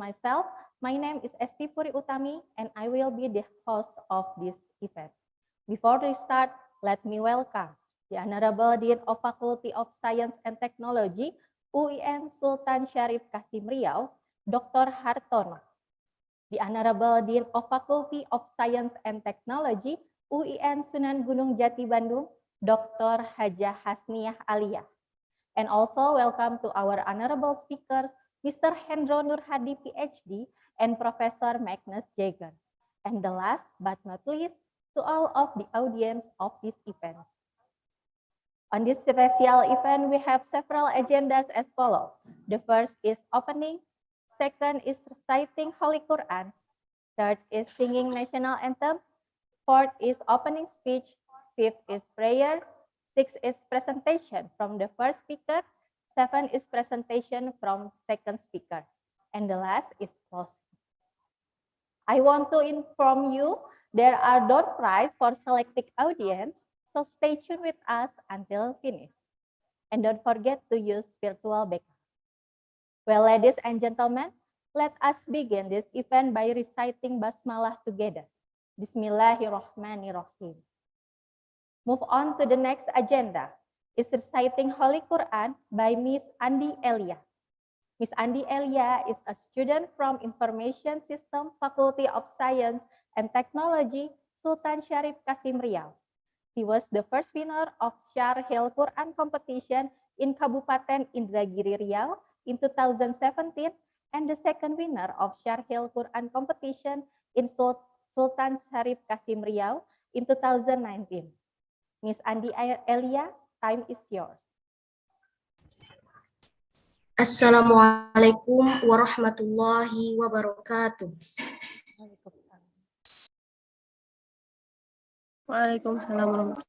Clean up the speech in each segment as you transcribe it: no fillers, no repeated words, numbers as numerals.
myself. My name is Esti Puri Utami, and I will be the host of this event. Before we start, let me welcome the Honorable Dean of Faculty of Science and Technology, UIN Sultan Syarif Kasim Riau, Dr. Hartono. The Honorable Dean of Faculty of Science and Technology, UIN Sunan Gunung Jati Bandung, Dr. Hajah Hasniah Alia. And also welcome to our honorable speakers, Mr. Hendro Nurhadi, PhD, and Professor Magnus Jaeger. And the last but not least, to all of the audience of this event. On this special event, we have several agendas as follows. The first is opening, second is reciting Holy Quran, third is singing national anthem, fourth is opening speech, fifth is prayer, sixth is presentation from the first speaker, seven is presentation from second speaker, and the last is closing. I want to inform you there are door prizes for selected audience, so stay tuned with us until finish. And don't forget to use virtual backup. Well, ladies and gentlemen, let us begin this event by reciting Basmalah together. Bismillahirrahmanirrahim. Move on to the next agenda is reciting Holy Quran by Miss Andi Elia. Miss Andi Elia is a student from Information System Faculty of Science and Technology, Sultan Syarif Kasim Riau. She was the first winner of Syarhil Quran competition in Kabupaten Indragiri Riau in 2017 and the second winner of Syarhil Quran competition in Sultan Syarif Kasim Riau in 2019. Miss Andi Elia, time is yours. Assalamualaikum warahmatullahi wabarakatuh. Waalaikumsalam warahmatullahi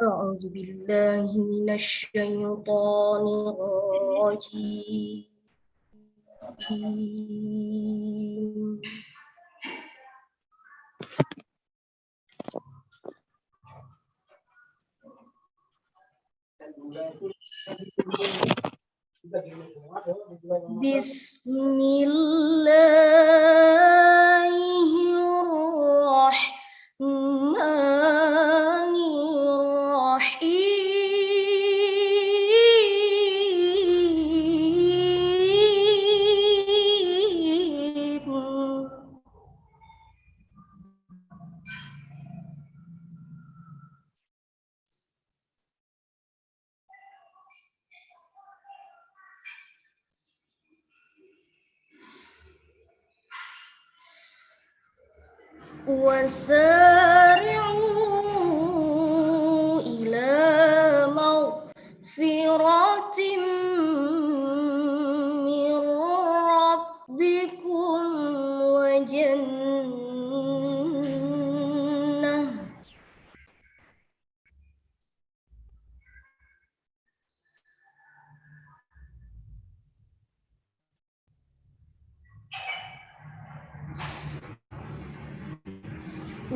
A'udzu billahi minasy syaithanir rajim. Bismillahirrahmanirrahim. وسارعوا إلى مغفرة من ربكم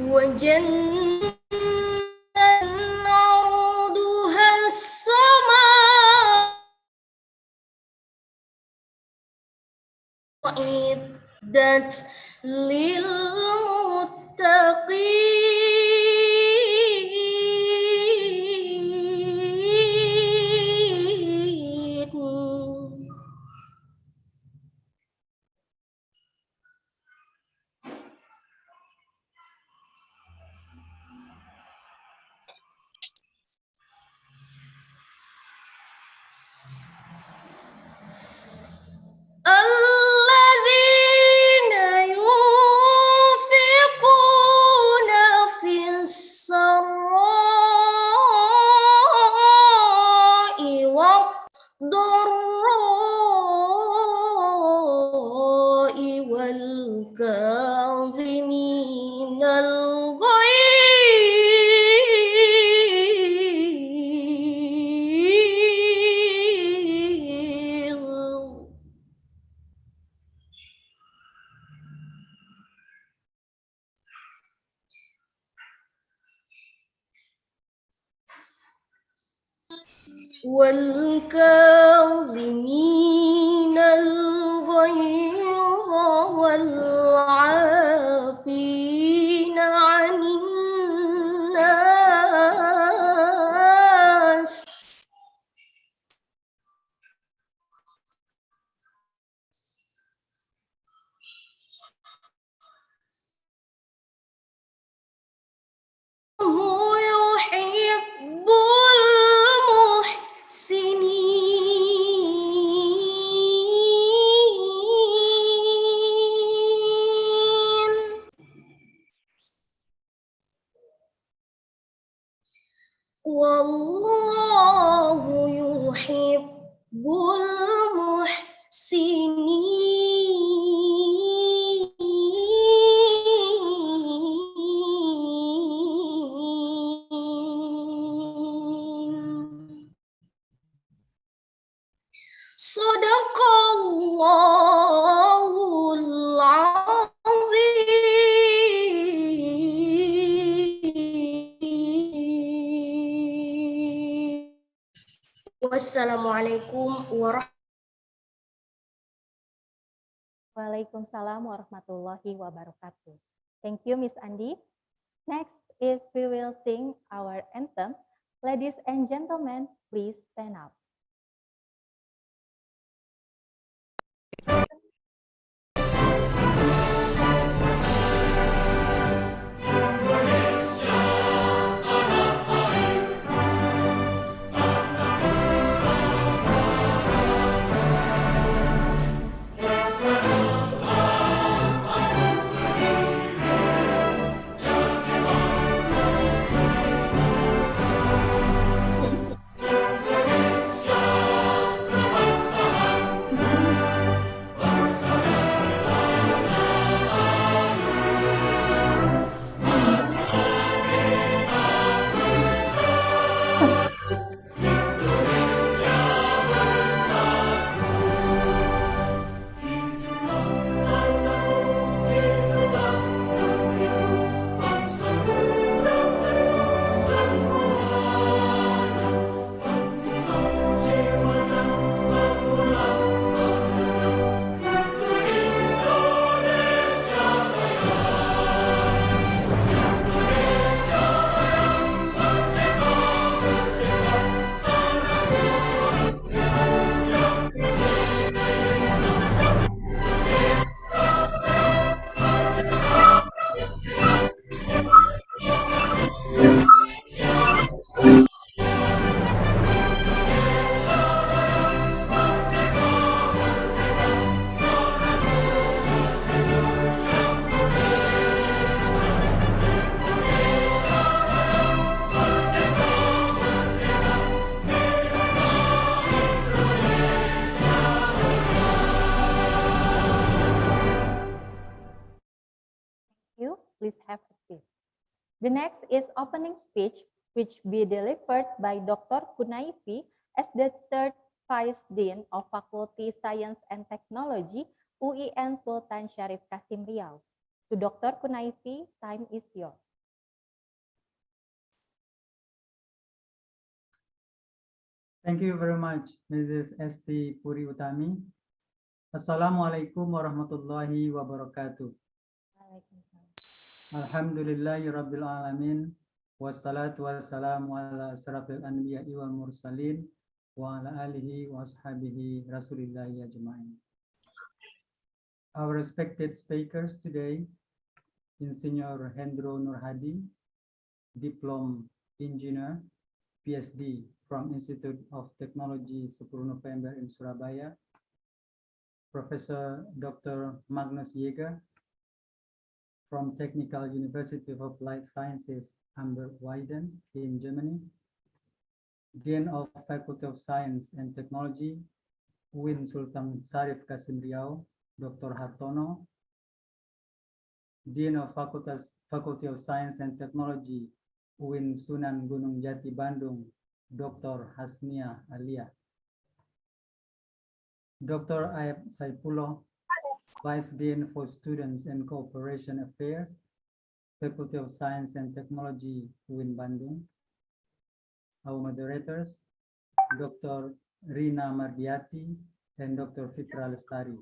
وجنة عرضها السماء أعدت للمتقين. الذين ينفقون في السراء والضراء والكاظمين الغيظ والكاظمين Sadaqallahul azim. Wassalamualaikum warahmatullahi Waalaikumsalam warahmatullahi wabarakatuh. Thank you, Miss Andi. Next is we will sing our anthem. Ladies and gentlemen, please stand up. You please have a seat. The next is opening speech, which be delivered by Dr. Kunaifi as the third Vice Dean of Faculty Science and Technology, UIN Sultan Syarif Kasim Riau. To Dr. Kunaifi, time is yours. Thank you very much, Mrs. Esti Puri Utami. Assalamualaikum warahmatullahi wabarakatuh. Alhamdulillahi Rabbil Alamin. Wassalatu wassalamu ala asrafil anbiya'i wal mursalin wa ala alihi wa ashabihi rasulillahi ajma'in. Our respected speakers today, Insinyur Hendro Nurhadi, Diplom Engineer, PhD from Institute of Technology 10 November in Surabaya, Professor Dr. Magnus Jaeger from Technical University of Applied Sciences, Amberweiden in Germany, Dean of Faculty of Science and Technology, UIN Sultan Syarif Kasim Riau, Dr. Hartono, Dean of Faculty of Science and Technology, UIN Sunan Gunung Jati Bandung, Dr. Hasnia Alia, Dr. Ayab Saipullah, Vice Dean for Students and Cooperation Affairs, Faculty of Science and Technology, UIN Bandung. Our moderators, Dr. Rina Mardiati and Dr. Fitra Lestari.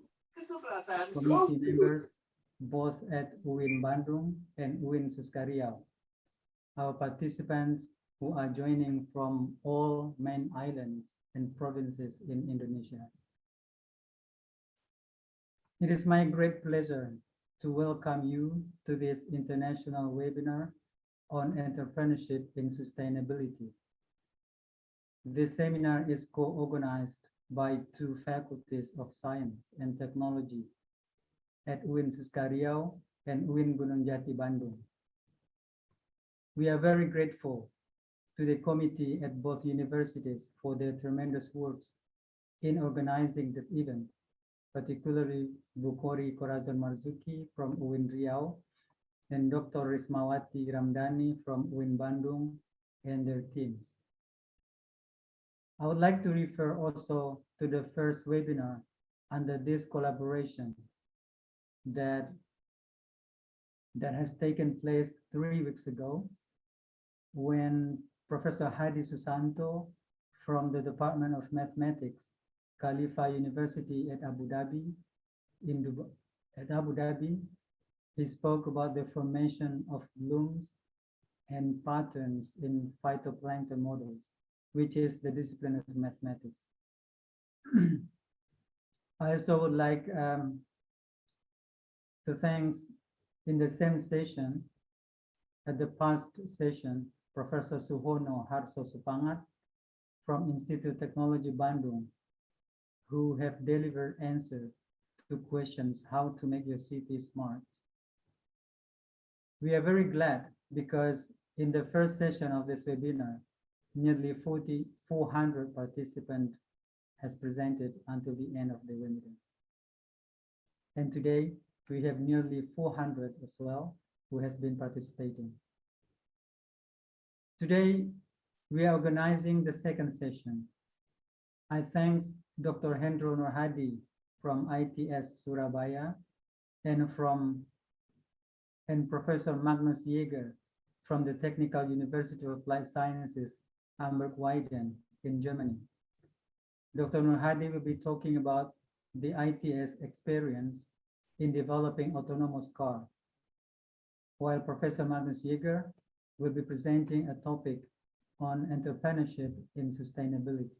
Committee members, both at UIN Bandung and UIN Suskariau. Our participants who are joining from all main islands and provinces in Indonesia. It is my great pleasure to welcome you to this international webinar on entrepreneurship in sustainability. This seminar is co-organized by two faculties of science and technology at UIN Suskariau and UIN Gunung Jati Bandung. We are very grateful to the committee at both universities for their tremendous works in organizing this event, particularly Bukori Corazon Marzuki from UIN Riau and Dr. Rismawati Ramdhani from UIN Bandung and their teams. I would like to refer also to the first webinar under this collaboration that has taken place 3 weeks ago when Professor Hadi Susanto from the Department of Mathematics, Khalifa University at Abu Dhabi, he spoke about the formation of blooms and patterns in phytoplankton models, which is the discipline of mathematics. I also would like to thank in the same session, at the past session, Professor Suhono Harso Supangat from Institute Technology Bandung, who have delivered answers to questions how to make your city smart. We are very glad because in the first session of this webinar, nearly 400 participants has presented until the end of the webinar. And today we have nearly 400 as well who has been participating. Today we are organizing the second session. I thank Dr. Hendro Nurhadi from ITS Surabaya and Professor Magnus Jaeger from the Technical University of Applied Sciences, Hamburg-Weiden in Germany. Dr. Nurhadi will be talking about the ITS experience in developing autonomous car, while Professor Magnus Jaeger will be presenting a topic on entrepreneurship in sustainability.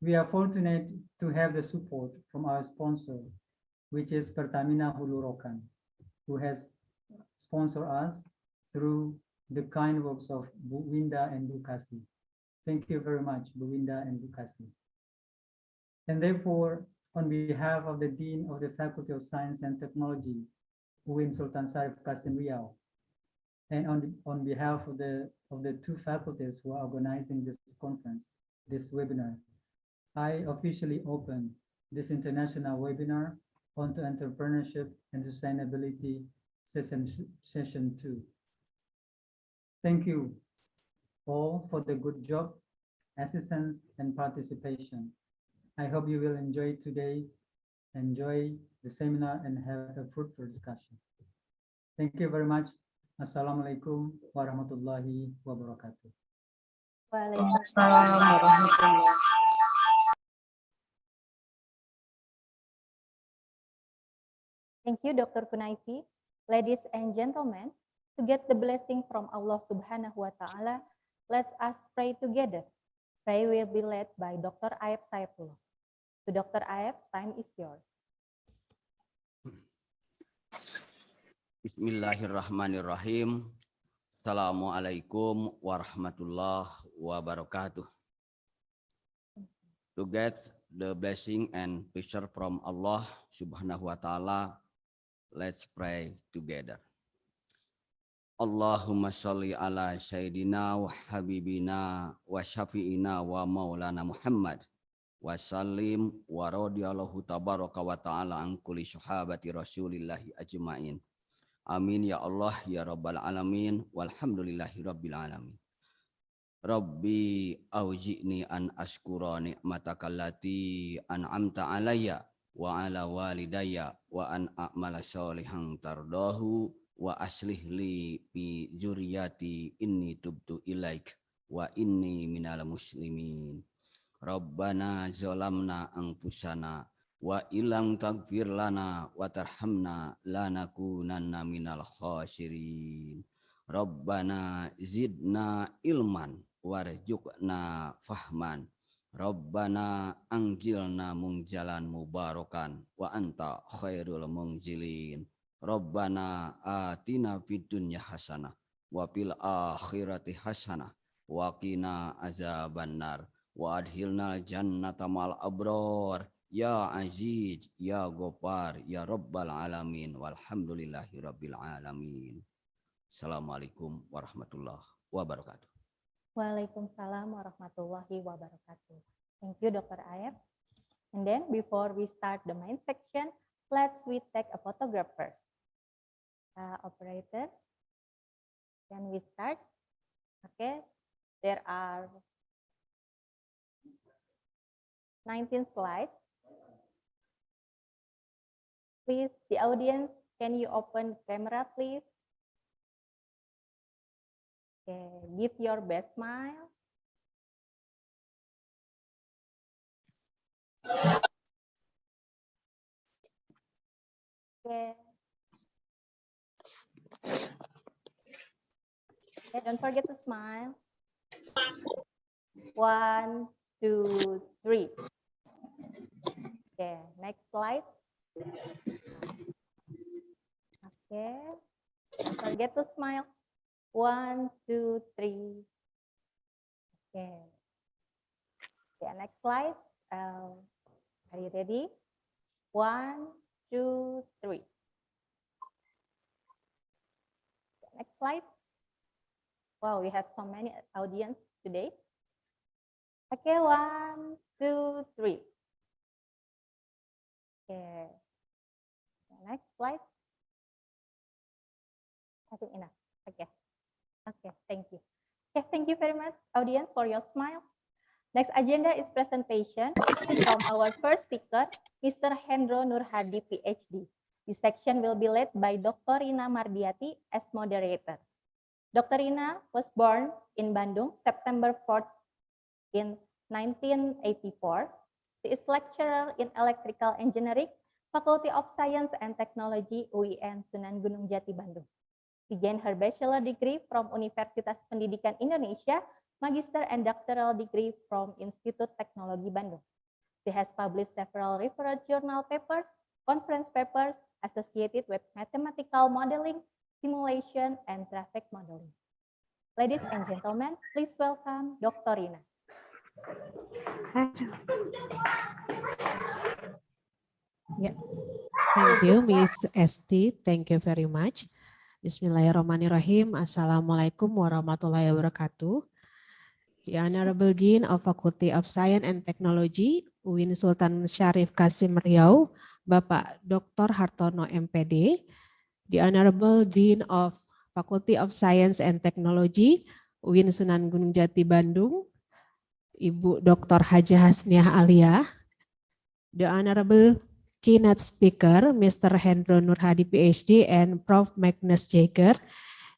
We are fortunate to have the support from our sponsor, which is Pertamina Hulu Rokan, who has sponsored us through the kind works of Bu Winda and Bu Kasi. Thank you very much, Bu Winda and Bu Kasi. And therefore, on behalf of the Dean of the Faculty of Science and Technology, UIN Sultan Syarif Qasim Riau, and on behalf of the two faculties who are organizing this conference, this webinar, I officially open this international webinar on entrepreneurship and sustainability session 2. Thank you all for the good job, assistance, and participation. I hope you will enjoy today, enjoy the seminar, and have a fruitful discussion. Thank you very much. Assalamualaikum warahmatullahi wabarakatuh. Waalaikumsalam warahmatullahi. Thank you, Dr. Kunaifi. Ladies and gentlemen, to get the blessing from Allah Subhanahu wa Ta'ala, let us pray together. Prayer will be led by Dr. Aep Saifullah. To Dr. Aep, time is yours. Bismillahirrahmanirrahim. Assalamualaikum warahmatullahi wabarakatuh. To get the blessing and pleasure from Allah Subhanahu wa Ta'ala, let's pray together. Allahumma sholli ala sayyidina wa habibina wa syafi'ina wa maulana Muhammad wa sallim wa radiyallahu tabaraka wa ta'ala an kulli sahabati rasulillahi ajma'in. Amin ya Allah ya rabbal alamin walhamdulillahi rabbil alamin. Rabbi auzi'ni an ashkura ni'mataka allati an'amta alayya wa ala walidayya wa an a'mala sholihan tardahu wa aslih li bi zuriyati inni tubtu ilaik wa inni minal muslimin. Rabbana zalamna anfusana wa ilam tagfir lana wa tarhamna lanakunanna minal khasirin. Rabbana zidna ilman warzuqna fahman. Rabbana anjilna munjalan mubarakan wa anta khairul munjilin. Rabbana atina fid dunya hasanah wa fil akhirati hasanah wa qina azabannar wa adkhilnal jannata mal abrar ya aziz ya ghafar ya rabbal alamin walhamdulillahi rabbil alamin. Assalamualaikum warahmatullahi wabarakatuh. Waalaikumsalam warahmatullahi wabarakatuh. Thank you, Dr. Aep. And then before we start the main section, let's take a photograph first. Operator, can we start? Okay, there are 19 slides. Please, the audience, can you open camera, please? Okay, give your best smile. Okay. Okay, don't forget to smile. 1, 2, 3. Okay, next slide. Okay, don't forget to smile. 1, 2, 3. Okay. Okay, next slide. Are you ready? 1, 2, 3. Next slide. Wow, we have so many audience today. Okay, 1, 2, 3. Okay. Next slide. I think enough. Okay. Okay, thank you. Okay, thank you very much, audience, for your smile. Next agenda is presentation from our first speaker, Mr. Hendro Nurhadi, PhD. This section will be led by Dr. Rina Mardiati as moderator. Dr. Rina was born in Bandung, September 4th in 1984. She is lecturer in electrical engineering, Faculty of Science and Technology, UIN Sunan Gunung Jati, Bandung. She gained her bachelor degree from Universitas Pendidikan Indonesia, magister and doctoral degree from Institut Teknologi Bandung. She has published several reference journal papers, conference papers associated with mathematical modeling, simulation, and traffic modeling. Ladies and gentlemen, please welcome Dr. Rina. Yeah. Thank you, Miss Esti. Thank you very much. Bismillahirrahmanirrahim. Assalamualaikum warahmatullahi wabarakatuh. The Honorable Dean of Faculty of Science and Technology, UIN Sultan Syarif Kasim Riau, Bapak Dr. Hartono MPD. The Honorable Dean of Faculty of Science and Technology, UIN Sunan Gunung Jati Bandung, Ibu Dr. Hajah Hasniah Alia. The Honorable keynote speaker, Mr. Hendro Nurhadi, PhD, and Prof. Magnus Jaeger,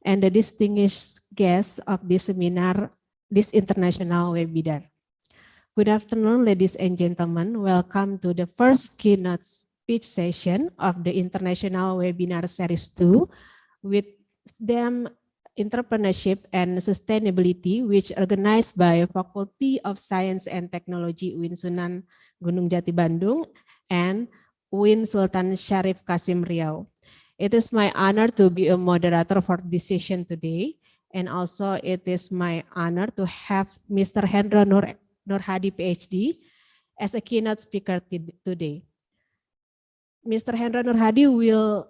and the distinguished guests of this seminar, this international webinar. Good afternoon, ladies and gentlemen. Welcome to the first keynote speech session of the International Webinar Series 2 with them Entrepreneurship and Sustainability, which organized by Faculty of Science and Technology UIN Sunan Gunung Jati Bandung and UIN Sultan Syarif Kasim Riau. It is my honor to be a moderator for this session today, and also it is my honor to have Mr. Hendro Nurhadi, PhD, as a keynote speaker today. Mr. Hendro Nurhadi will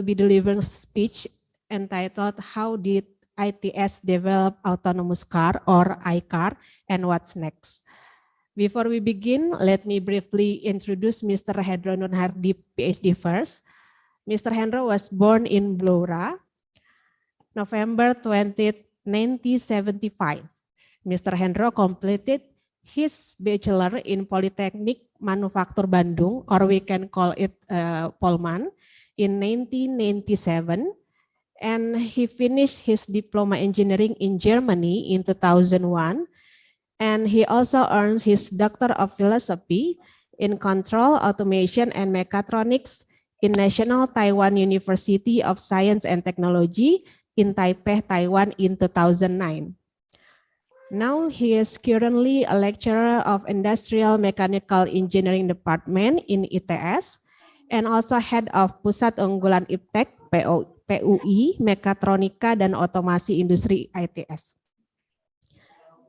be delivering speech entitled "How Did ITS Develop Autonomous Car or iCar and What's Next?" Before we begin, let me briefly introduce Mr. Hendro Nurhadi, PhD first. Mr. Hendro was born in Blora, November 20, 1975. Mr. Hendro completed his bachelor in Polytechnic Manufaktur Bandung, or we can call it Polman, in 1997. And he finished his diploma engineering in Germany in 2001. And he also earns his Doctor of Philosophy in Control, Automation, and Mechatronics in National Taiwan University of Science and Technology in Taipei, Taiwan in 2009. Now he is currently a lecturer of Industrial Mechanical Engineering Department in ITS and also head of Pusat Unggulan Iptek PUI, Mechatronika, dan Otomasi Industri ITS.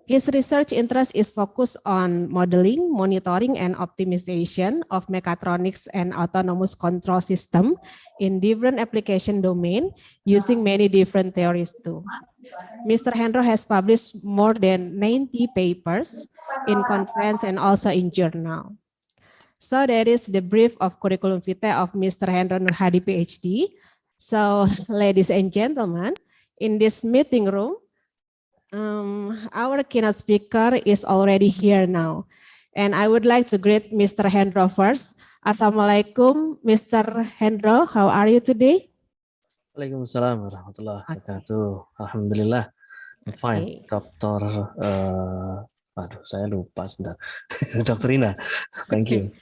His research interest is focused on modeling, monitoring, and optimization of mechatronics and autonomous control system in different application domain using many different theories too. Mr. Hendro has published more than 90 papers in conference and also in journal. So that is the brief of curriculum vitae of Mr. Hendro Nurhadi, PhD. So ladies and gentlemen, in this meeting room, our keynote speaker is already here now. And I would like to greet Mr. Hendro first. Assalamualaikum, Mr. Hendro. How are you today? Waalaikumsalam warahmatullahi Okay. wabarakatuh. Alhamdulillah, I'm fine. Okay. Dokter, aduh, saya lupa sebentar. Dokter Ina, thank you.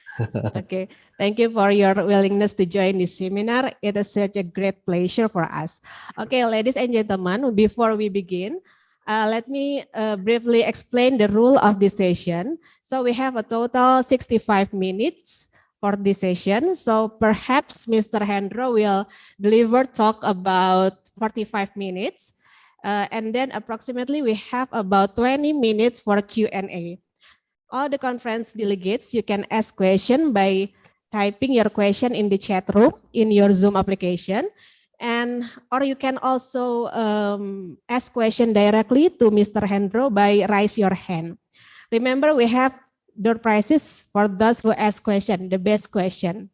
Okay, thank you for your willingness to join this seminar. It is such a great pleasure for us. Okay, ladies and gentlemen, before we begin, let me briefly explain the rule of this session. So we have a total 65 minutes for this session. So perhaps Mr. Hendro will deliver talk about 45 minutes. And then approximately we have about 20 minutes for Q&A. All the conference delegates, you can ask question by typing your question in the chat room in your Zoom application. Or you can also ask question directly to Mr. Hendro by raise your hand. Remember, we have door prizes for those who ask question, the best question.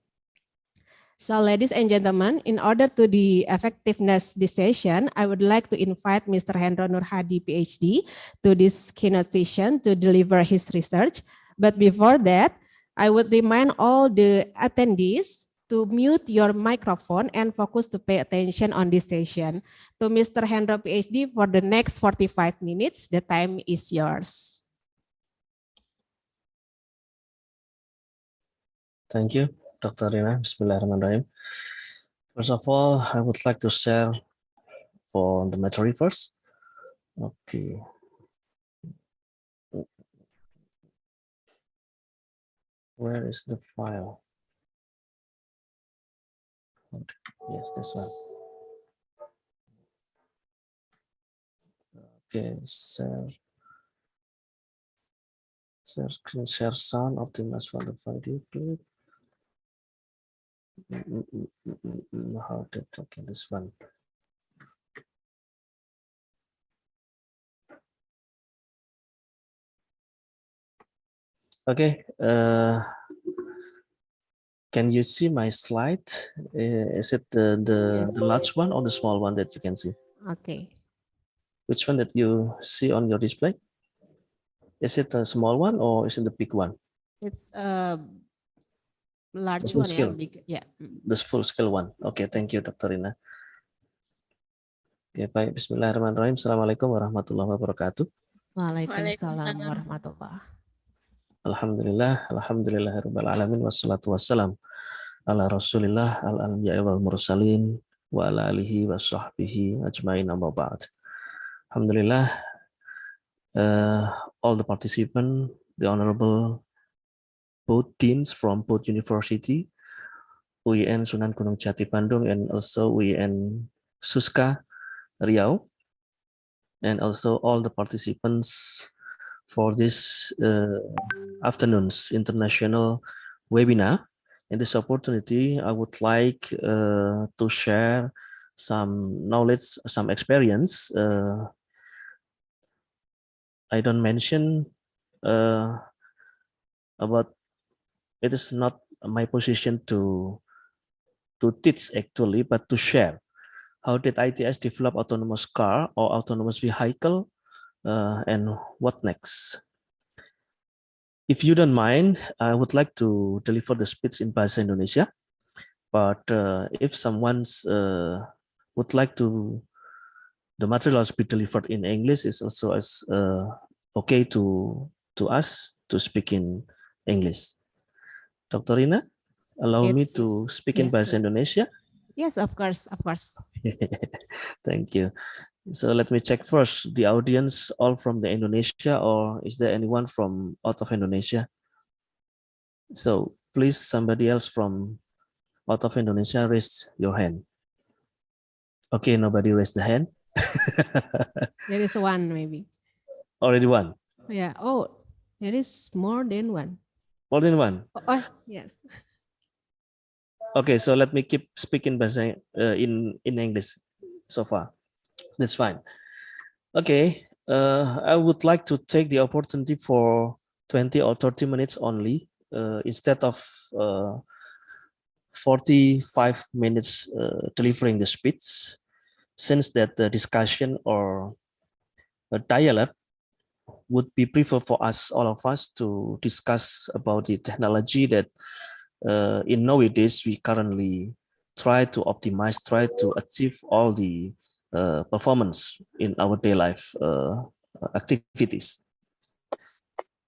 So ladies and gentlemen, in order to the effectiveness this session, I would like to invite Mr. Hendro Nurhadi, PhD, to this keynote session to deliver his research. But before that, I would remind all the attendees to mute your microphone and focus to pay attention on this session. To Mr. Hendro, PhD, for the next 45 minutes, the time is yours. Thank you, Dr. Rina. Bismillahirrahmanirrahim. First of all, I would like to share for the material first. Okay. Where is the file? Yes, this one. Okay, share screen, share sound, optimize for the video clip. How did, okay, this one. Okay, can you see my slide? Is it the large one or the small one that you can see? Okay. Which one that you see on your display? Is it a small one or is it the big one? It's a large full one, scale. big, yeah. The full scale one. Okay, thank you, Dr. Rina. Oke, baik. Bismillahirrahmanirrahim. Assalamualaikum warahmatullahi wabarakatuh. Waalaikumsalam warahmatullahi. Alhamdulillahirabbil alamin wassalatu wassalam ala Rasulillah al-anbiya'i wal mursalin wa ala alihi wa sahbihi ajmain amma ba'd. Alhamdulillah, all the participants, the honorable both deans from both university, UIN Sunan Gunung Jati Bandung and also UIN Suska Riau, and also all the participants for this afternoon's international webinar. In this opportunity, I would like to share some knowledge, some experience. I don't mention about, it is not my position to teach actually, but to share. How did ITS develop autonomous car or autonomous vehicle, and what next? If you don't mind, I would like to deliver the speech in Bahasa Indonesia. But if someone would like to, the materials be delivered in English, is also as okay to us to speak in English. Dr. Rina, allow me to speak in Bahasa Indonesia. Yes, of course, of course. Thank you. So let me check first the audience, all from the Indonesia, or is there anyone from out of Indonesia? So please, somebody else from out of Indonesia, raise your hand. Okay, nobody raised the hand. There is one maybe. Already one. Yeah. Oh, there is more than one. More than one. Oh, yes. Okay, so let me keep speaking in English so far. That's fine. Okay, I would like to take the opportunity for 20 or 30 minutes only, instead of 45 minutes delivering the speech, since that the discussion or a dialogue would be prefer for us, all of us, to discuss about the technology that in nowadays we currently try to optimize, try to achieve all the performance in our day life activities.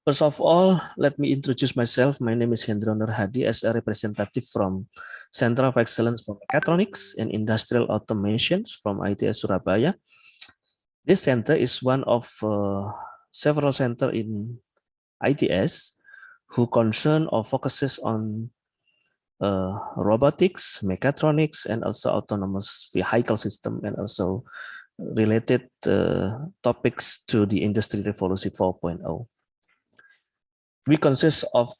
First of all, let me introduce myself. My name is Hendro Nurhadi as a representative from Center of Excellence for Mechatronics and Industrial Automation from ITS Surabaya. This center is one of several centers in ITS who concern or focuses on robotics, mechatronics, and also autonomous vehicle system, and also related topics to the Industry Revolution 4.0. We consist of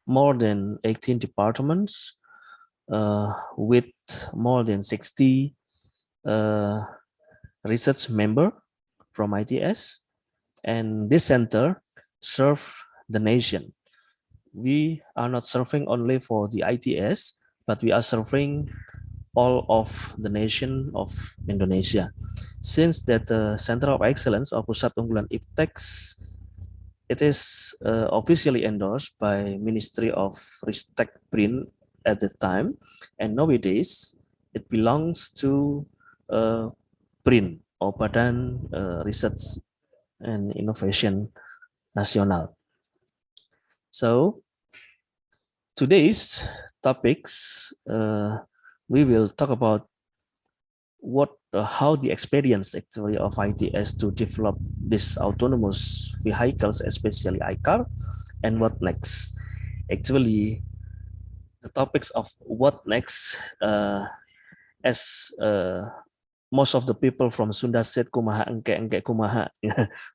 more than 18 departments with more than 60 research members from ITS, and this center serves the nation. We are not serving only for the ITS, but we are serving all of the nation of Indonesia. Since that the Center of Excellence or Pusat Unggulan Iptex, it is officially endorsed by Ministry of Ristek Brin at the time, and nowadays it belongs to BRIN or Badan Research and Innovation Nasional. So today's topics, we will talk about how the experience actually of ITS to develop these autonomous vehicles, especially iCar, and what next. Actually, the topics of what next, as most of the people from Sunda said, kumaha engke kumaha,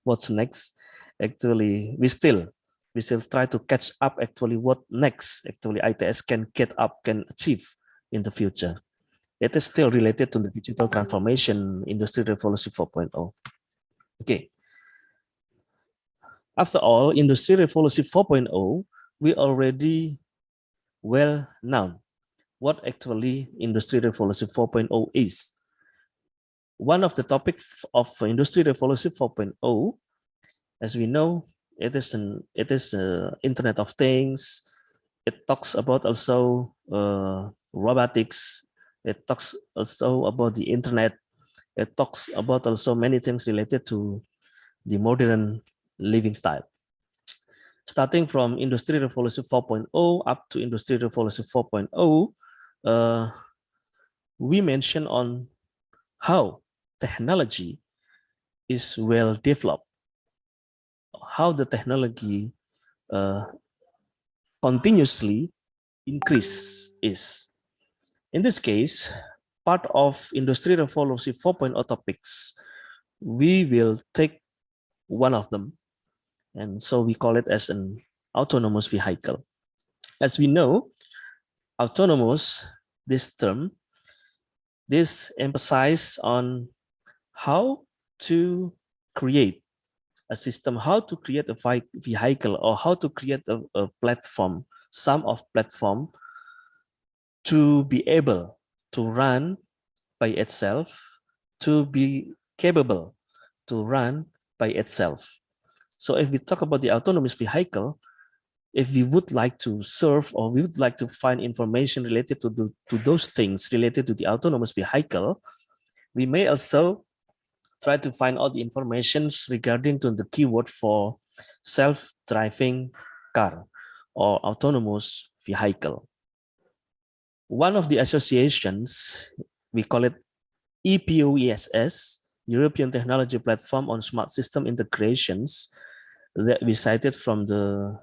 what's next? Actually, we still try to catch up actually what next actually ITS can get up, can achieve in the future. It is still related to the digital transformation, Industry Revolution 4.0. Okay. After all, Industry Revolution 4.0, we already well known what actually Industry Revolution 4.0 is. One of the topics of Industry Revolution 4.0, as we know, it is Internet of Things. It talks about also robotics. It talks also about the internet. It talks about also many things related to the modern living style. Starting from Industry Revolution 4.0 up to Industry Revolution 4.0, we mention on how technology is well developed, how the technology continuously increase is. In this case, part of Industry Revolution 4.0 topics, we will take one of them, and so we call it as an autonomous vehicle. As we know, autonomous, this term, this emphasizes on how to create a system, how to create a vehicle, or how to create a platform, some of platform to be able to run by itself, to be capable to run by itself. So if we talk about the autonomous vehicle, if we would like to serve or we would like to find information related to those things related to the autonomous vehicle, we may also try to find all the information regarding to the keyword for self-driving car or autonomous vehicle. One of the associations, we call it EPOESS, European Technology Platform on Smart System Integrations, that we cited from the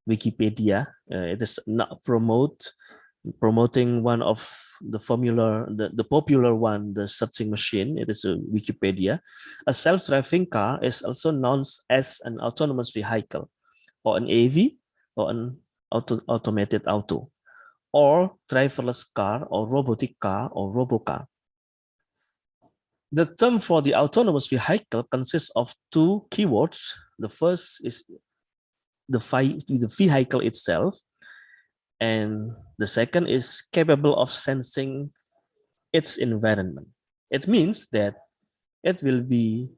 Wikipedia. It is not promoting one of the formula, the popular one, the searching machine. It is a Wikipedia. A self-driving car is also known as an autonomous vehicle, or an AV, or an automated auto, or driverless car, or robotic car, or robocar. The term for the autonomous vehicle consists of two keywords. The first is the vehicle itself, and the second is capable of sensing its environment. It means that it will be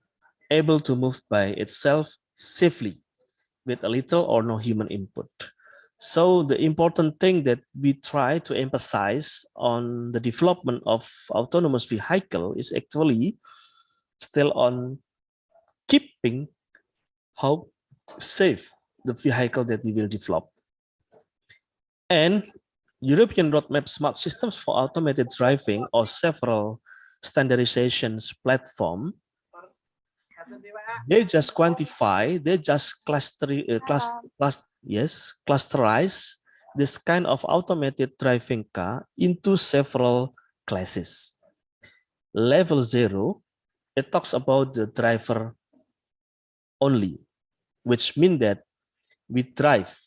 able to move by itself safely with a little or no human input. So the important thing that we try to emphasize on the development of autonomous vehicle is actually still on keeping how safe the vehicle that we will develop. And European roadmap smart systems for automated driving or several standardizations platform, they just quantify, they just clusterize this kind of automated driving car into several classes. Level 0, it talks about the driver only, which means that we drive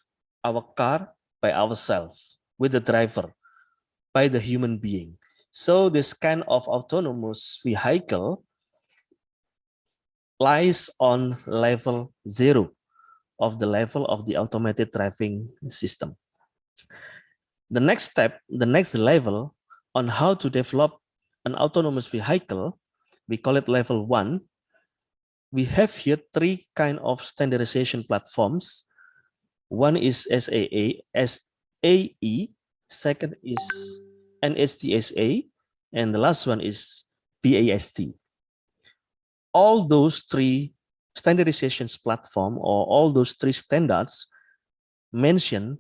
our car by ourselves with the driver, by the human being. So this kind of autonomous vehicle lies on level 0 of the level of the automated driving system. The next step, the next level on how to develop an autonomous vehicle, we call it level 1. We have here 3 kind of standardization platforms. One is SAE, second is NHTSA, and the last one is BAST. All those 3 standardizations platform, or all those 3 standards mention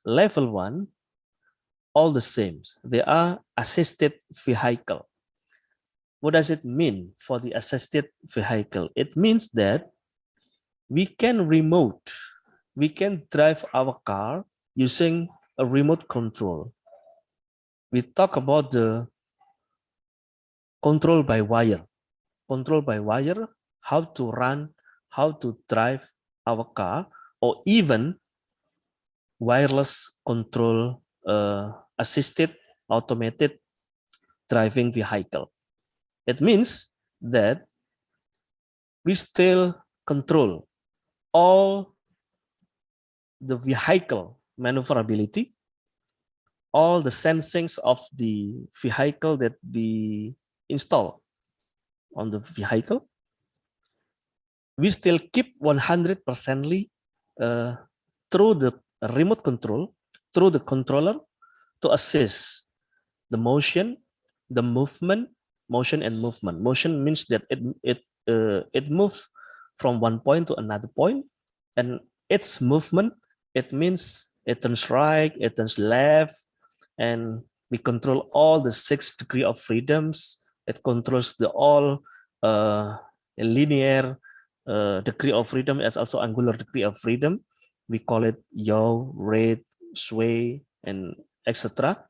level 1, all the same. They are assisted vehicle. What does it mean for the assisted vehicle? It means that we can drive our car using a remote control. We talk about the control by wire. Control by wire, how to run, how to drive our car, or even wireless control assisted automated driving vehicle. It means that we still control all the vehicle maneuverability, all the sensings of the vehicle that we install on the vehicle. We still keep 100% through the remote control, through the controller, to assist the motion, the movement, motion and movement. Motion means that it moves from one point to another point, and its movement, it means it turns right, it turns left, and we control all the 6 degrees of freedoms. It controls the all linear degree of freedom as also angular degree of freedom. We call it yaw, rate, sway, and etc.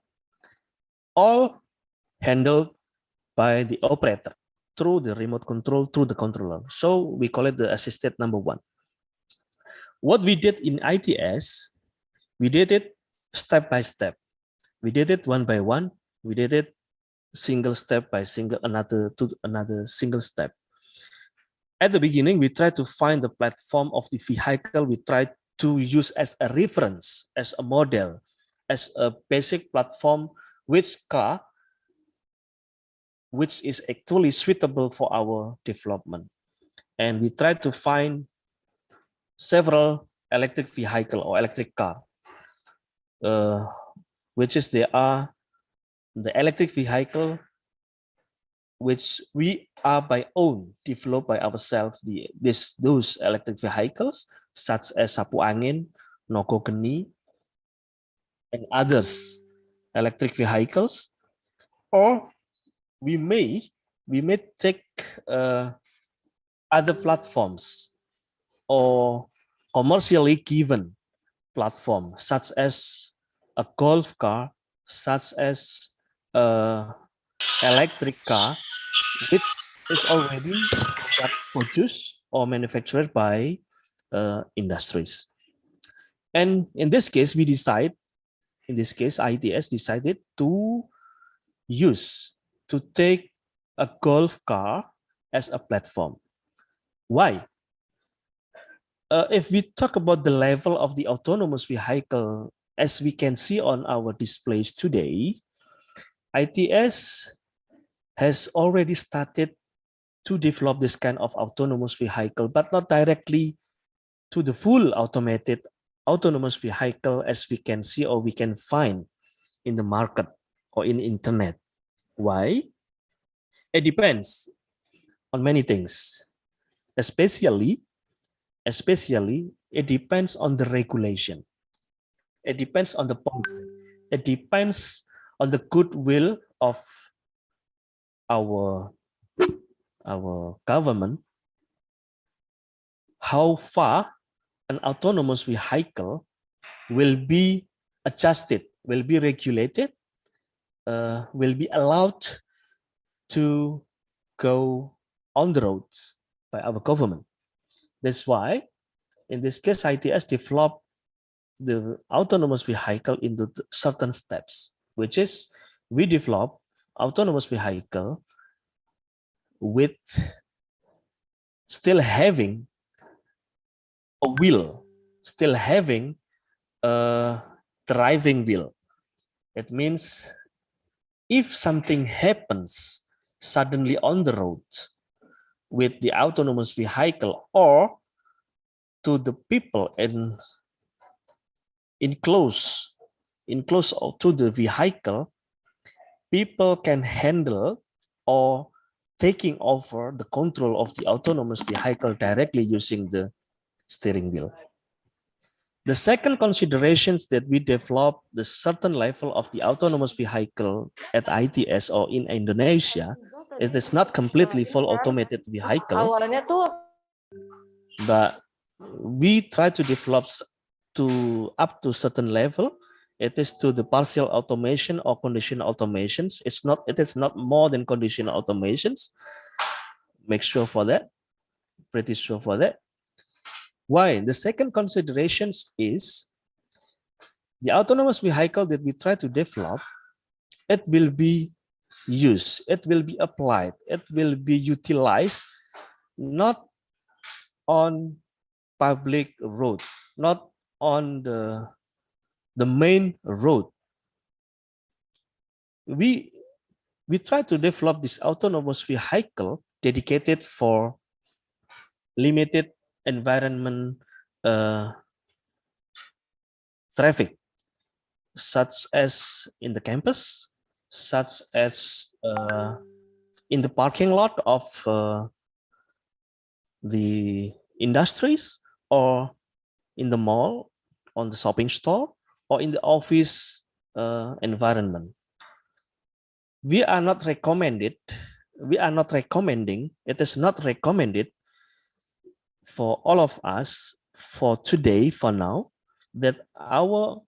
All handled by the operator through the remote control, through the controller. So we call it the assisted number 1. What we did in ITS, we did it step by step. We did it one by one. We did it single step by single, another single step. At the beginning, we tried to find the platform of the vehicle we tried to use as a reference, as a model, as a basic platform, which is actually suitable for our development. And we tried to find several electric vehicle or electric car, which is there are the electric vehicle which we are by own developed by ourselves, those electric vehicles such as sapu angin, noko geni, and others electric vehicles, or we may take other platforms or commercially given platform such as a golf car, such as electric car, which is already produced or manufactured by industries. And in this case, ITS decided to take a golf car as a platform. Why? If we talk about the level of the autonomous vehicle, as we can see on our displays today, ITS has already started to develop this kind of autonomous vehicle, but not directly to the full automated autonomous vehicle as we can see or we can find in the market or in internet. Why? It depends on many things, especially it depends on the regulation. It depends on the policy. It depends on the goodwill of our government, how far an autonomous vehicle will be adjusted, will be regulated, will be allowed to go on the roads by our government. That's why, in this case, ITS developed the autonomous vehicle into certain steps, which is we develop autonomous vehicle with still having a wheel, still having a driving wheel. It means if something happens suddenly on the road with the autonomous vehicle or to the people in close to the vehicle, people can handle or taking over the control of the autonomous vehicle directly using the steering wheel. The second considerations that we develop the certain level of the autonomous vehicle at ITS or in Indonesia, it is not completely full automated vehicle, but we try to develop to up to certain level. It is to the partial automation or conditional automations. It is not more than conditional automations. Make sure for that, pretty sure for that. Why? The second consideration is the autonomous vehicle that we try to develop, it will be used, it will be applied, it will be utilized not on public road, not on the main road. We try to develop this autonomous vehicle dedicated for limited environment traffic, such as in the campus, such as in the parking lot of the industries, or in the mall, on the shopping store, or in the office environment. We are not recommending, it is not recommended for all of us for today, for now, that our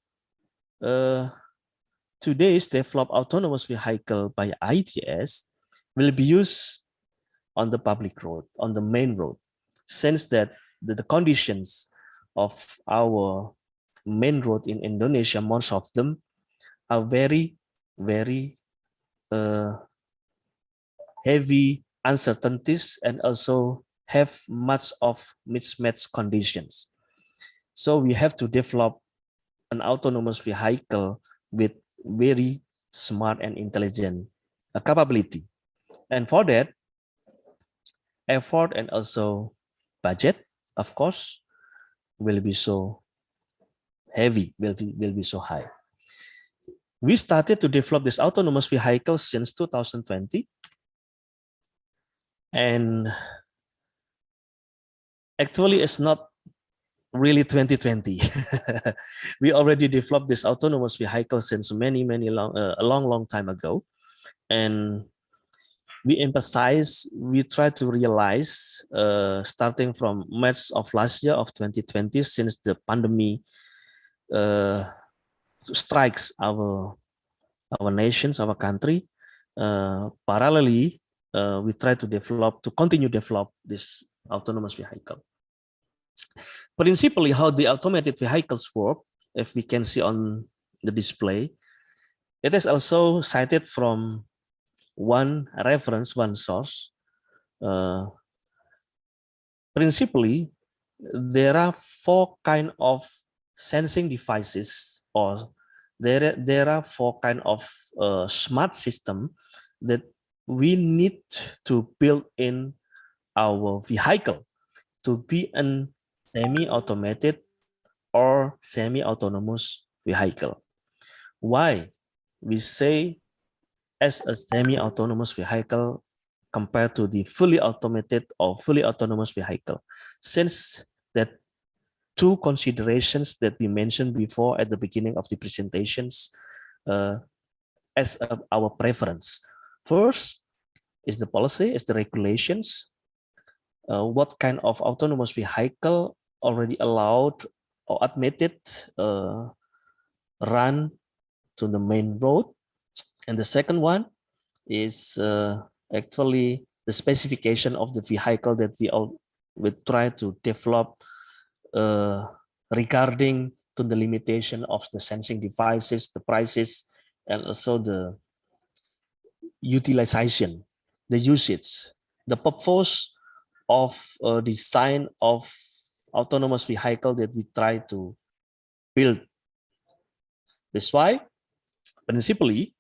today's developed autonomous vehicle by ITS will be used on the public road, on the main road, since that the conditions of our main road in Indonesia, most of them are very, very heavy uncertainties and also have much of mismatched conditions. So we have to develop an autonomous vehicle with very smart and intelligent capability. And for that, effort and also budget, of course, will be so heavy, will be so high. We started to develop this autonomous vehicle since 2020. And actually, it's not really 2020. We already developed this autonomous vehicle since a long time ago. And we try to realize, starting from March of last year of 2020, since the pandemic strikes our nations, our country, parallelly, we try to continue develop this autonomous vehicle. Principally, how the automated vehicles work, if we can see on the display, it is also cited from one reference, one source. Principally, there are 4 kinds of sensing devices, or there are 4 kinds of smart system that we need to build in our vehicle to be a semi-automated or semi-autonomous vehicle. Why we say as a semi-autonomous vehicle compared to the fully automated or fully autonomous vehicle? Since that two considerations that we mentioned before at the beginning of the presentations as our preference. First is the policy, is the regulations. What kind of autonomous vehicle already allowed or admitted run to the main road. And the second one is actually the specification of the vehicle that we all will try to develop regarding to the limitation of the sensing devices, the prices, and also the utilization, the usage, the purpose of design of autonomous vehicle that we try to build. That's why, principally,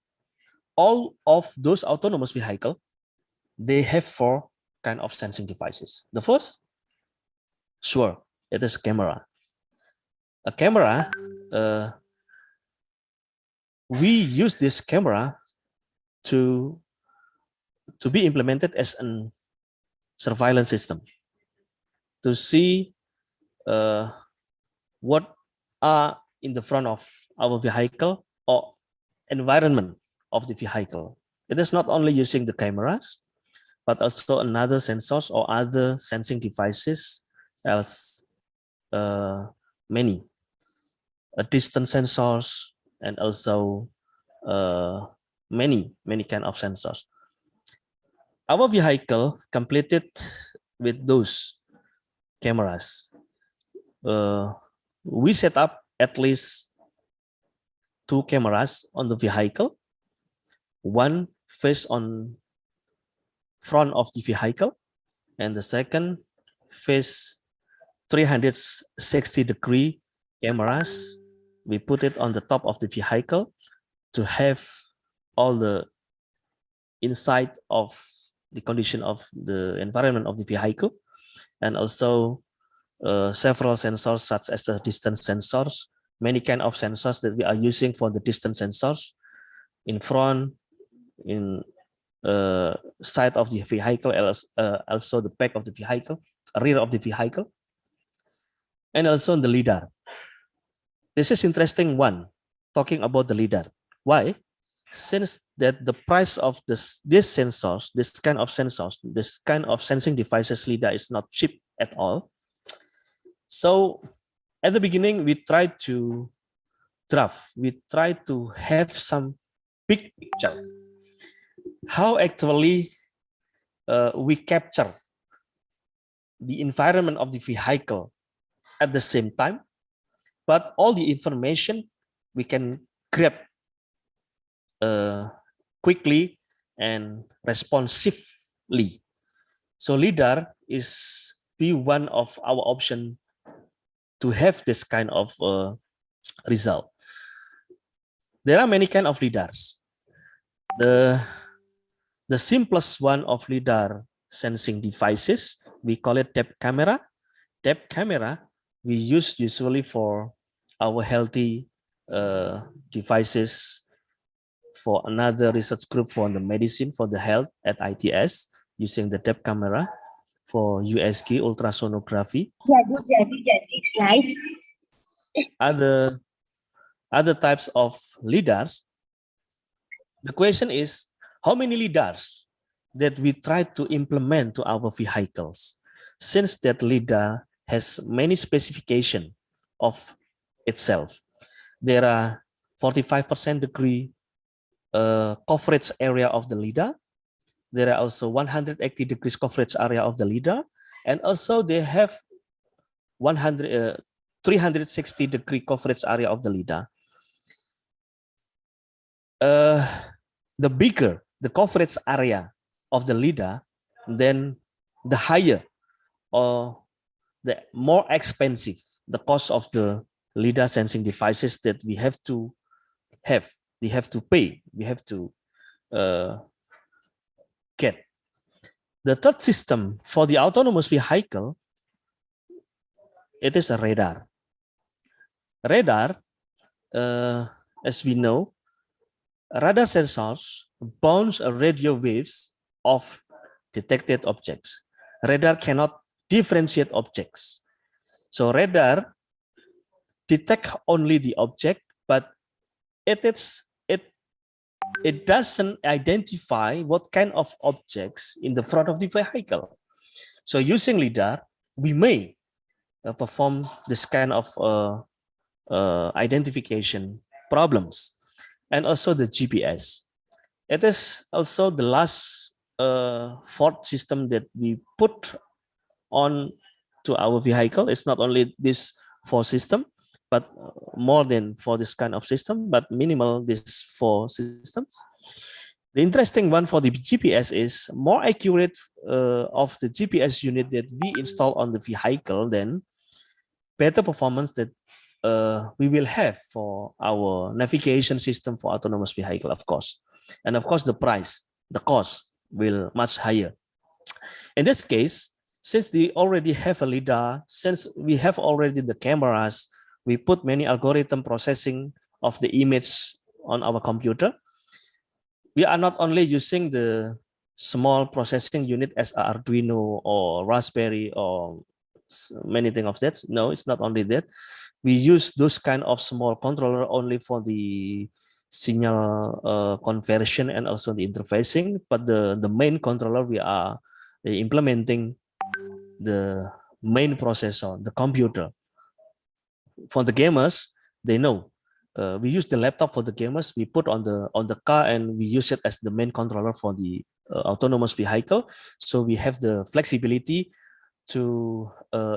all of those autonomous vehicle, they have 4 kind of sensing devices. The first, sure, it is camera. A camera, we use this camera to be implemented as a surveillance system to see what are in the front of our vehicle or environment of the vehicle. It is not only using the cameras, but also another sensors or other sensing devices as many distance sensors and also many kind of sensors. Our vehicle completed with those cameras. We set up at least 2 cameras on the vehicle. One face on front of the vehicle, and the second face 360-degree cameras. We put it on the top of the vehicle to have all the insight of the condition of the environment of the vehicle, and also several sensors such as the distance sensors, many kind of sensors that we are using for the distance sensors in front, in side of the vehicle, also the back of the vehicle, rear of the vehicle, and also the LiDAR. This is interesting one, talking about the LiDAR. Why? Since that the price of these sensors, this kind of sensing devices, LiDAR, is not cheap at all. So at the beginning, we tried to have some big picture. How actually we capture the environment of the vehicle at the same time, but all the information we can grab quickly and responsively. So LiDAR is one of our option to have this kind of result. There are many kind of LiDARs. The simplest one of LiDAR sensing devices, we call it depth camera. Depth camera we use usually for our healthy devices, for another research group for the medicine, for the health at ITS, using the depth camera for USG ultrasonography. Guys. Other types of LiDARs. The question is, how many LiDARs that we try to implement to our vehicles? Since that LiDAR has many specifications of itself. There are 45% degree coverage area of the LiDAR. There are also 180 degrees coverage area of the LiDAR, and also they have 360 degree coverage area of the LiDAR. The bigger the coverage area of the LiDAR, then the higher or the more expensive the cost of the LiDAR sensing devices that we have to have. We have to pay. We have to get. The third system for the autonomous vehicle, it is a radar. Radar, as we know, radar sensors bounce radio waves of detected objects. Radar cannot differentiate objects. So radar detect only the object, but it doesn't identify what kind of objects in the front of the vehicle. So using LiDAR, we may perform this kind of identification problems. And also the GPS. It is also the last fourth system that we put on to our vehicle. It's not only this 4 system, but more than for this kind of system, but minimal these 4 systems. The interesting one for the GPS is more accurate of the GPS unit that we install on the vehicle than better performance that we will have for our navigation system for autonomous vehicle, of course. And of course, the price, the cost will much higher. In this case, since we already have a LiDAR, since we have already the cameras, we put many algorithm processing of the image on our computer. We are not only using the small processing unit as Arduino or Raspberry or many things of that. No, it's not only that. We use those kind of small controller only for the signal conversion and also the interfacing. But the main controller, we are implementing the main processor, the computer. For the gamers, they know. We use the laptop for the gamers. We put on the car and we use it as the main controller for the autonomous vehicle. So we have the flexibility to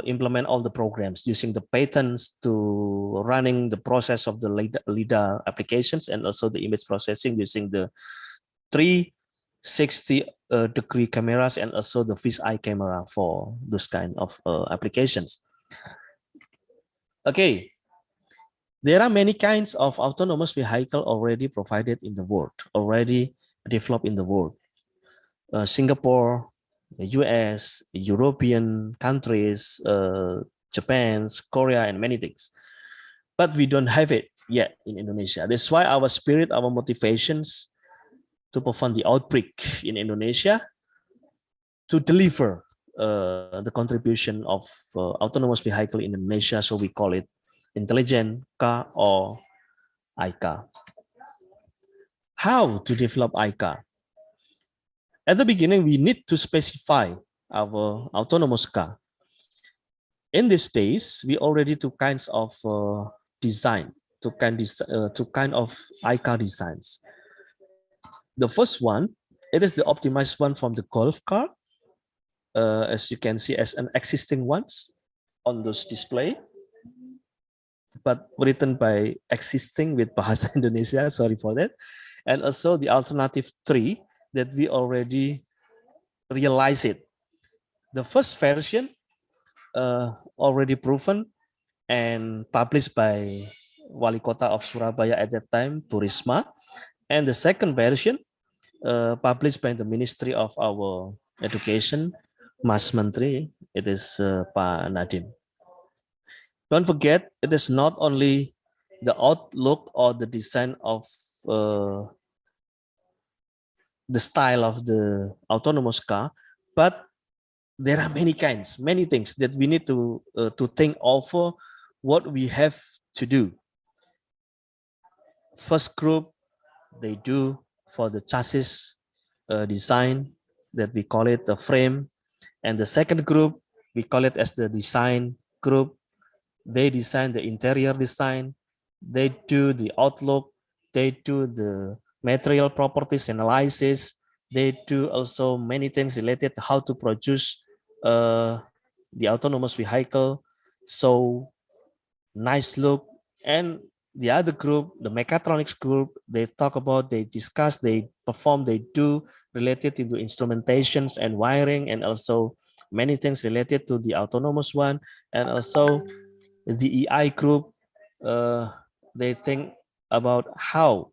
implement all the programs using the patterns to running the process of the LiDAR applications and also the image processing using the 360-degree cameras and also the fisheye camera for this kind of applications. Okay, there are many kinds of autonomous vehicle already provided in the world, already developed in the world. Singapore, US, European countries, Japan, Korea, and many things. But we don't have it yet in Indonesia. That's why our spirit, our motivations to perform the outbreak in Indonesia to deliver the contribution of autonomous vehicle in Indonesia. So we call it intelligent car or iCar. How to develop iCar? At the beginning, we need to specify our autonomous car. In these days, we already two kinds of design, two kind of iCar designs. The first one, it is the optimized one from the Golf car, as you can see as an existing ones on this display, but written by existing with Bahasa Indonesia, sorry for that. And also the alternative 3 that we already realize it. The first version already proven and published by Wali Kota of Surabaya at that time, Bu Risma. And the second version published by the Ministry of our Education, Mas Menteri, it is Pak Nadiem. Don't forget, it is not only the outlook or the design of the style of the autonomous car, but there are many kinds, many things that we need to think over what we have to do. First group, they do for the chassis design that we call it the frame. And the second group, we call it as the design group. They design the interior design. They do the outlook. They do the material properties analysis. They do also many things related to how to produce the autonomous vehicle. So nice look. And the other group, the Mechatronics Group, they talk about, they discuss, they perform, they do related to the instrumentations and wiring, and also many things related to the autonomous one. And also the EI group, they think about how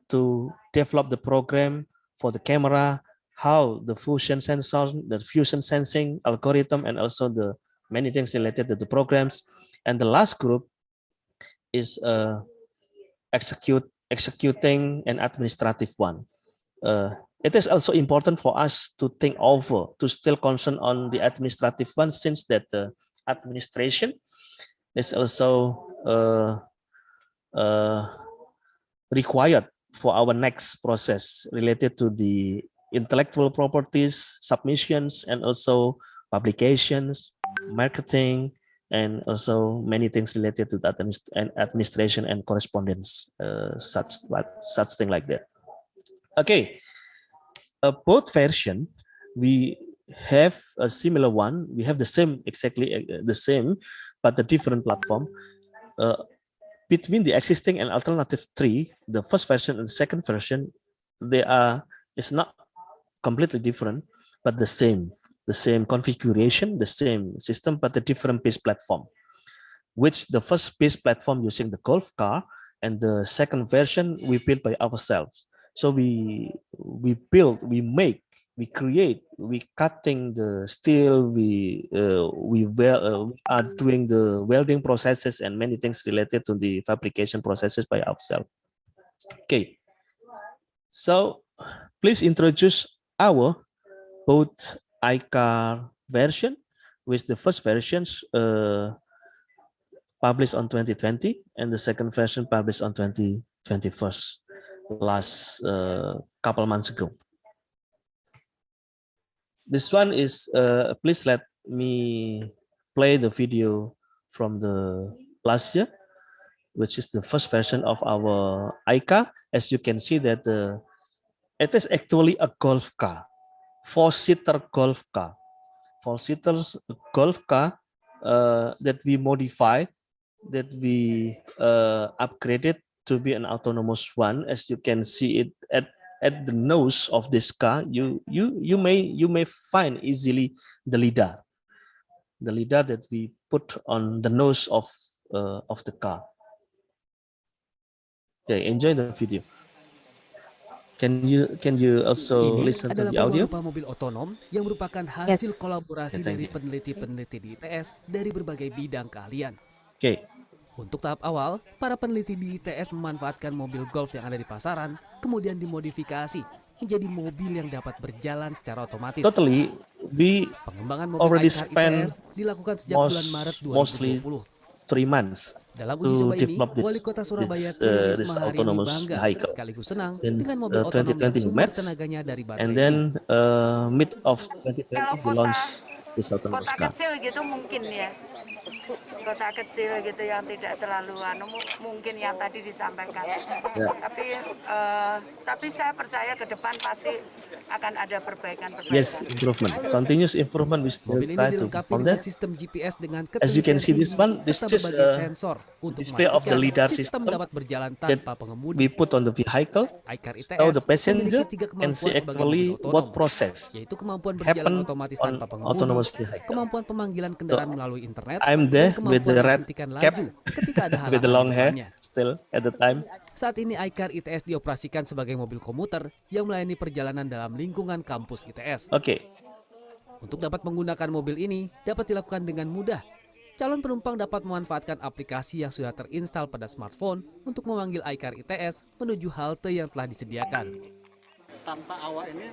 to develop the program for the camera, how the fusion sensor, the fusion sensing algorithm, and also the many things related to the programs. And the last group is executing an administrative one. It is also important for us to think over, to still concern on the administrative one, since that the administration is also required for our next process related to the intellectual properties, submissions, and also publications, marketing, and also many things related to that administration and correspondence, such thing like that. Okay, both version we have a similar one. We have the same, exactly the same, but the different platform. Between the existing and alternative 3, the first version and the second version, it's not completely different, but the same configuration, the same system, but a different base platform. Which the first base platform using the golf car, and the second version we built by ourselves. So we build, we make, we create, we cutting the steel, we are doing the welding processes and many things related to the fabrication processes by ourselves. Okay, so please introduce our both iCar version, with the first versions published on 2020 and the second version published on 2021, last couple months ago. This one is, please let me play the video from the last year, which is the first version of our iCar. As you can see that it is actually a golf car, 4-seater golf car, 4-seater golf car that we modify, that we upgraded to be an autonomous one. As you can see it at the nose of this car, you may find easily the lidar that we put on the nose of the car. Okay, enjoy the video. Can you also listen to the audio? Adalah mobil otonom yang merupakan hasil kolaborasi dari peneliti-peneliti di ITS dari berbagai bidang keahlian. Okay. Untuk tahap awal, para peneliti di ITS memanfaatkan mobil golf yang ada di pasaran, kemudian dimodifikasi menjadi mobil yang dapat berjalan secara otomatis. Totally, we pengembangan mobil already iCar spent ITS dilakukan sejak bulan Maret 2020. mostly 3 months dalam uji coba ini, Wali Kota Surabaya this autonomous vehicle sekaligus senang since dengan mobil otonom yang sumber tenaganya dari baterai. And then mid of 2020 we launched this autonomous car. Kota kecil gitu mungkin ya, kota kecil gitu yang tidak terlalu mungkin yang tadi disampaikan. Tapi saya percaya ke depan pasti akan ada perbaikan-perbaikan. Yes, improvement, continuous improvement. We still try to on that. Sistem GPS dengan as you can see, this one, this is sensor untuk display of the lidar system dapat berjalan tanpa pengemudi. We put on the vehicle, so the passenger can see actually what process yaitu kemampuan berjalan otomatis tanpa pengemudi, kemampuan pemanggilan kendaraan melalui internet. I'm there with the red cap, ketika ada with the long hair still at the time. Saat ini iCar ITS dioperasikan sebagai mobil komuter yang melayani perjalanan dalam lingkungan kampus ITS. Oke. Untuk dapat menggunakan mobil ini dapat dilakukan dengan mudah. Calon penumpang dapat memanfaatkan aplikasi yang sudah terinstal pada smartphone untuk memanggil iCar ITS menuju halte yang telah disediakan. Tanpa awak ini,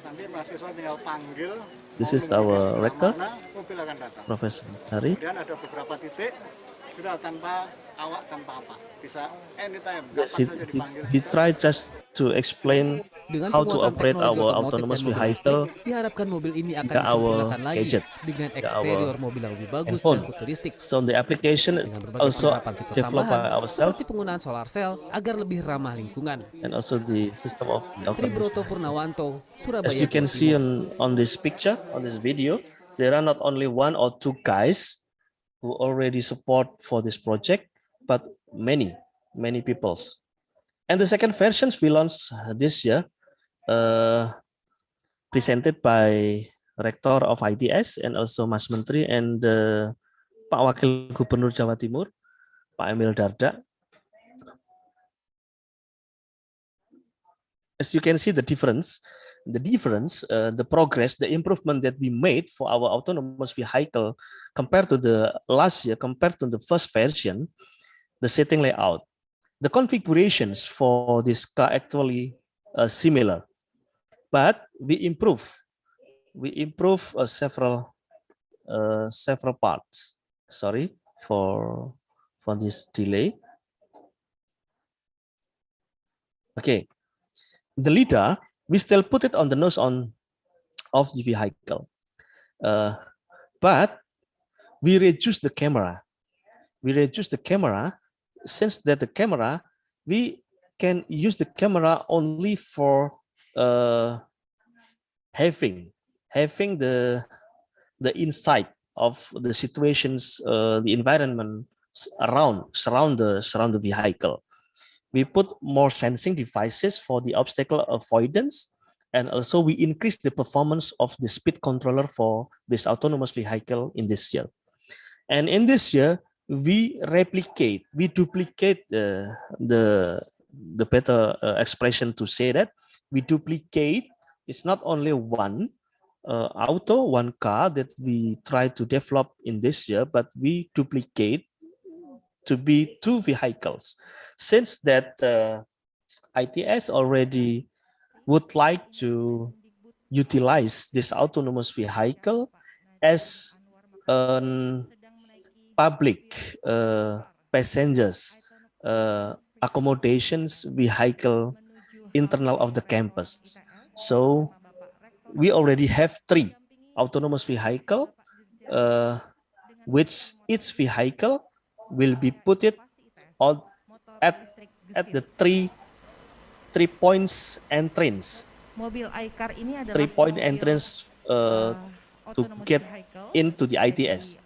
nanti mahasiswa tinggal panggil. This is our rector, mobil akan datang. Profesor Hari. Kemudian ada beberapa titik sudah tanpa awak, tanpa apa, bisa anytime. He tried just to explain dengan how to operate our autonomous vehicle. Diharapkan mobil ini akan disempurnakan lagi gadget, dengan eksterior mobil yang lebih bagus phone. Dan futuristik. So the application also developed by ourselves. Seperti penggunaan solar cell agar lebih ramah lingkungan. And also the system of Triburoto Purnawanto, Surabaya. As you can see on this picture, on this video, there are not only 1 or 2 guys who already support for this project, but many peoples. And the second versions we launched this year, presented by Rector of ITS and also Mas Menteri and Pak Wakil Gubernur Jawa Timur, Pak Emil Dardak. as you can see the difference, the progress, the improvement that we made for our autonomous vehicle compared to the last year, compared to the first version, the setting layout, the configurations for this car actually similar, but we improve several parts. Sorry for this delay. Okay, the LiDAR, we still put it on the nose of the vehicle, but we reduce the camera. Since that the camera, we can use the camera only for having the insight of the situations, the environment surround the vehicle. We put more sensing devices for the obstacle avoidance, and also we increase the performance of the speed controller for this autonomous vehicle in this year. And in this year, we duplicate the better expression to say that we duplicate. It's not only one one car that we try to develop in this year, but we duplicate to be 2 vehicles. Since that ITS already would like to utilize this autonomous vehicle as a public passengers accommodations vehicle internal of the campus. So we already have 3 autonomous vehicle, which each vehicle will be put it on at the 3 points entrance. 3 point entrance to get into the ITS.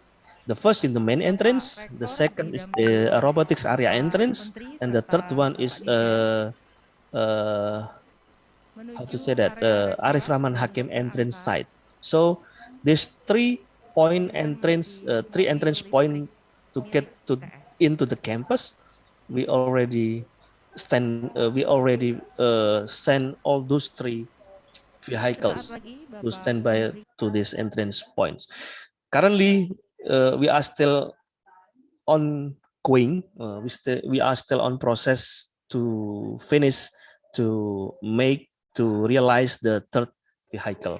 The first in the main entrance, the second is the robotics area entrance, and the third one is how to say that, Arif Rahman Hakim entrance side. So there's 3 point entrance, 3 entrance point to get into the campus. We already send all those 3 vehicles to stand by to these entrance points. Currently, we are still ongoing. We are still on process to finish, to realize the 3rd vehicle.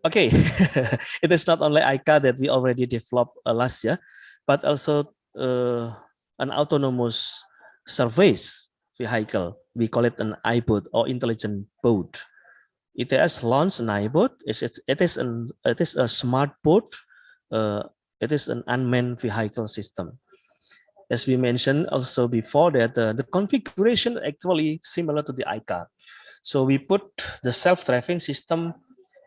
Okay, it is not only ICA that we already developed last year, but also an autonomous surface vehicle. We call it an iBoat or intelligent boat. ITS launched an iBoat. It is a smart boat. It is an unmanned vehicle system. As we mentioned also before, that the configuration actually similar to the iCar. So we put the self-driving system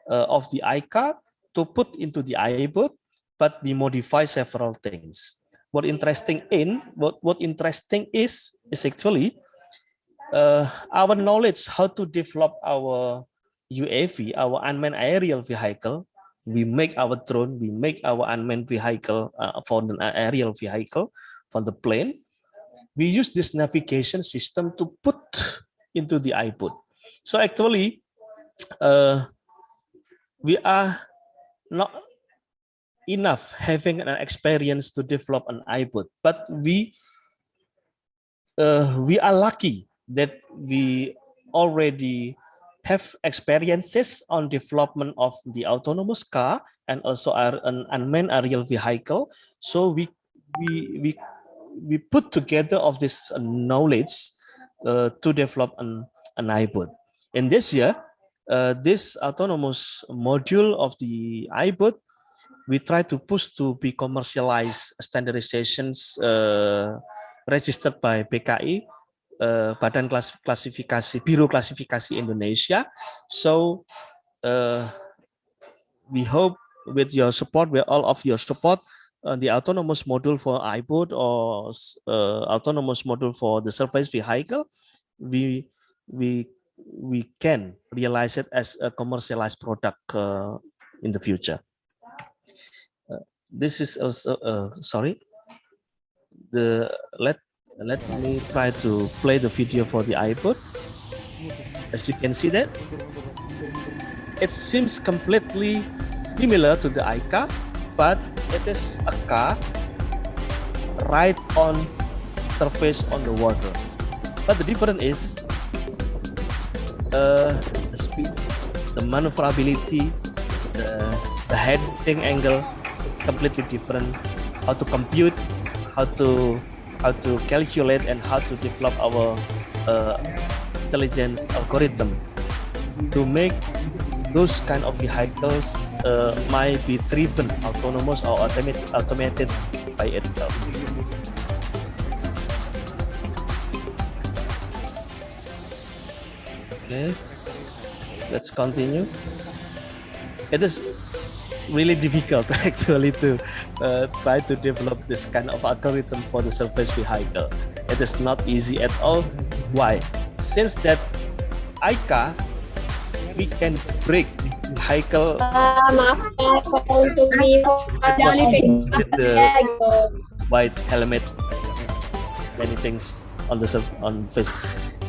of the iCar to put into the iBoat, but we modify several things. What interesting is actually our knowledge how to develop our UAV, our unmanned aerial vehicle. We make our drone, we make our unmanned vehicle for the aerial vehicle, for the plane. We use this navigation system to put into the iBoat. So actually, we are not enough having an experience to develop an iBoat, but we are lucky that we already have experiences on development of the autonomous car and also an unmanned aerial vehicle. So we put together of this knowledge to develop an iBoat. In this year, this autonomous module of the iBoat, we try to push to be commercialized standardizations registered by BKI, Badan Klasifikasi, Biro Klasifikasi Indonesia. So we hope with your support, with all of your support, the autonomous module for iBoat or autonomous module for the surface vehicle, we can realize it as a commercialized product in the future. This is also sorry. Let me try to play the video for the iPod. As you can see that, it seems completely similar to the iCar, but it is a car right on surface on the water. But the difference is the speed, the maneuverability, the heading angle is completely different. How to compute, how to calculate, and how to develop our intelligence algorithm to make those kind of vehicles might be driven autonomous or automated by itself. Okay, let's continue. It is really difficult actually to try to develop this kind of algorithm for the surface vehicle. It is not easy at all. Why? Since that iCar, we can break vehicle with the white helmet, many things on the face.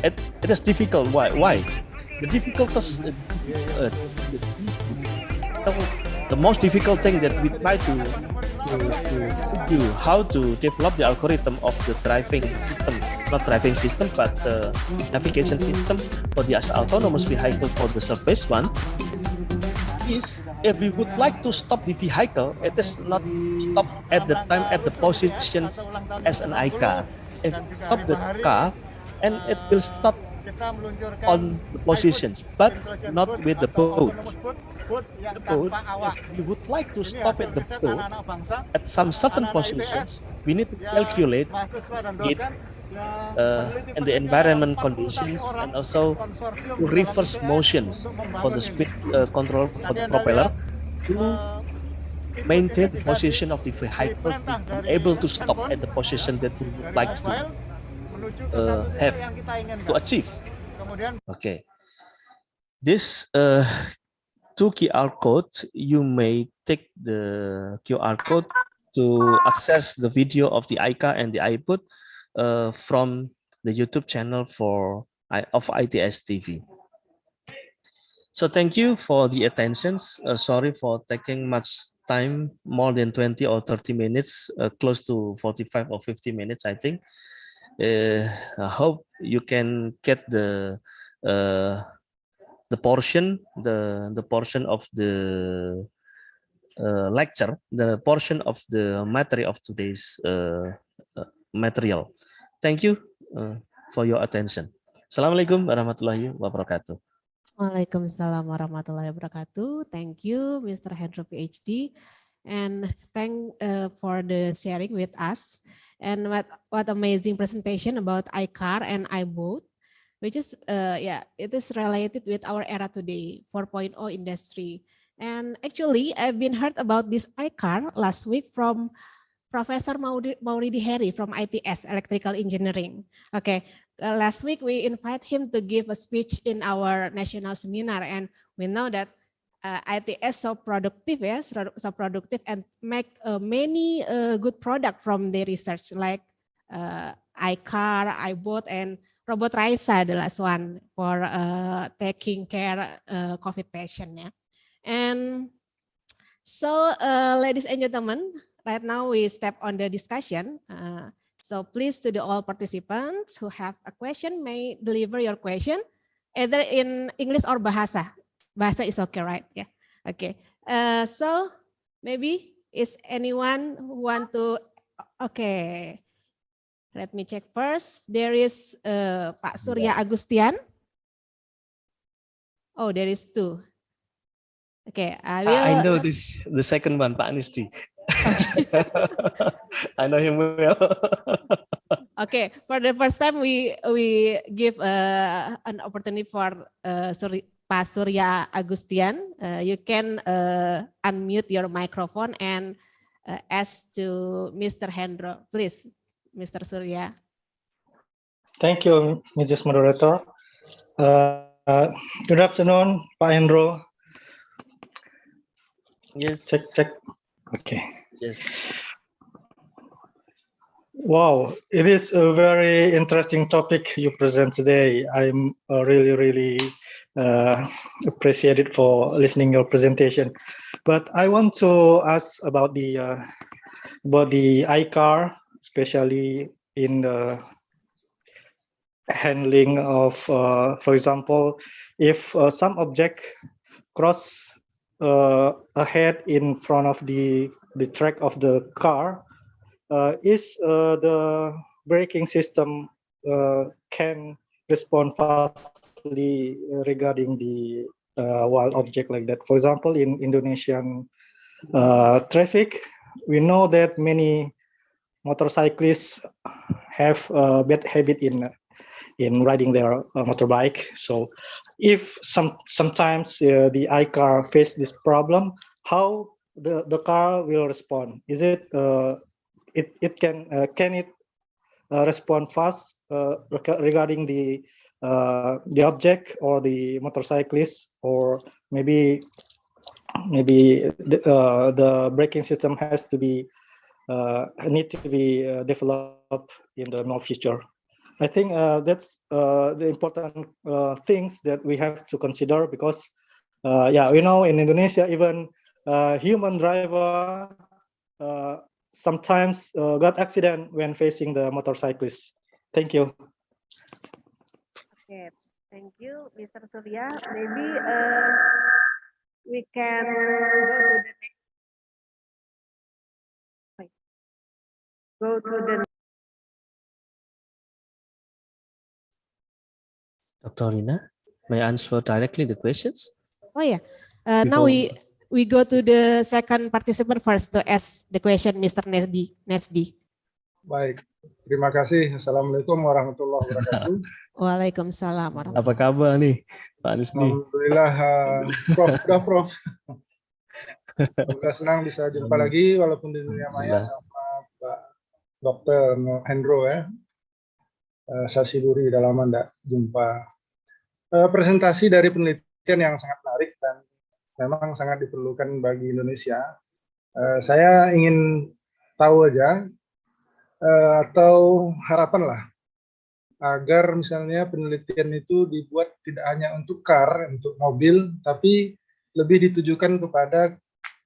It is difficult. Why? The difficulties. The most difficult thing that we try to do how to develop the algorithm of the driving system, not driving system, but the navigation system for the autonomous vehicle for the surface one is if we would like to stop the vehicle, it is not stop at the time at the positions as an iCar. If you stop the car, and it will stop on the positions, but not with the boat. The boat, if we would like to stop at the boat at some certain positions, we need to calculate it and the environment conditions, and also to reverse motions for the speed control for the propeller to maintain the position of the vehicle, to be able to stop at the position that we would like to have to achieve. Okay, this two QR code, you may take the QR code to access the video of the iCar and the iPod from the YouTube channel of ITS TV. So thank you for the attentions. Sorry for taking much time, more than 20 or 30 minutes, close to 45 or 50 minutes, I think. I hope you can get the portion of the lecture, the portion of the material of today's material. Thank you for your attention. Assalamualaikum warahmatullahi wabarakatuh. Waalaikumsalam warahmatullahi wabarakatuh. Thank you, Mr. Hendro PhD, and thank for the sharing with us. And what amazing presentation about iCar and iBoat, which is it is related with our era today, 4.0 industry. And actually, I've been heard about this iCar last week from Professor Mauridi Heri from ITS Electrical Engineering. Okay, last week we invite him to give a speech in our national seminar, and we know that ITS so productive, so productive, and make many good product from the research like iCar, iBoat, and Robot Raisa, the last one for taking care COVID patient. Yeah. And so, ladies and gentlemen, right now we step on the discussion. So please to the all participants who have a question may deliver your question either in English or Bahasa. Bahasa is okay, right? Yeah. Okay. So maybe is anyone who want to? Okay. Let me check first. There is Pak Surya Agustian. Oh, there is two. Okay, I know this, the second one, Pak Anisti. I know him well. Okay, for the first time we give an opportunity for Pak Surya Agustian. You can unmute your microphone and ask to Mr. Hendro, please, Mr. Surya. Thank you, Mrs. Moderator. Good afternoon, Pak Hendro. Yes. Check. Okay. Yes. Wow, it is a very interesting topic you present today. I'm really appreciated for listening your presentation. But I want to ask about the iCar, especially in the handling of, for example, if some object cross ahead in front of the track of the car, is the braking system can respond fastly regarding the wild object like that. For example, in Indonesian traffic, we know that many motorcyclists have a bad habit in riding their motorbike. So if sometimes the iCar face this problem, how the car will respond? Is it it can it respond fast regarding the object or the motorcyclist, or maybe the braking system has to be need to be developed in the near future. I think that's the important things that we have to consider, because yeah, we know in Indonesia even human driver sometimes got accident when facing the motorcyclist. Thank you. Okay, thank you, Mr. Surya. Maybe we can go to the Dr. Rina, may I answer directly the questions? Oh yeah, now we go to the second participant first to ask the question, Mr. Nesdi. Baik, terima kasih. Assalamualaikum warahmatullahi wabarakatuh. Waalaikumsalam warahmatullahi Apa kabar nih, Pak Nisdi? Alhamdulillah, Prof. Alhamdulillah senang bisa jumpa lagi walaupun di dunia maya sama Pak Dr. Hendro ya. Saya Siduri udah lama enggak jumpa. Presentasi dari penelitian yang sangat menarik dan memang sangat diperlukan bagi Indonesia. Saya ingin tahu aja atau harapan lah agar misalnya penelitian itu dibuat tidak hanya untuk car, untuk mobil, tapi lebih ditujukan kepada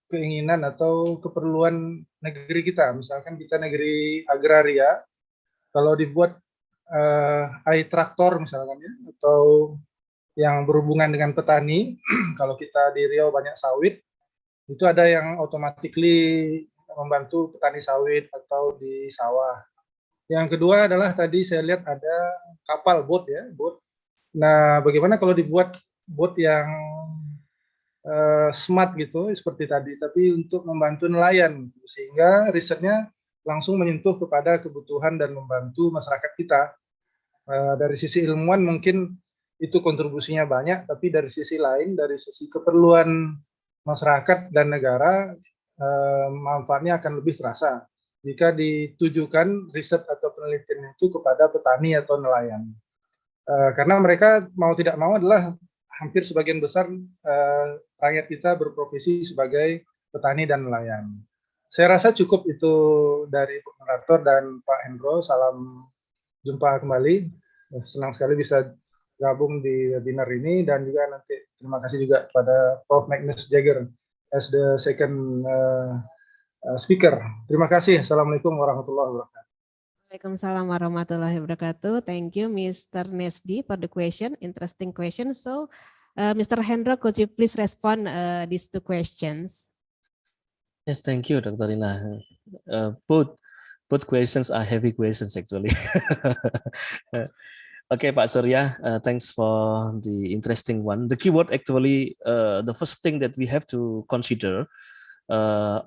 keinginan atau keperluan negeri kita. Misalkan kita negeri agraria, kalau dibuat traktor misalkan ya, atau yang berhubungan dengan petani, kalau kita di Riau banyak sawit, itu ada yang automatically membantu petani sawit atau di sawah. Yang kedua adalah tadi saya lihat ada kapal boat ya, boat. Nah, bagaimana kalau dibuat boat yang smart gitu seperti tadi, tapi untuk membantu nelayan, sehingga risetnya langsung menyentuh kepada kebutuhan dan membantu masyarakat kita. Dari sisi ilmuwan mungkin itu kontribusinya banyak, tapi dari sisi lain, dari sisi keperluan masyarakat dan negara, manfaatnya akan lebih terasa jika ditujukan riset atau penelitian itu kepada petani atau nelayan. Karena mereka mau tidak mau adalah hampir sebagian besar rakyat kita berprofesi sebagai petani dan nelayan. Saya rasa cukup itu dari moderator dan Pak Hendro. Salam jumpa kembali. Senang sekali bisa gabung di webinar ini, dan juga nanti terima kasih juga kepada Prof Magnus Jaeger as the second speaker. Terima kasih. Assalamualaikum warahmatullahi wabarakatuh. Waalaikumsalam warahmatullahi wabarakatuh. Thank you, Mr. Nesdi, for the question. Interesting question. So, Mr. Hendro, could you please respond these two questions? Yes, thank you, Dr. Rina. Both questions are heavy questions actually. Okay, Pak Surya, thanks for the interesting one. The keyword actually, the first thing that we have to consider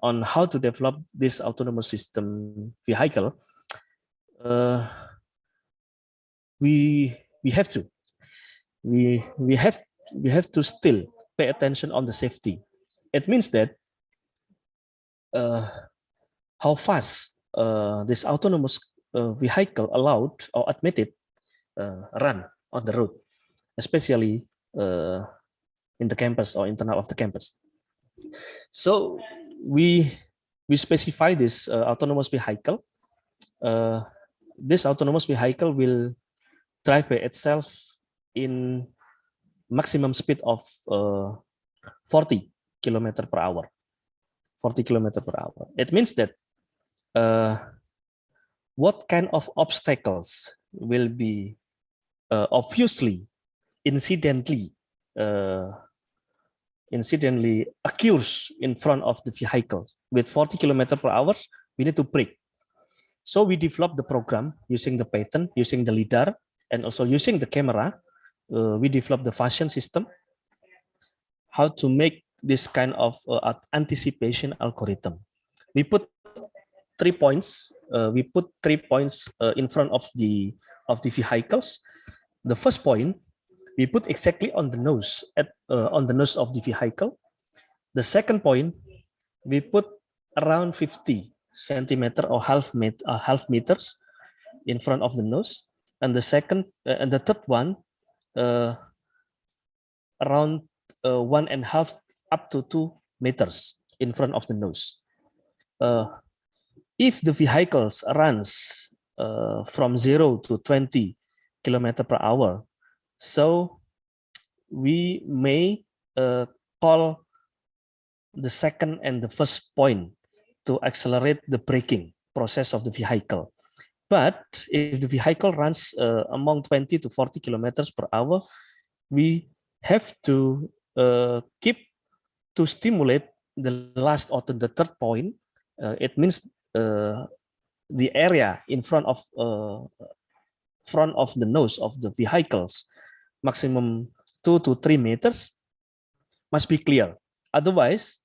on how to develop this autonomous system vehicle, we have to still pay attention on the safety. It means that how fast this autonomous vehicle allowed or admitted run on the road, especially in the campus or internal of the campus. So we specify this autonomous vehicle this autonomous vehicle will drive by itself in maximum speed of 40 km per hour. 40 km per hour. It means that what kind of obstacles will be obviously incidentally occurs in front of the vehicle with 40 km per hour, we need to brake. So we developed the program using the pattern, using the LiDAR, and also using the camera. We developed the fashion system, how to make this kind of anticipation algorithm. We put 3 points. In front of the vehicles. The first point we put exactly on the nose on the nose of the vehicle. The second point we put around 50 centimeter or half meters in front of the nose, and the third one around 1.5 up to 2 meters in front of the nose. If the vehicles runs from 0 to 20 km per hour, so we may call the second and the first point to accelerate the braking process of the vehicle. But if the vehicle runs among 20 to 40 kilometers per hour, we have to keep to stimulate the last or the third point. It means the area in front of the nose of the vehicles, maximum 2 to 3 meters, must be clear. Otherwise,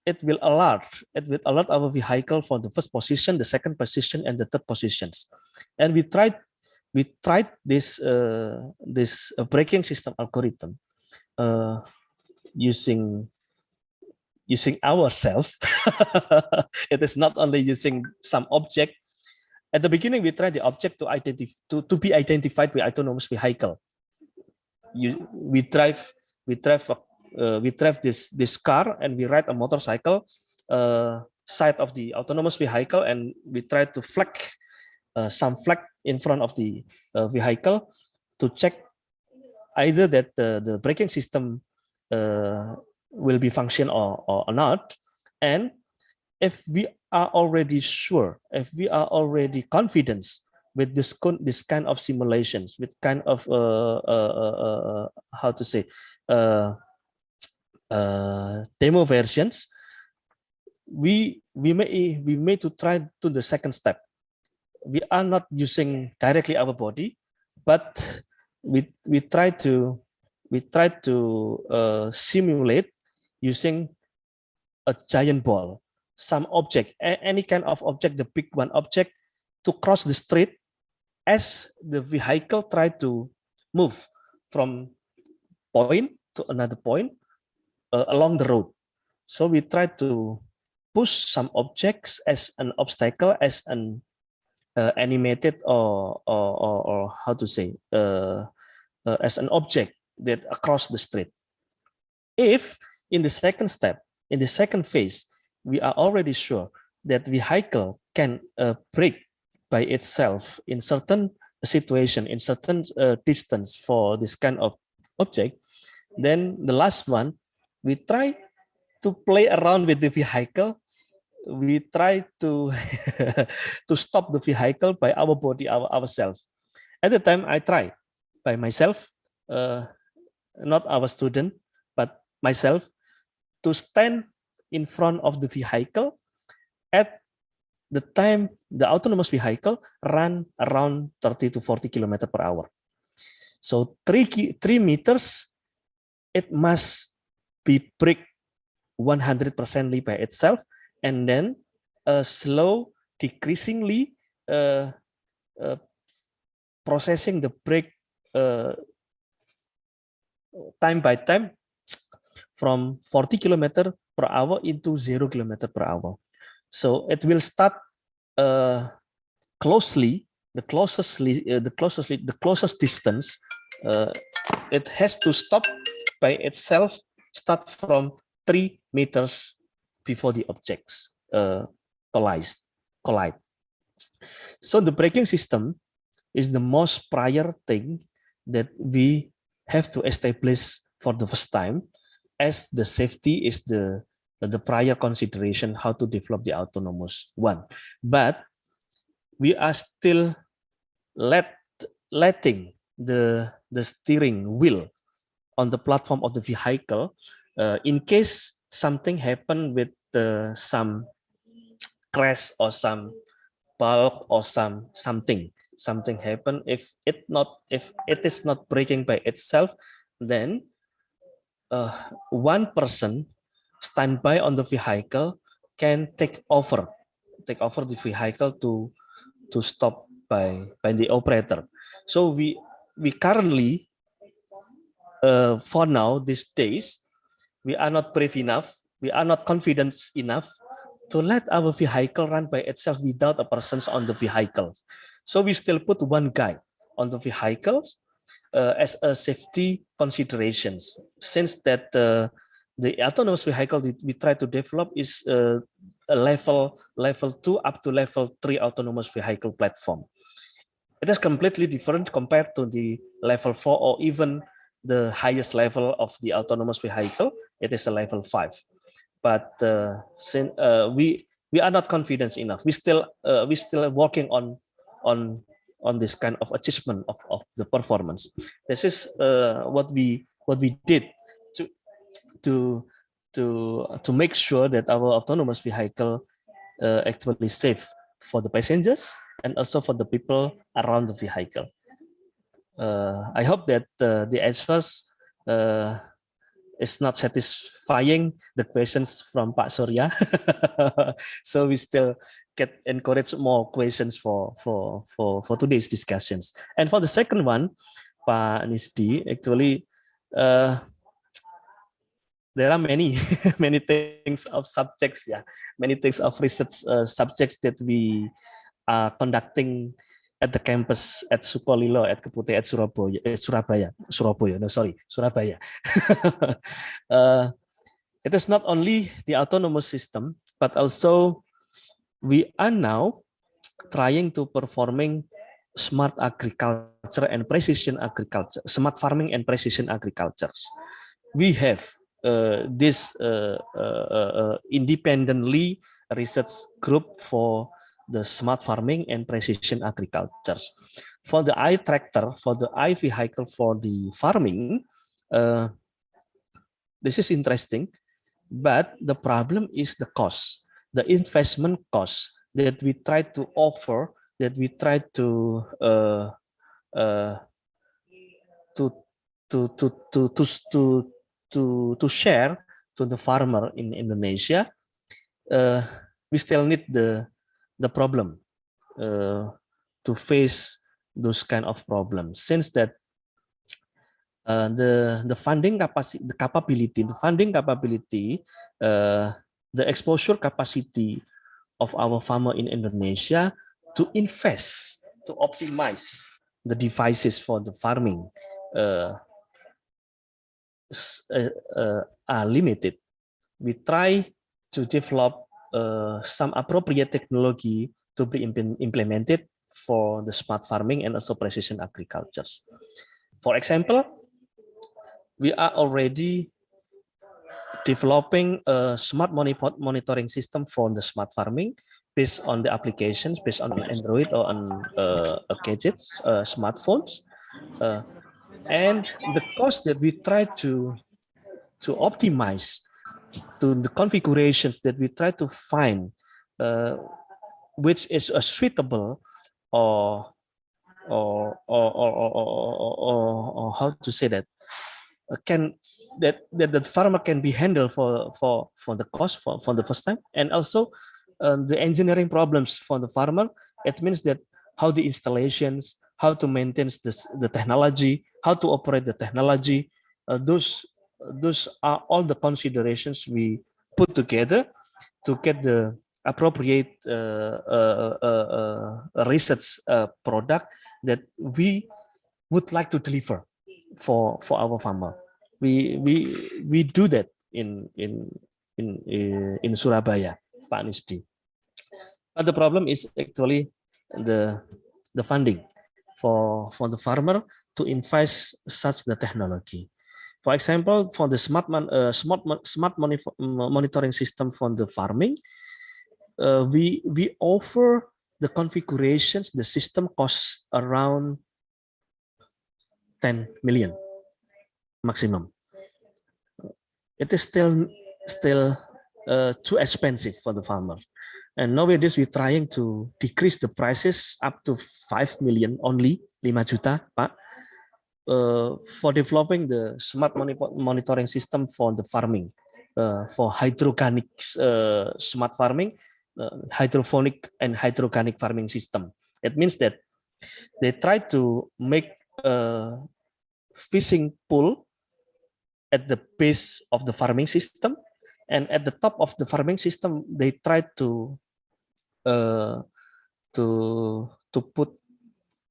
it will alert our vehicle for the first position, the second position, and the third positions. And we tried this braking system algorithm using ourselves. It is not only using some object. At the beginning, we tried the object to be identified by autonomous vehicle. We drive this car, and we ride a motorcycle side of the autonomous vehicle, and we try to flag some flag in front of the vehicle to check either that the braking system will be function or not. And if we are already sure, if we are already confident with this kind of simulations, with kind of how to say demo versions, we may to try to the second step. We are not using directly our body, but we try to simulate using a giant ball, some object, any kind of object, the big one object, to cross the street as the vehicle try to move from point to another point along the road. So we try to push some objects as an obstacle, as an animated or how to say as an object that across the street. If in the second step, in the second phase, we are already sure that vehicle can brake by itself in certain situation, in certain distance for this kind of object, then the last one, we try to play around with the vehicle. We try to to stop the vehicle by our body, ourselves. At the time, I try by myself, not our student, but myself, to stand in front of the vehicle at the time the autonomous vehicle run around 30 to 40 km per hour. So 3 meters, it must be brake 100% by itself, and then slow, decreasingly processing the brake time by time from 40 km per hour into 0 km per hour. So it will start closely, the closest distance. It has to stop by itself, start from 3 meters before the objects collide. So the braking system is the most prior thing that we have to establish for the first time, as the safety is the prior consideration how to develop the autonomous one. But we are still letting the steering wheel on the platform of the vehicle in case something happen with some crash or some bulk or something happen. If it is not braking by itself, then one person standby on the vehicle can take over the vehicle to stop by the operator. So we currently for now these days we are not brave enough, we are not confident enough to let our vehicle run by itself without a person on the vehicle. So we still put one guy on the vehicles as a safety considerations, since that the autonomous vehicle that we try to develop is a level 2 up to level 3 autonomous vehicle platform. It is completely different compared to the level 4 or even the highest level of the autonomous vehicle. It is a level 5. But since we are not confident enough, we still working on this kind of achievement of the performance. This is what we did to make sure that our autonomous vehicle actually safe for the passengers and also for the people around the vehicle. I hope that the answers is not satisfying the questions from Pak Surya. So we still get encourage more questions for today's discussions. And for the second one, Pak Nisdi, actually there are many many things of subjects, many things of research subjects that we are conducting at the campus at Sukolilo, at Keputih, at Surabaya. It is not only the autonomous system, but also we are now trying to performing smart agriculture and precision agriculture, smart farming and precision agriculture. We have this independently research group for the smart farming and precision agriculture. For the tractor, for the vehicle for the farming, this is interesting, but the problem is the cost, the investment cost that we try to offer, that we try to share to the farmer in Indonesia. We still need the problem to face those kind of problems, since that the funding capacity, the exposure capacity of our farmer in Indonesia to invest, to optimize the devices for the farming are limited. We try to develop some appropriate technology to be implemented for the smart farming and also precision agriculture. For example, we are already developing a smart monitoring system for the smart farming based on the applications, based on Android or on gadgets, smartphones, and the cost that we try to optimize to the configurations that we try to find, which is a suitable or how to say that, that the farmer can be handled for the cost for the first time, and also the engineering problems for the farmer. It means that how the installations, how to maintain the technology, how to operate the technology, those are all the considerations we put together to get the appropriate research product that we would like to deliver for our farmer. We do that in Surabaya, Pak Nisdi. But the problem is actually the funding for the farmer to invest such the technology. For example, for the smart monitoring system for the farming, we offer the configurations. The system costs around 10 million maximum. It is still too expensive for the farmer. And nowadays we're trying to decrease the prices up to 5 million only, 5 juta, Pak, for developing the smart monitoring system for the farming, for hydroponic smart farming, hydroponic and hydroponic farming system. It means that they try to make a fishing pool at the base of the farming system, and at the top of the farming system, they try to put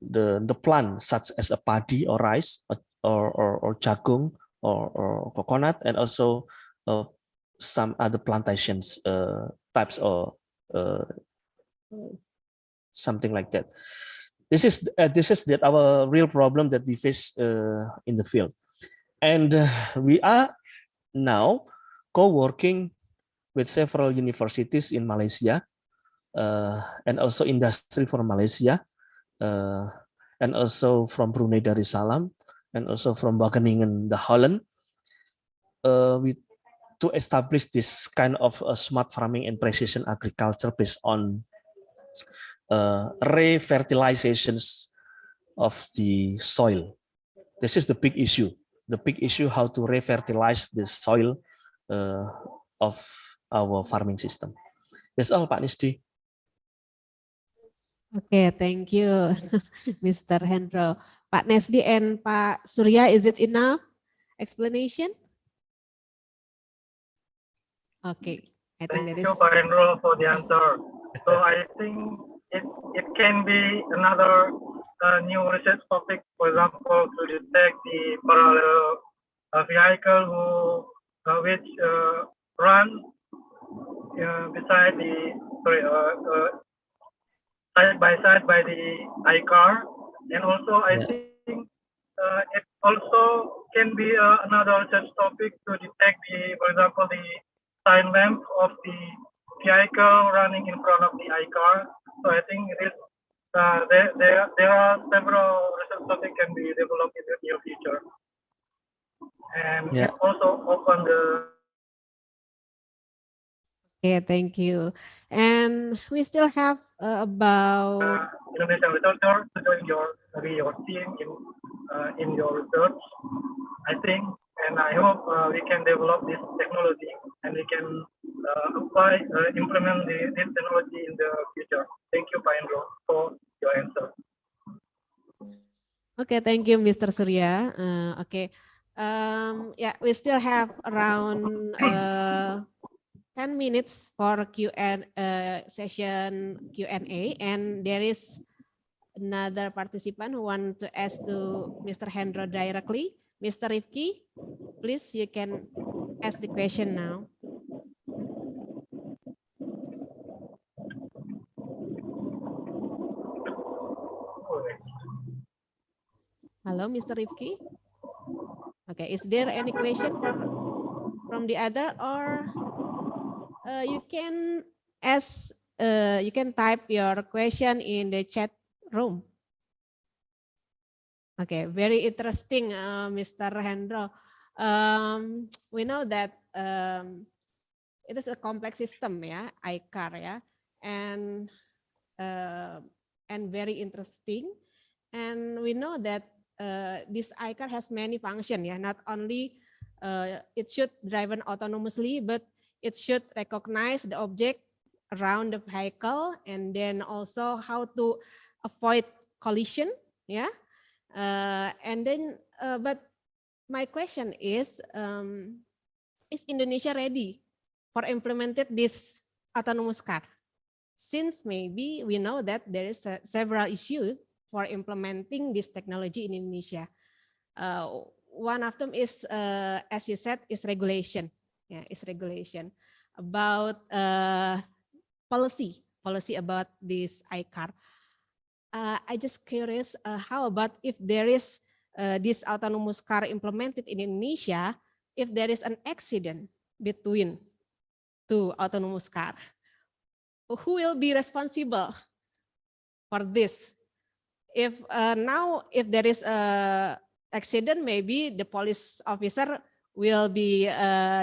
the plant such as a paddy or rice or jagung or coconut, and also some other plantations types or something like that. This is that our real problem that we face in the field, and we are now co-working with several universities in Malaysia and also industry from Malaysia and also from Brunei Darussalam and also from Wageningen, the Holland, to establish this kind of smart farming and precision agriculture based on re-fertilizations of the soil. This is the big issue. The big issue, how to re-fertilize the soil of our farming system. That's all, Pak Nisdi. Okay, thank you, Mr. Hendro. Pak Nesdi and Pak Surya, is it enough explanation? Okay, I think that is. Thank you, Pak Hendro, for the answer. So I think it can be another new research topic, for example, to detect the parallel vehicle which run beside the side by side by the iCar, and also I think it also can be another research topic to detect for example, the sign lamp of the vehicle running in front of the iCar. So I think it is there are several research topics can be developed in the near future, and it also open the. Okay, thank you. And we still have about Indonesian researcher to join your team in your research, I think, and I hope we can develop this technology and we can implement this technology in the future. Thank you, Pak Hendro, for your answer. Okay, thank you, Mr. Surya. Okay, yeah, we still have around 10 minutes for session Q&A, and there is another participant who want to ask to Mr. Hendro directly. Mr. Rifki, please, you can ask the question now. Hello, Mr. Rifki. Okay, is there any question from the other, or you can ask, you can type your question in the chat room. Okay, very interesting, Mr. Hendro. We know that it is a complex system, yeah, iCar, yeah, and very interesting. And we know that this iCar has many functions, yeah, not only it should drive autonomously, but it should recognize the object around the vehicle, and then also how to avoid collision, yeah. And then, but my question is Indonesia ready for implemented this autonomous car? Since maybe we know that there is several issues for implementing this technology in Indonesia. One of them is, as you said, is regulation. Yeah, is regulation about policy about this iCar. I just curious, how about if there is this autonomous car implemented in Indonesia, if there is an accident between two autonomous car, who will be responsible for this? If now, if there is a accident, maybe the police officer will be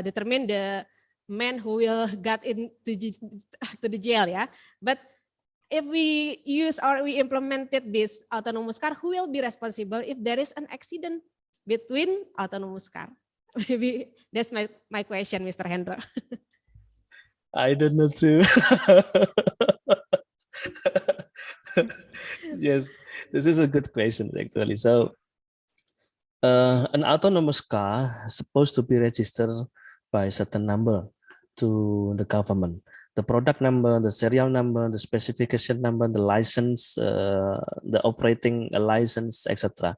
determine the man who will get into to the jail, yeah. But if we use or we implemented this autonomous car, who will be responsible if there is an accident between autonomous car? Maybe that's my question, Mr. Hendro. I don't know too. Yes, this is a good question actually. So an autonomous car is supposed to be registered by a certain number to the government. The product number, the serial number, the specification number, the license, the operating license, etc.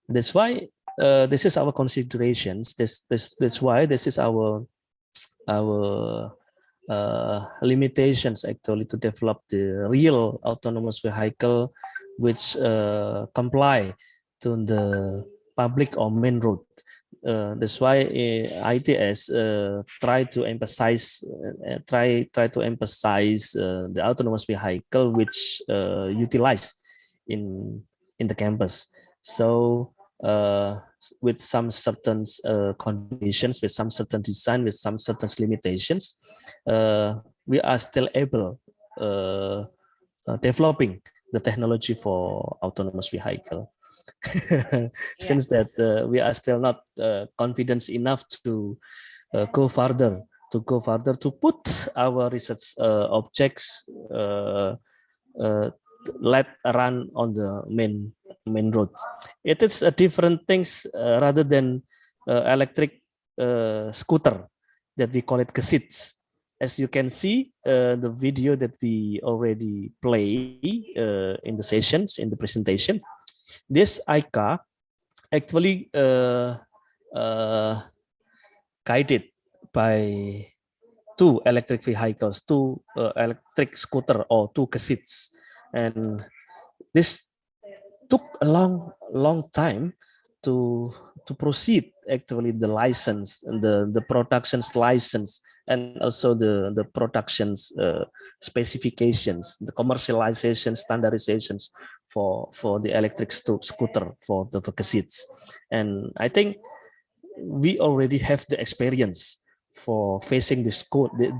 That's why this is our considerations. That's why this is our limitations actually to develop the real autonomous vehicle which comply to the public or main road. That's why ITS try to emphasize the autonomous vehicle which utilize in the campus. So with some certain conditions, with some certain design, with some certain limitations, we are still able developing the technology for autonomous vehicle. Since that we are still not confident enough to go further, to put our research objects let run on the main road. It is a different things rather than electric scooter that we call it Kuartzant. As you can see, the video that we already play in the sessions, in the presentation, this iCar actually guided by two electric vehicles, two electric scooter or two Kuartzants, and this took a long time to proceed actually the license and the production's license, and also the production's specifications, the commercialization standardizations for the electric scooter, for the Kuartzants. And I think we already have the experience for facing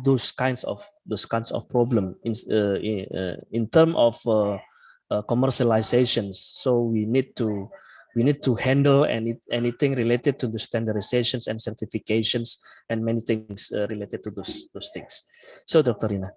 those kinds of problem in terms of commercializations. So we need to handle anything related to the standardizations and certifications and many things related to those things. So Dr. Rina.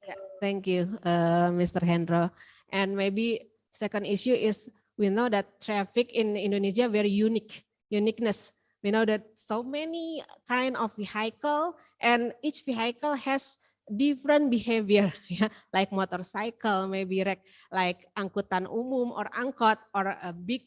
Yeah, thank you, Mr. Hendro. And maybe second issue is we know that traffic in Indonesia very uniqueness. We know that so many kind of vehicle, and each vehicle has different behavior, yeah, like motorcycle, maybe like angkutan umum or angkot, or a big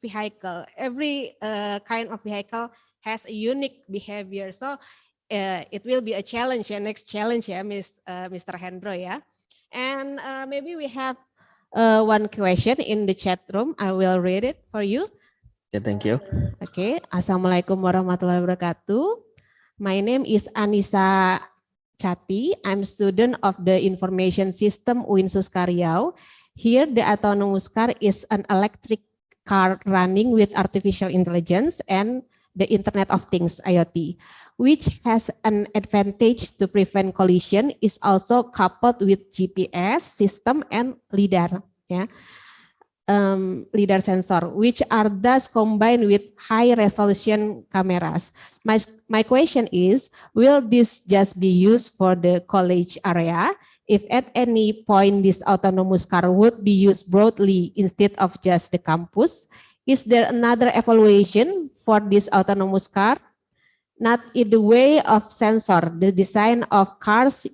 vehicle. Every kind of vehicle has a unique behavior. So it will be a challenge, a next challenge, yeah, Mr. Hendro, yeah. And maybe we have one question in the chat room. I will read it for you. Yeah, thank you. Okay, Assalamualaikum warahmatullahi wabarakatuh. My name is Anissa Chati. I'm student of the Information System UIN Suskaryau. Here, the autonomous car is an electric car running with artificial intelligence and the Internet of Things (IoT), which has an advantage to prevent collision. Is also coupled with GPS system and LiDAR. Yeah. LiDAR sensor, which are thus combined with high resolution cameras. My question is, will this just be used for the college area? If at any point this autonomous car would be used broadly instead of just the campus, is there another evaluation for this autonomous car? Not in the way of sensor, the design of cars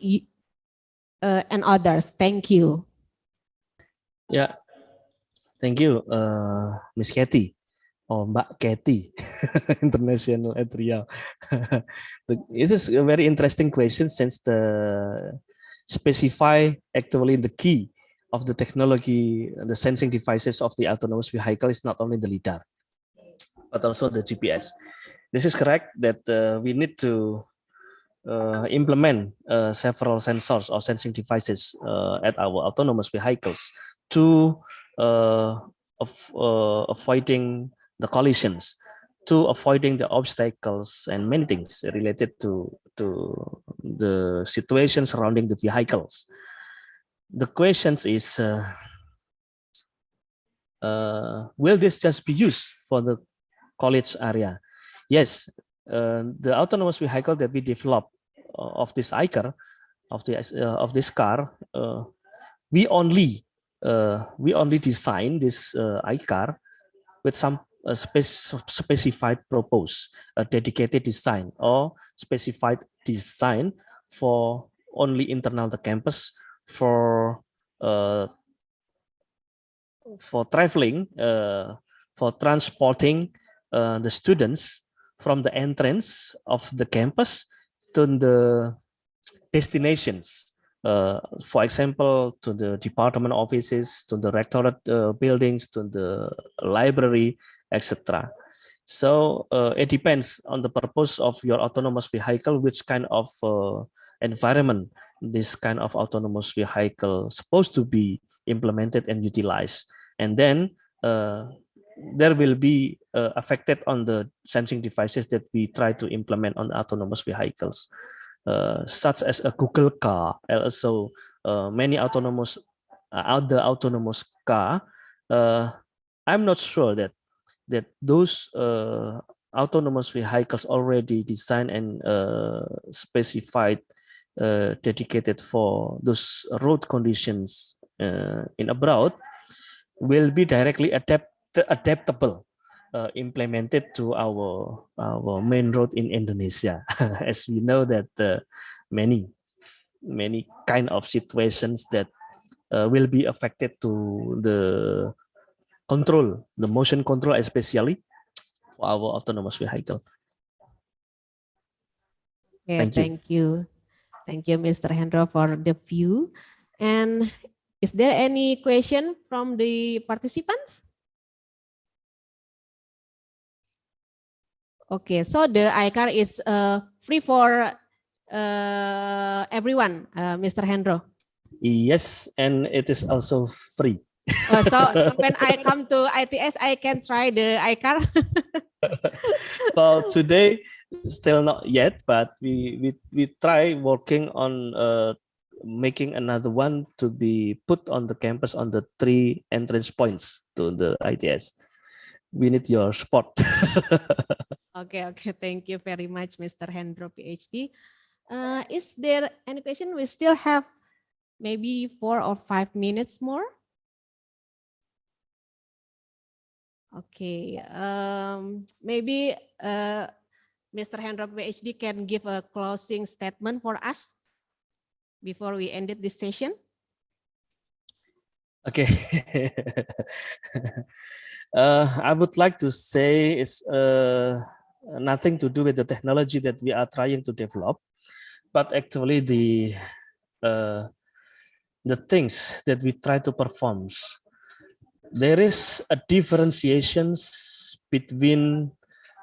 and others. Thank you. Yeah. Thank you, Miss Katy, or Mbak Katy, Internasional at Riau. It is a very interesting question since the specify actually the key of the technology, the sensing devices of the autonomous vehicle is not only the LiDAR, but also the GPS. This is correct that we need to implement several sensors or sensing devices at our autonomous vehicles to avoiding the collisions, to avoiding the obstacles and many things related to the situation surrounding the vehicles. The question is, will this just be used for the college area? Yes, the autonomous vehicle that we developed of this iCar, of this car, we only design this iCar with some specified purpose, a dedicated design or specified design for only internal the campus, for traveling, for transporting the students from the entrance of the campus to the destinations. For example, to the department offices, to the rectorate buildings, to the library, etc. So it depends on the purpose of your autonomous vehicle, which kind of environment this kind of autonomous vehicle supposed to be implemented and utilized. And then there will be affected on the sensing devices that we try to implement on autonomous vehicles, such as a Google car, and also many autonomous other autonomous car. I'm not sure that those autonomous vehicles already designed and specified, dedicated for those road conditions in abroad, will be directly adaptable, implemented to our main road in Indonesia. As we know that many kind of situations that will be affected to the control, the motion control, especially for our autonomous vehicle. Okay, thank you. Thank you, Mr. Hendro, for the view. And is there any question from the participants? Okay, so the iCar is free for everyone, Mr. Hendro. Yes, and it is also free. So when I come to ITS, I can try the iCar. Well, today still not yet, but we try working on making another one to be put on the campus on the 3 entrance points to the ITS. We need your support. Okay, thank you very much, Mr. Hendro, PhD. Is there any question? We still have maybe 4 or 5 minutes more. Okay, maybe Mr. Hendro, PhD can give a closing statement for us before we ended this session. Okay. I would like to say it's nothing to do with the technology that we are trying to develop, but actually the things that we try to perform. There is a differentiation between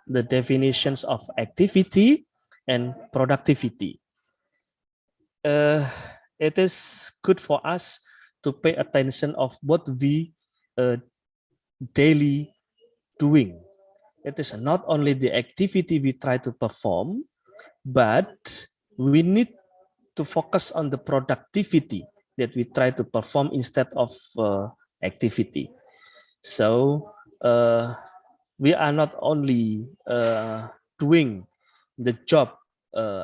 the definitions of activity and productivity. It is good for us to pay attention of what we daily doing. It is not only the activity we try to perform, but we need to focus on the productivity that we try to perform instead of activity. So we are not only doing the job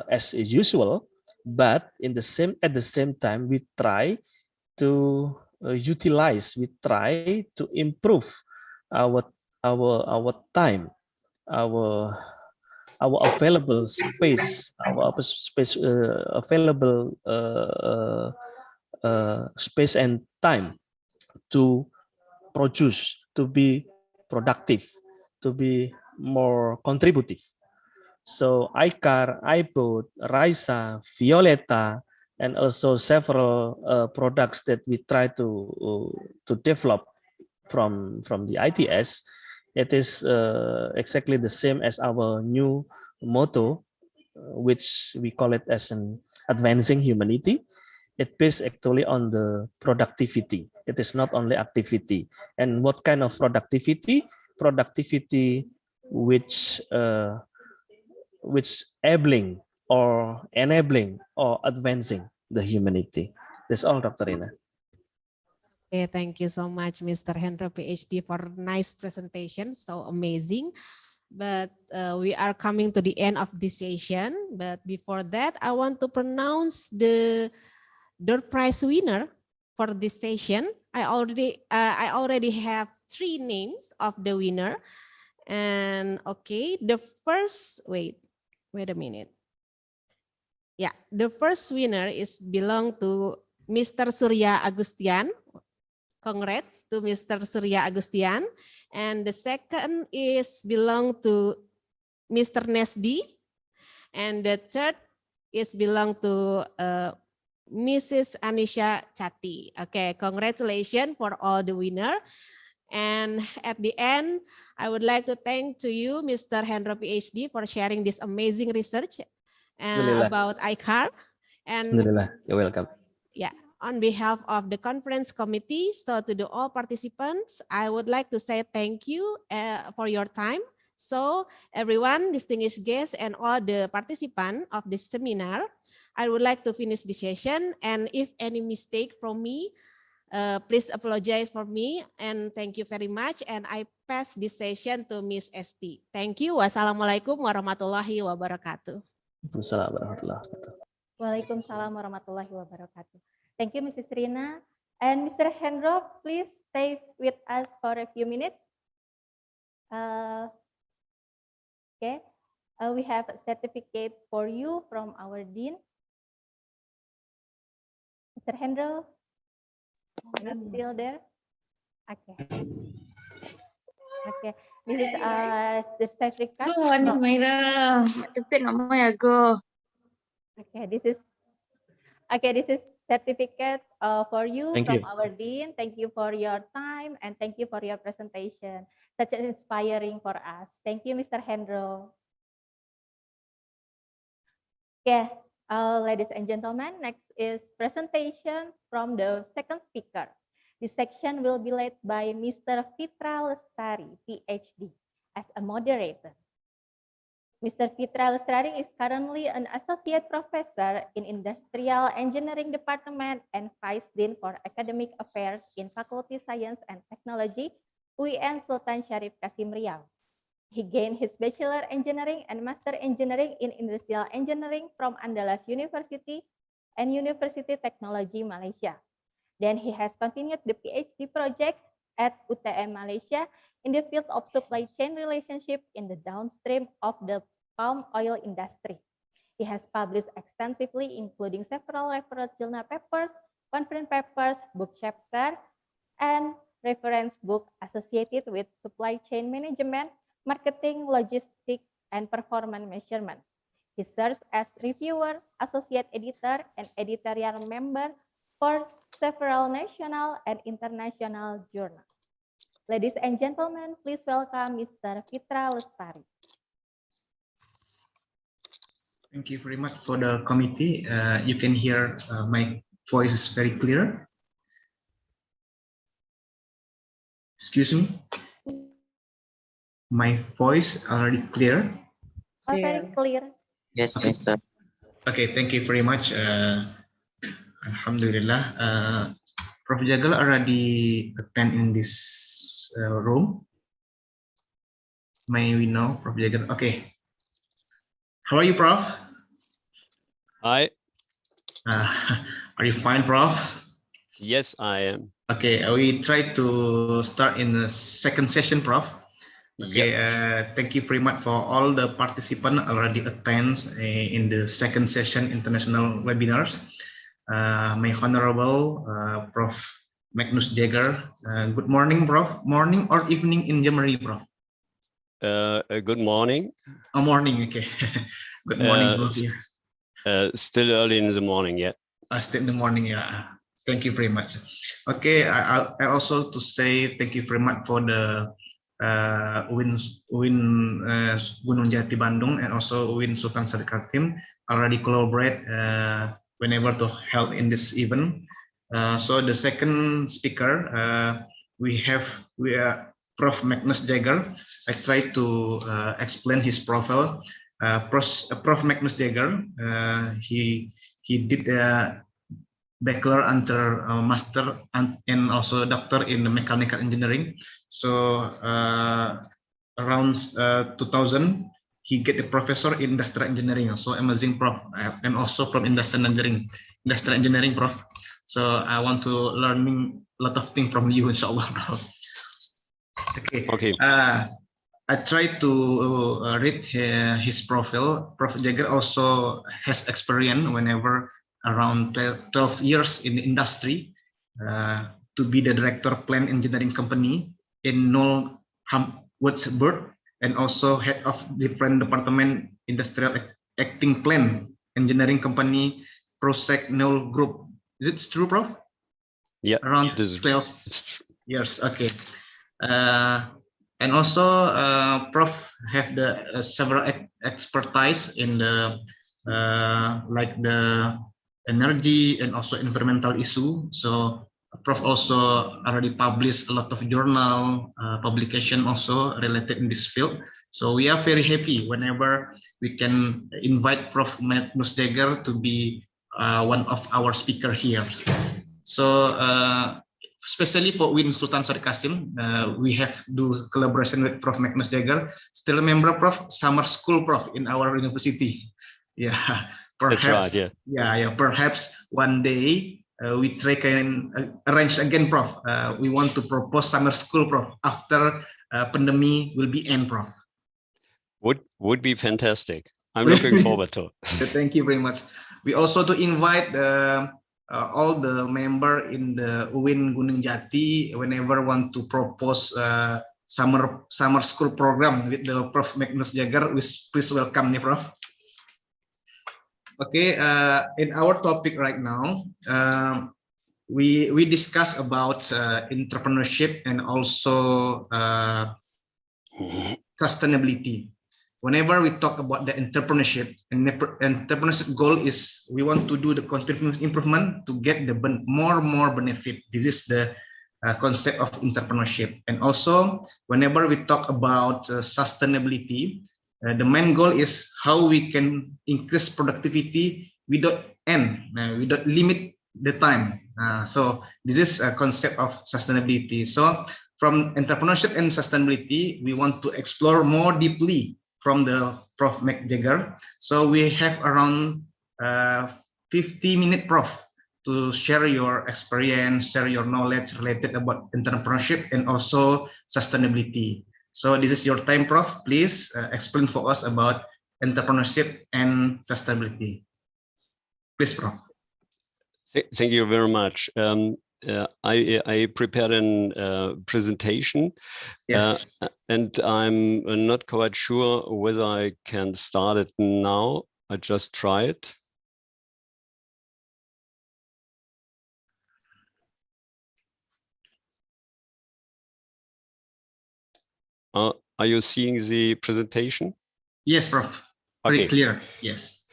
as usual, but at the same time we try to utilize, we try to improve our time, our available space, our space available space and time to produce, to be productive, to be more contributive. So iCar, iBoat, Raisa, Violeta, and also several products that we try to develop from the ITS. It is exactly the same as our new motto, which we call it as an advancing humanity. It based actually on the productivity. It is not only activity. And what kind of productivity? Productivity which enabling or advancing the humanity. That's all, Dr. Rina. Okay, thank you so much, Mr. Hendro, PhD, for nice presentation. So amazing. But we are coming to the end of this session. But before that, I want to pronounce the door prize winner for this session. I already have 3 names of the winner. And okay, the first, wait a minute. Yeah, the first winner is belong to Mr. Surya Agustian. Congrats to Mr. Surya Agustian. And the second is belong to Mr. Nesdi. And the third is belong to Mrs. Anisha Chati. Okay, congratulations for all the winner. And at the end, I would like to thank to you, Mr. Hendro, PhD, for sharing this amazing research about ICAR. And You're welcome. Yeah, on behalf of the conference committee, so to the all participants, I would like to say thank you for your time. So everyone, distinguished guests, and all the participants of this seminar, I would like to finish the session. And if any mistake from me, please apologize for me. And thank you very much. And I pass this session to Miss ST. Thank you. Wassalamualaikum warahmatullahi wabarakatuh. Waalaikumsalam warahmatullahi wabarakatuh. Thank you, Mrs. Rina. And Mr. Hendro, please stay with us for a few minutes. Okay, we have a certificate for you from our Dean. Mr. Hendro, are you still there? Okay. Okay, this is the certificate. Okay, this is certificate for you from our Dean. Thank you for your time and thank you for your presentation. Such an inspiring for us. Thank you, Mr. Hendro. Okay, ladies and gentlemen, next is presentation from the second speaker. This section will be led by Mr. Fitra Lestari, PhD, as a moderator. Mr. Fitra Lestari is currently an associate professor in Industrial Engineering Department and Vice Dean for Academic Affairs in Faculty Science and Technology, UIN Sultan Syarif Kasim Riau. He gained his Bachelor Engineering and Master Engineering in Industrial Engineering from Andalas University and University Technology Malaysia. Then he has continued the PhD project at UTM Malaysia in the field of supply chain relationship in the downstream of the palm oil industry. He has published extensively, including several reference journal papers, conference papers, book chapter, and reference book associated with supply chain management, marketing, logistics, and performance measurement. He serves as reviewer, associate editor, and editorial member for several national and international journals. Ladies and gentlemen, please welcome Mr. Fitra Lestari. Thank you very much for the committee. You can hear my voice is very clear. Excuse me. My voice already clear? Very clear. Yes, sir. Okay, thank you very much. Alhamdulillah. Prof. Jaeger already attend in this room. May we know, Prof. Jaeger? Okay. How are you, Prof? Hi. Are you fine, Prof? Yes, I am. Okay, we try to start in the second session, Prof. Okay, thank you very much for all the participants already attends in the second session international webinars. My honorable Prof. Magnus Jaeger. Good morning, Prof. Morning or evening in Germany, Prof? Good morning. Oh, morning, okay. Good morning, Prof. Still early in the morning, yeah. Still in the morning, yeah. Thank you very much. Okay, I also to say thank you very much for the Gunung Jati Bandung and also Win Sultan Syarikat team already collaborate whenever to help in this event. So the second speaker we are Prof Magnus Jaeger. I try to explain his profile. Prof Magnus Jaeger, he did a bachelor under master and also doctor in mechanical engineering. So around 2000 he get a professor in industrial engineering. So amazing, Prof. And also from industrial engineering, Prof. So I want to learning a lot of things from you, inshallah, Prof. Okay. I tried to read his profile. Prof Jaeger also has experience whenever around 12 years in the industry to be the director of plant engineering company in Knoll Wurzburg and also head of different department industrial acting plant engineering company Prosec Knoll Group. Is it true, Prof? Yeah. Around 12 years. Okay. And also Prof have the several expertise in the like the energy and also environmental issue. So Prof also already published a lot of journal publication also related in this field. So we are very happy whenever we can invite Prof Magnus Jaeger to be one of our speaker here. So especially for Win Sultan Syarikat, we have do collaboration with Prof Magnus Jaeger. Still remember, Prof, summer school, Prof, in our university. Yeah, perhaps. That's right, yeah. Yeah. Perhaps one day we try can arrange again, Prof. We want to propose summer school, Prof. After pandemic will be end, Prof. Would be fantastic. I'm looking forward to it. Thank you very much. We also to invite all the member in the UIN Gunung Jati whenever want to propose summer school program with the Prof Magnus Jaeger. Please welcome me, Prof. Okay, in our topic right now, we discuss about entrepreneurship and also sustainability. Whenever we talk about the entrepreneurship, and entrepreneurship goal is we want to do the continuous improvement to get the more benefit. This is the concept of entrepreneurship. And also, whenever we talk about sustainability, the main goal is how we can increase productivity without end, without limit the time. So this is a concept of sustainability. So from entrepreneurship and sustainability, we want to explore more deeply from the Prof Magnus Jaeger. So we have around 50-minute, Prof, to share your experience, share your knowledge related about entrepreneurship and also sustainability. So this is your time, Prof. Please explain for us about entrepreneurship and sustainability. Please, Prof. Thank you very much. I prepared a presentation, yes. And I'm not quite sure whether I can start it now. I just try it. Are you seeing the presentation? Yes, Prof. Very clear. Yes.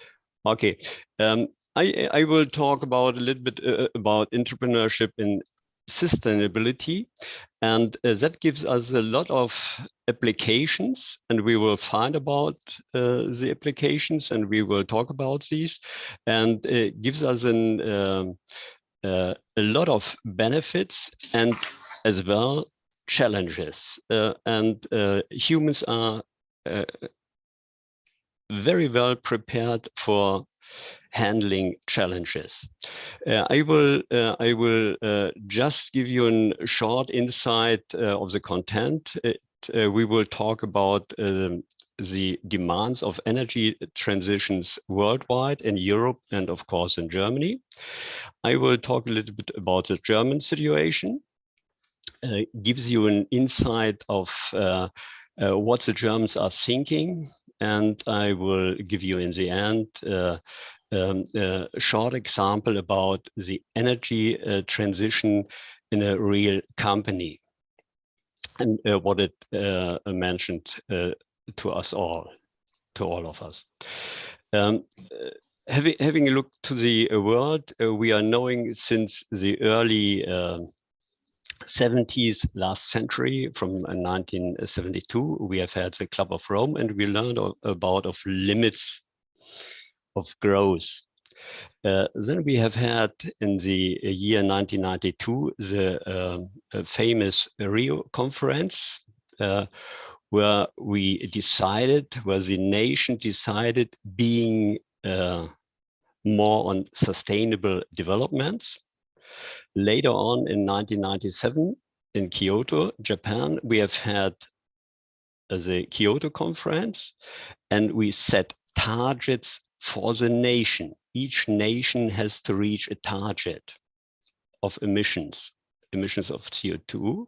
Okay. I will talk about a little bit about entrepreneurship in sustainability, and that gives us a lot of applications, and we will find about the applications, and we will talk about these, and it gives us a lot of benefits and as well challenges, and humans are very well prepared for handling challenges. I will just give you a short insight of the content. We will talk about the demands of energy transitions worldwide in Europe and of course in Germany. I will talk a little bit about the German situation. Gives you an insight of what the Germans are thinking, and I will give you in the end a short example about the energy transition in a real company and what it mentioned to us all, to all of us. Having a look to the world, we are knowing since the early 70s last century, from 1972, we have had the Club of Rome, and we learned about of limits of growth. Then we have had in the year 1992 the famous Rio conference, where the nation decided being more on sustainable developments. Later on in 1997 in Kyoto, Japan, we have had the Kyoto conference, and we set targets for the nation. Each nation has to reach a target of emissions of CO2.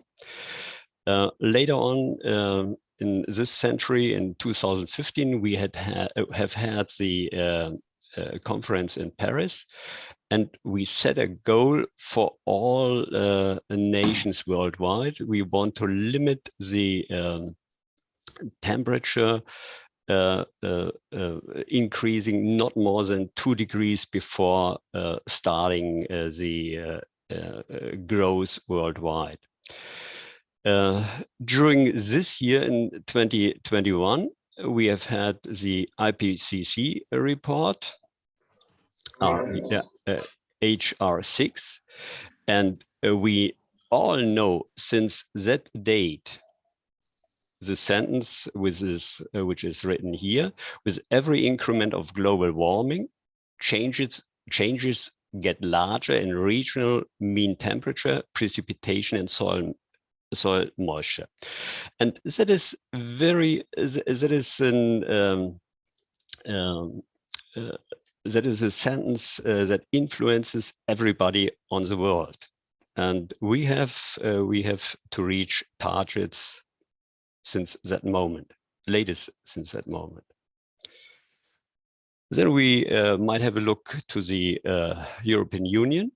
Later on in this century, in 2015, we have had the conference in Paris, and we set a goal for all nations worldwide. We want to limit the temperature increasing not more than 2 degrees before starting the growth worldwide. During this year in 2021, we have had the IPCC report, HR6, and we all know since that date, the sentence which is written here: with every increment of global warming, changes get larger in regional mean temperature, precipitation, and soil moisture. And that is that is a sentence that influences everybody on the world, and we have to reach targets since that moment, latest since that moment. Then we might have a look to the European Union.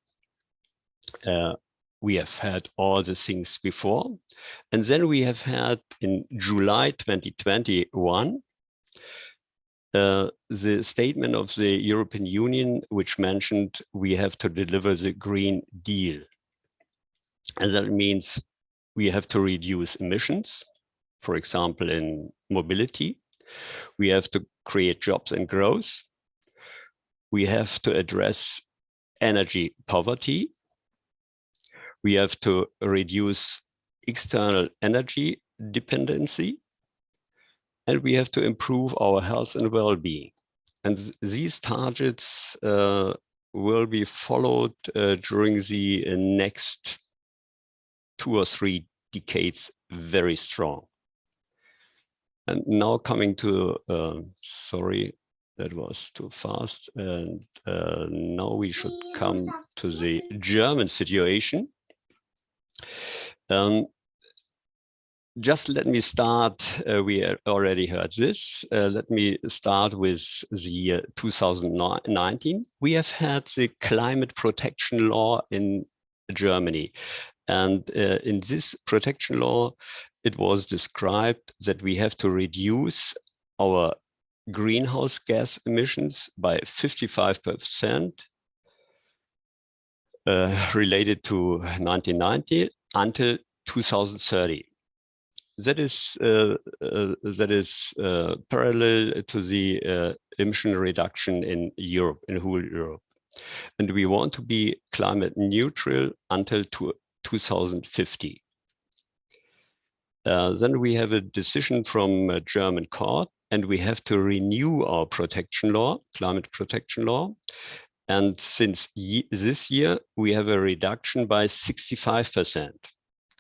We have had all the things before, and then we have had in July 2021 the statement of the European Union, which mentioned we have to deliver the Green Deal. And that means we have to reduce emissions, for example, in mobility. We have to create jobs and growth. We have to address energy poverty. We have to reduce external energy dependency. And we have to improve our health and well-being. And these targets will be followed during the next 2 or 3 decades very strong. And now coming to, sorry, that was too fast. And now we should come to the German situation. Just let me start, we already heard this. Let me start with the year 2019. We have had the climate protection law in Germany. And in this protection law, it was described that we have to reduce our greenhouse gas emissions by 55% related to 1990 until 2030. That is parallel to the emission reduction in Europe, in whole Europe. And we want to be climate neutral until 2050. Then we have a decision from a German court, and we have to renew our protection law, climate protection law. And since this year, we have a reduction by 65%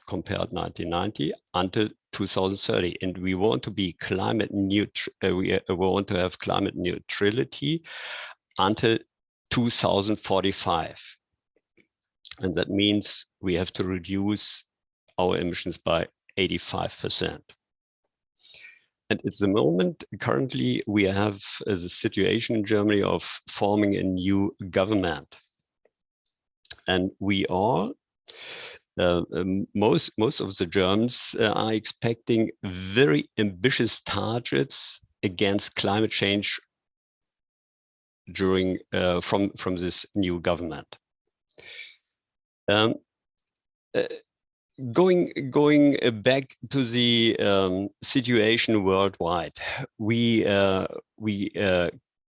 compared 1990 until 2030. And we want to be climate neutral. We want to have climate neutrality until 2045. And that means we have to reduce our emissions by 85%. And at the moment, currently, we have the situation in Germany of forming a new government. And we all, most of the Germans are expecting very ambitious targets against climate change during from this new government. Going back to the situation worldwide, we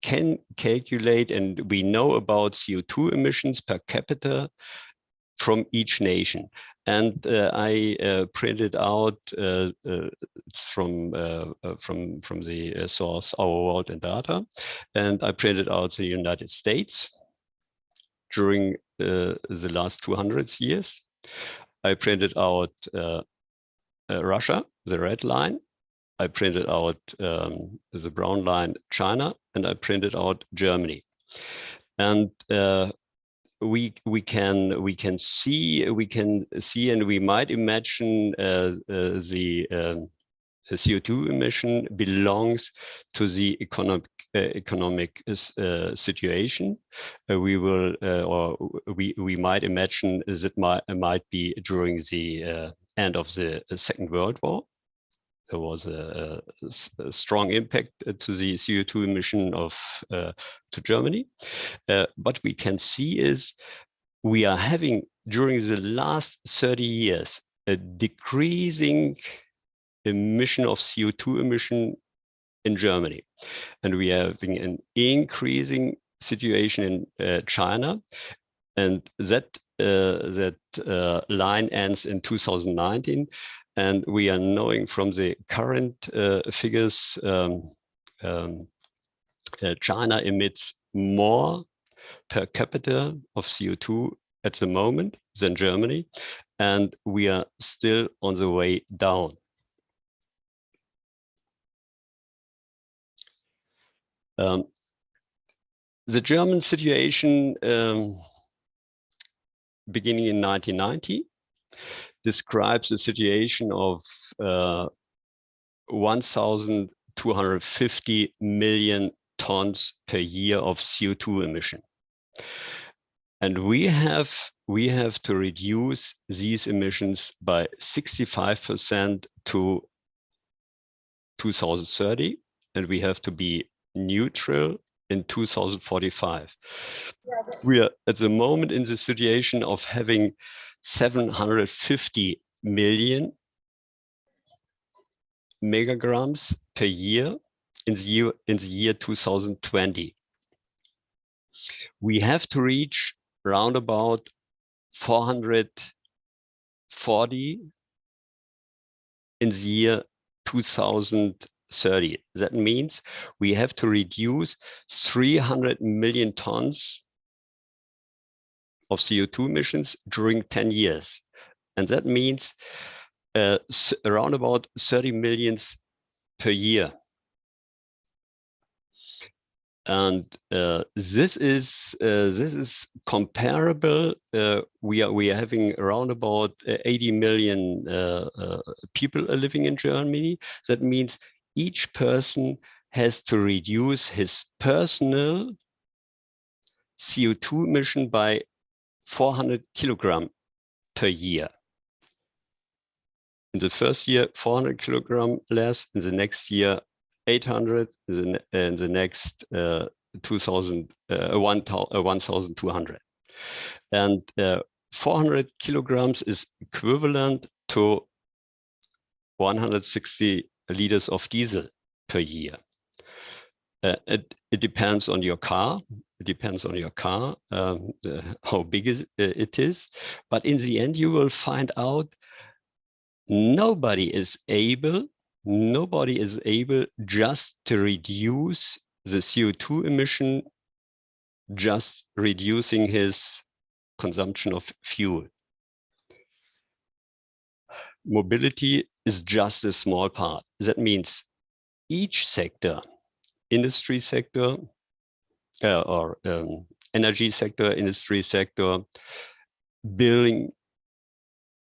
can calculate, and we know about CO2 emissions per capita from each nation. And I printed out, it's from the source Our World in Data, and I printed out the United States during the last 200 years. I printed out Russia, the red line. I printed out the brown line, China, and I printed out Germany. And we can see, and we might imagine the CO2 emission belongs to the economic situation. We will, or we might imagine that might be during the end of the Second World War. There was a strong impact to the CO2 emission of to Germany. What we can see is we are having during the last 30 years a decreasing emission of CO2 emission in Germany, and we are having an increasing situation in China, and that line ends in 2019. And we are knowing from the current figures, China emits more per capita of CO2 at the moment than Germany, and we are still on the way down. The German situation beginning in 1990 describes a situation of 1,250 million tons per year of CO2 emission. And we have to reduce these emissions by 65% to 2030, and we have to be neutral in 2045. We are at the moment in the situation of having 750 million megagrams per year in the year 2020. We have to reach round about 440 in the year 2030. That means we have to reduce 300 million tons of CO2 emissions during 10 years. And that means around about 30 million per year. And this is comparable. We are having around about 80 million people living in Germany. That means each person has to reduce his personal CO2 emission by 400 kilogram per year. In the first year, 400 kilogram less. In the next year, 800. In the next 1,200. And 400 kilograms is equivalent to 160 liters of diesel per year. It depends on your car. It depends on your car, how big it is. But in the end, you will find out nobody is able just to reduce the CO2 emission, just reducing his consumption of fuel. Mobility is just a small part. That means each sector, industry sector, or energy sector, industry sector, building,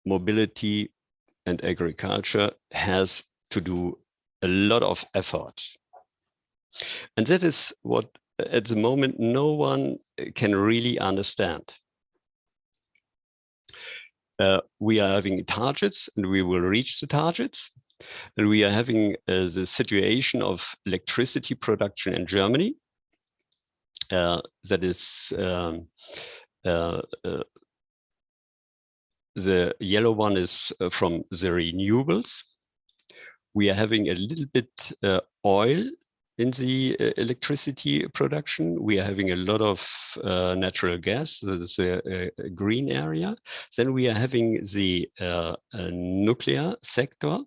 mobility, and agriculture has to do a lot of effort. And that is what at the moment no one can really understand. We are having targets and we will reach the targets. And we are having the situation of electricity production in Germany. That is the yellow one is from the renewables. We are having a little bit oil in the electricity production. We are having a lot of natural gas. That is a green area. Then we are having the nuclear sector.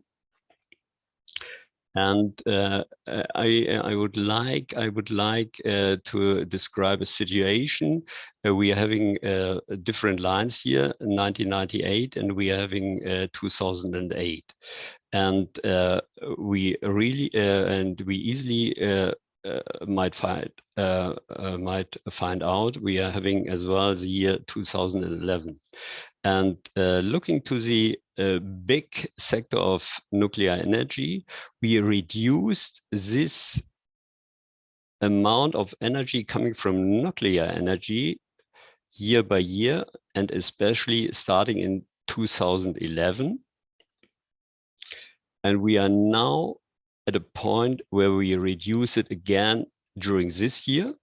And I would like to describe a situation. We are having different lines here, 1998, and we are having 2008. And we really and we easily might find out we are having as well the year 2011. And looking to the big sector of nuclear energy, we reduced this amount of energy coming from nuclear energy year by year, and especially starting in 2011. And we are now at a point where we reduce it again during this year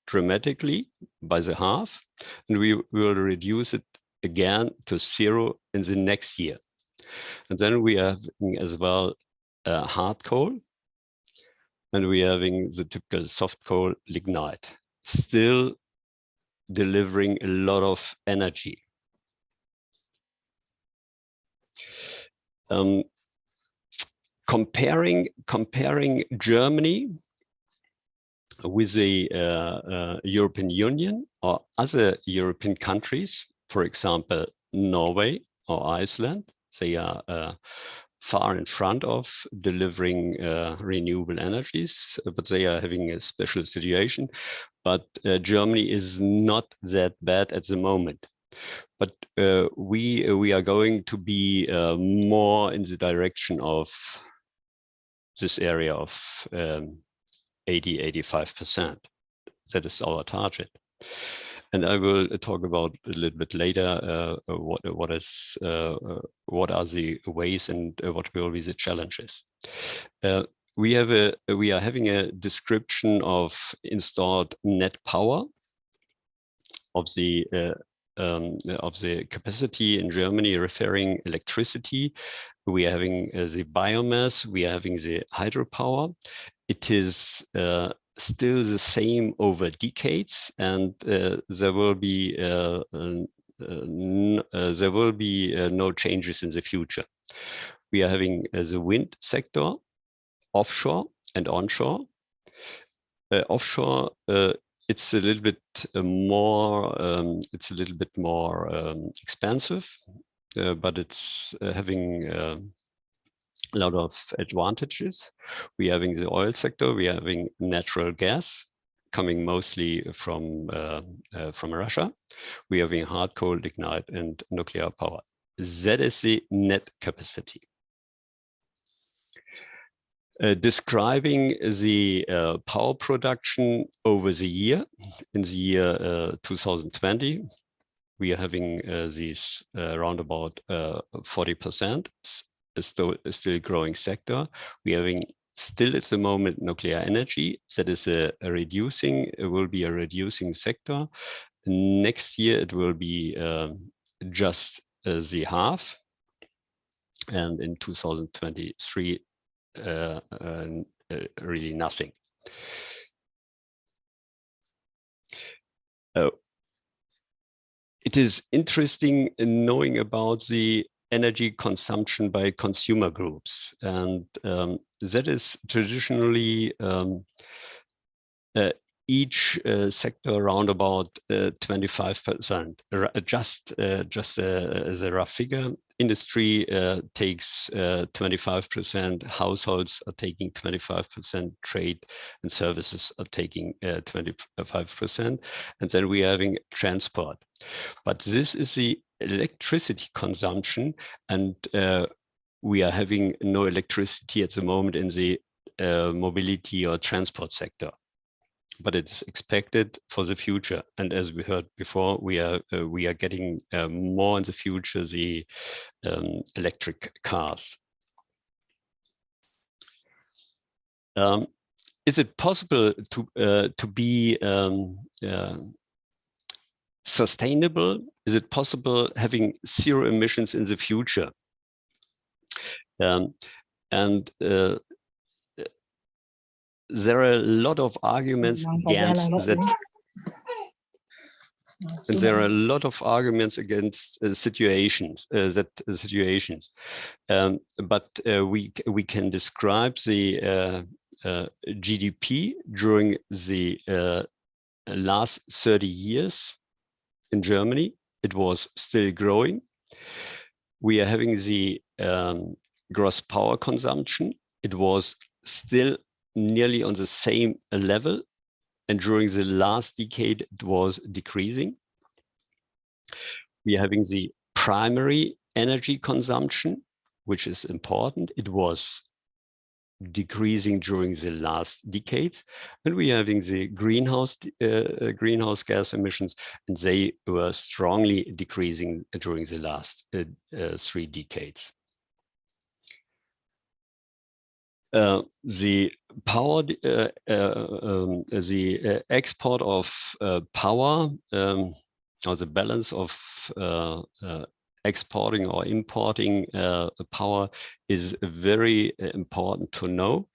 dramatically by the half, and we will reduce it again to 0 in the next year. And then we are having as well hard coal, and we are having the typical soft coal lignite, still delivering a lot of energy. Comparing Germany with the European Union or other European countries, for example, Norway or Iceland, they are far in front of delivering renewable energies, but they are having a special situation. But Germany is not that bad at the moment. But we are going to be more in the direction of this area of 80–85%. That is our target. And I will talk about a little bit later what are the ways and what will be the challenges. We are having a description of installed net power of the capacity in Germany referring electricity. We are having the biomass, we are having the hydropower. It is still the same over decades, and there will be no changes in the future. We are having the wind sector, offshore and onshore. Offshore, it's a little bit more expensive, but it's having a lot of advantages. We are having the oil sector, we are having natural gas coming mostly from Russia. We are having hard coal, lignite, and nuclear power. That is the net capacity. Describing the power production over the year, in the year 2020, we are having these around about 40%. It's still a growing sector. We are having still at the moment nuclear energy. That is it will be a reducing sector. Next year it will be just the half, and in 2023 really nothing. It is interesting in knowing about the energy consumption by consumer groups, and that is traditionally each sector around about 25%. Just as a rough figure, industry takes 25%, households are taking 25%, trade and services are taking 25%, and then we are having transport. But this is the electricity consumption, and we are having no electricity at the moment in the mobility or transport sector, but it's expected for the future. And as we heard before, we are getting more in the future the electric cars. Is it possible to be sustainable? Is it possible having zero emissions in the future? There are a lot of arguments against that. And there are a lot of arguments against situations, but we can describe the GDP during the last 30 years in Germany. It was still growing. We are having the gross power consumption. It was still nearly on the same level. And during the last decade, it was decreasing. We are having the primary energy consumption, which is important. It was decreasing during the last decades. And we are having the greenhouse gas emissions, and they were strongly decreasing during the last 3 decades. The power, the export of power, or the balance of exporting or importing power is very important to know,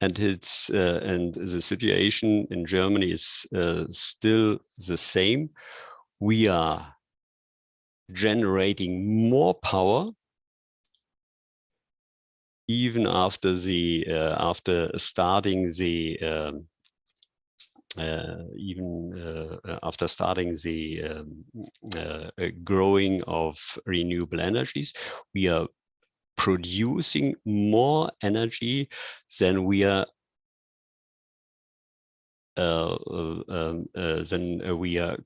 and it's and the situation in Germany is still the same. We are generating more power even after the after starting the growing of renewable energies. We are producing more energy than we are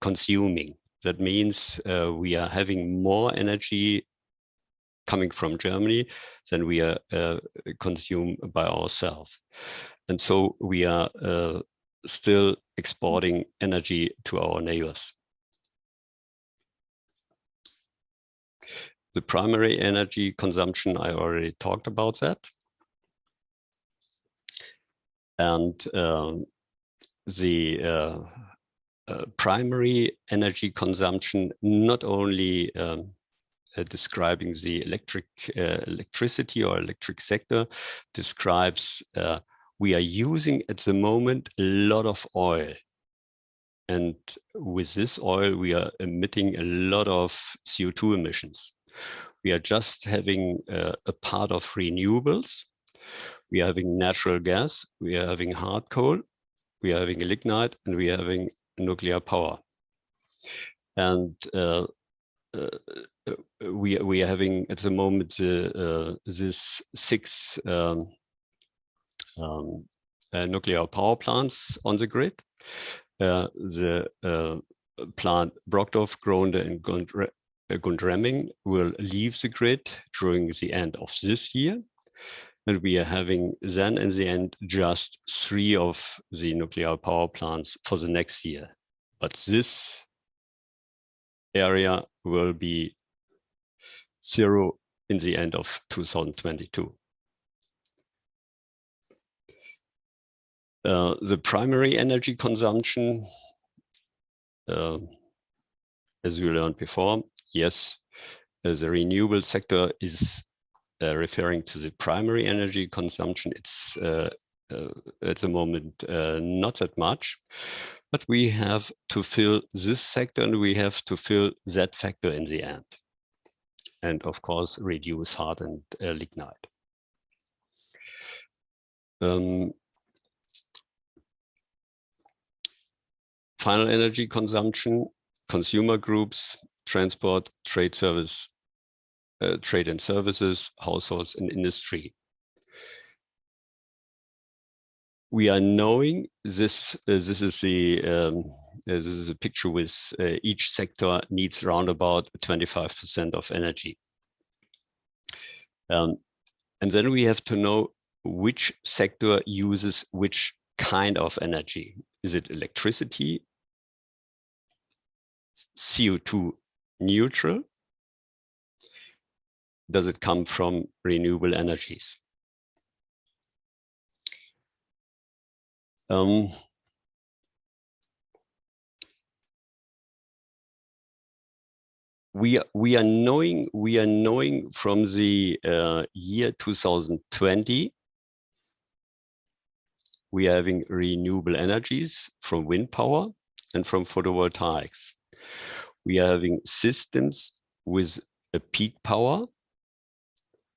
consuming. That means we are having more energy coming from Germany than we are consumed by ourselves. And so we are still exporting energy to our neighbors. The primary energy consumption, I already talked about that. And the primary energy consumption not only describing the electricity or electric sector, describes we are using at the moment a lot of oil. And with this oil, we are emitting a lot of CO2 emissions. We are just having a part of renewables. We are having natural gas, we are having hard coal, we are having lignite, and we are having nuclear power. And we are having at the moment this 6 nuclear power plants on the grid. The plant Brockdorf, Gronde, and Gundremming will leave the grid during the end of this year. And we are having then in the end just 3 of the nuclear power plants for the next year. But this area will be 0 in the end of 2022. The primary energy consumption, as we learned before, yes, the renewable sector is referring to the primary energy consumption. It's at the moment not that much, but we have to fill this sector and we have to fill that factor in the end. And of course, reduce hard and lignite. Final energy consumption, consumer groups, transport, trade and services, households and industry. We are knowing this. This is a picture with each sector needs around about 25% of energy. And then we have to know which sector uses which kind of energy. Is it electricity, CO2 neutral? Does it come from renewable energies? We are knowing from the year 2020, we are having renewable energies from wind power and from photovoltaics. We are having systems with a peak power,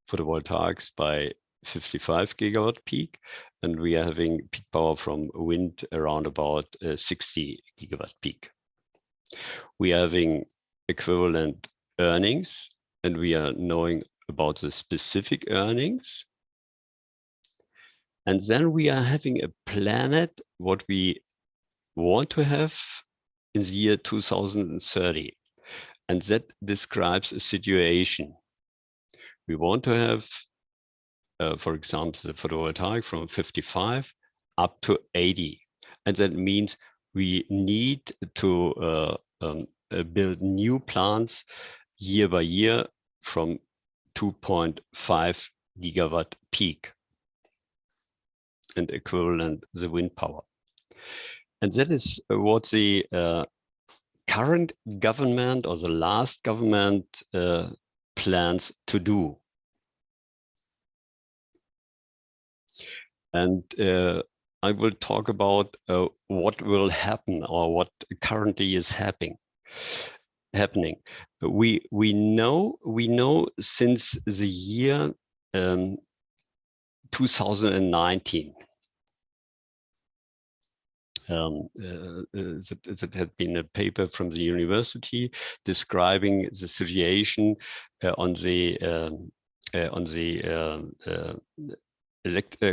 photovoltaics by 55 gigawatt peak, and we are having peak power from wind around about 60 gigawatt peak. We are having equivalent earnings, and we are knowing about the specific earnings. And then we are having a planet, what we want to have in the year 2030. And that describes a situation. We want to have, for example, the photovoltaic from 55 up to 80. And that means we need to build new plants year by year from 2.5 gigawatt peak and equivalent the wind power. And that is what the current government or the last government plans to do. And I will talk about what will happen or what currently is happening. We know since the year 2019 that had been a paper from the university describing the situation on the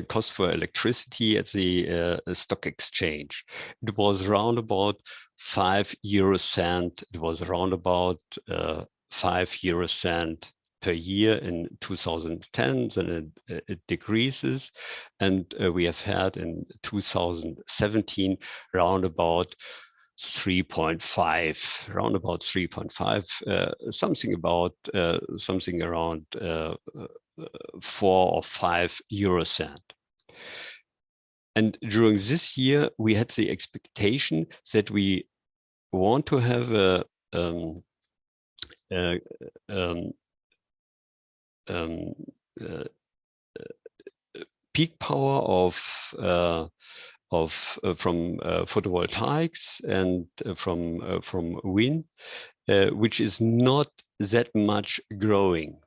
cost for electricity at the stock exchange. It was around about 5 euro cent. It was around about 5 euro cent per year in 2010, then it decreases, and we have had in 2017 round about 3.5, round about 3.5, something around 4 or 5 euro cent. And during this year, we had the expectation that we want to have a peak power from photovoltaics and from wind, which is not that much growing.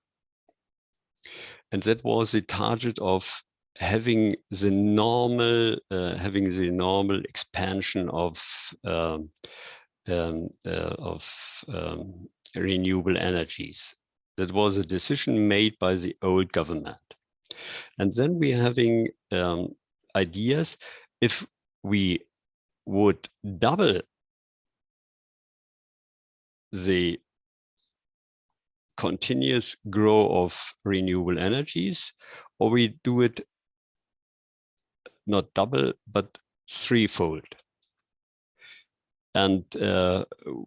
And that was the target of having the normal expansion of renewable energies. That was a decision made by the old government. And then we are having ideas if we would double the continuous growth of renewable energies, or we do it not double, but threefold. And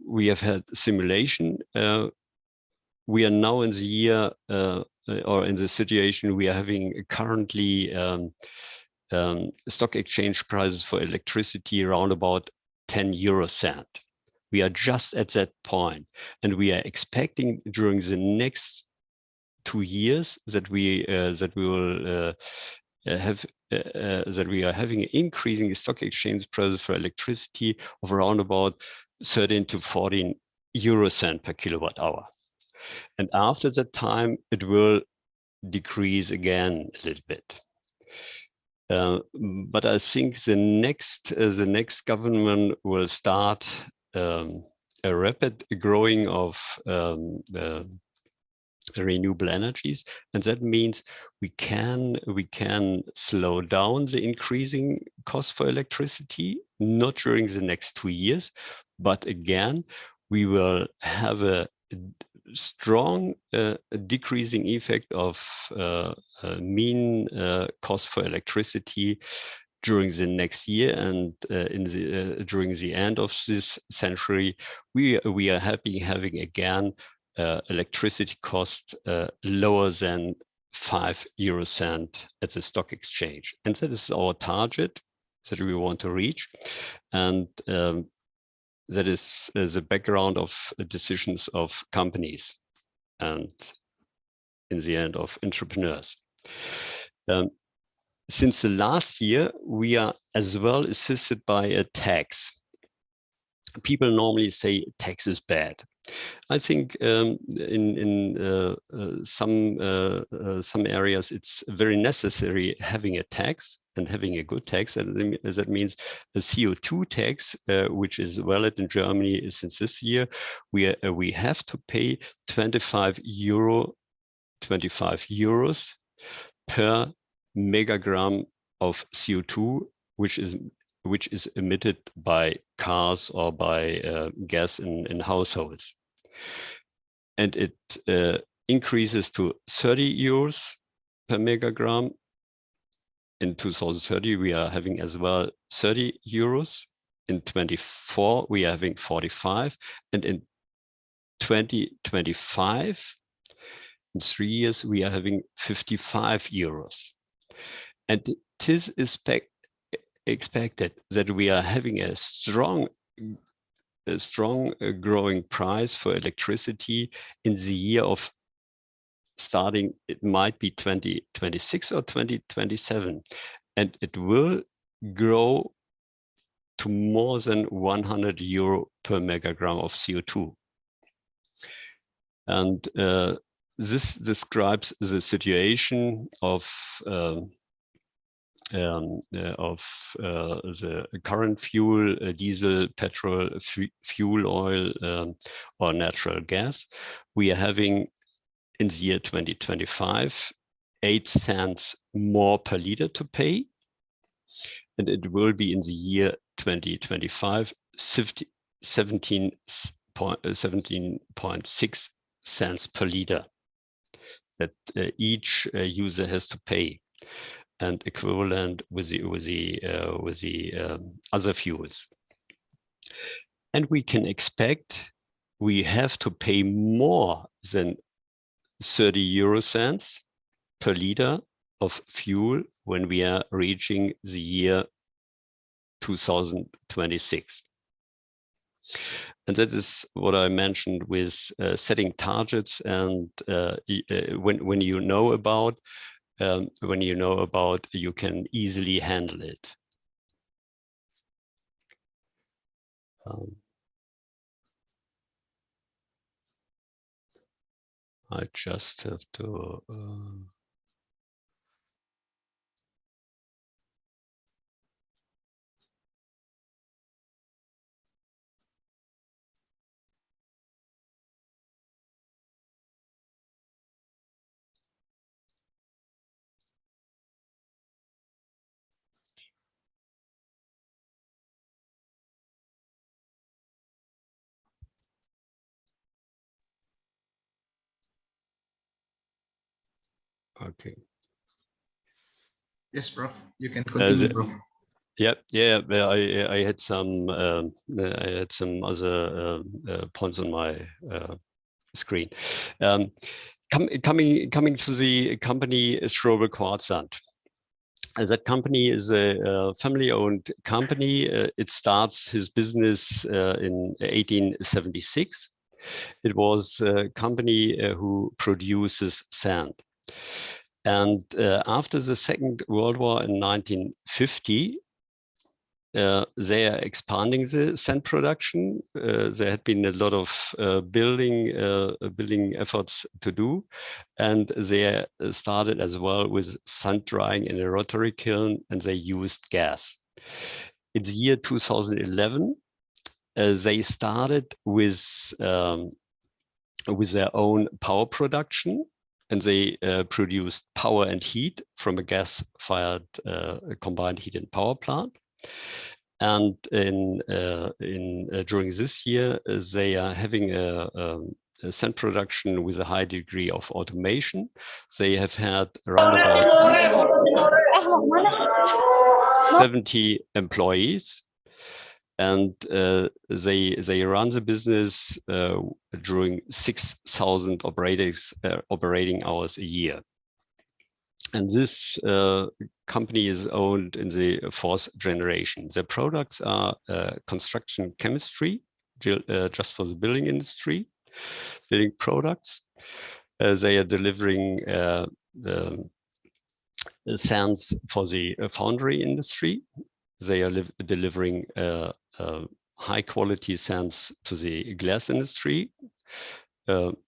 we have had simulation. We are now in the year or in the situation we are having currently stock exchange prices for electricity around about 10 euro cent. We are just at that point, and we are expecting during the next 2 years that we will have that we are having an increasing stock exchange prices for electricity of around about 13 to 14 euro cent per kilowatt hour. And after that time, it will decrease again a little bit. But I think the next government will start a rapid growing of renewable energies, and that means we can slow down the increasing cost for electricity, not during the next 2 years, but again we will have a strong decreasing effect of mean cost for electricity during the next year, and during the end of this century, we are having again electricity cost lower than 5 euro cent at the stock exchange, and that is our target that we want to reach, and that is the background of decisions of companies and in the end of entrepreneurs. Since the last year, we are as well assisted by a tax. People normally say tax is bad. I think in some areas it's very necessary having a tax and having a good tax. And that means a CO2 tax, which is valid in Germany since this year. We have to pay 25 euros per megagram of CO2, which is emitted by cars or by gas in households. And it increases to 30 euros per megagram. In 2030, we are having as well 30 euros. In 24, we are having 45. And in 2025, in 3 years, we are having 55 euros. And it is expected that we are having a strong growing price for electricity in the year of starting, it might be 2026 or 2027, and it will grow to more than 100 euro per megagram of CO2. And this describes the situation of the current fuel, diesel, petrol, fuel oil, or natural gas. We are having in the year 2025, 8 cents more per liter to pay. And it will be in the year 2025, 17.6 cents per liter that each user has to pay, and equivalent with the other fuels. And we can expect we have to pay more than 30 euro cents per liter of fuel when we are reaching the year 2026. And that is what I mentioned with setting targets, and when you know about, you can easily handle it. I just have to. Okay. Yes, Prof. You can continue, Prof. Yeah. I had some other points on my screen. Coming to the company Strobel Kuartzant. That company is a family-owned company. It starts his business in 1876. It was a company who produces sand. And after the Second World War in 1950, they are expanding the sand production. There had been a lot of building efforts to do, and they started as well with sand drying in a rotary kiln, and they used gas. In the year 2011, they started with their own power production, and they produced power and heat from a gas-fired combined heat and power plant. And during this year, they are having a sand production with a high degree of automation. They have had around about 70 employees, and they run the business during 6,000 operating hours a year. And this company is owned in the 4th generation. Their products are construction chemistry, just for the building industry, building products. They are delivering sands for the foundry industry. They are delivering high quality sands to the glass industry,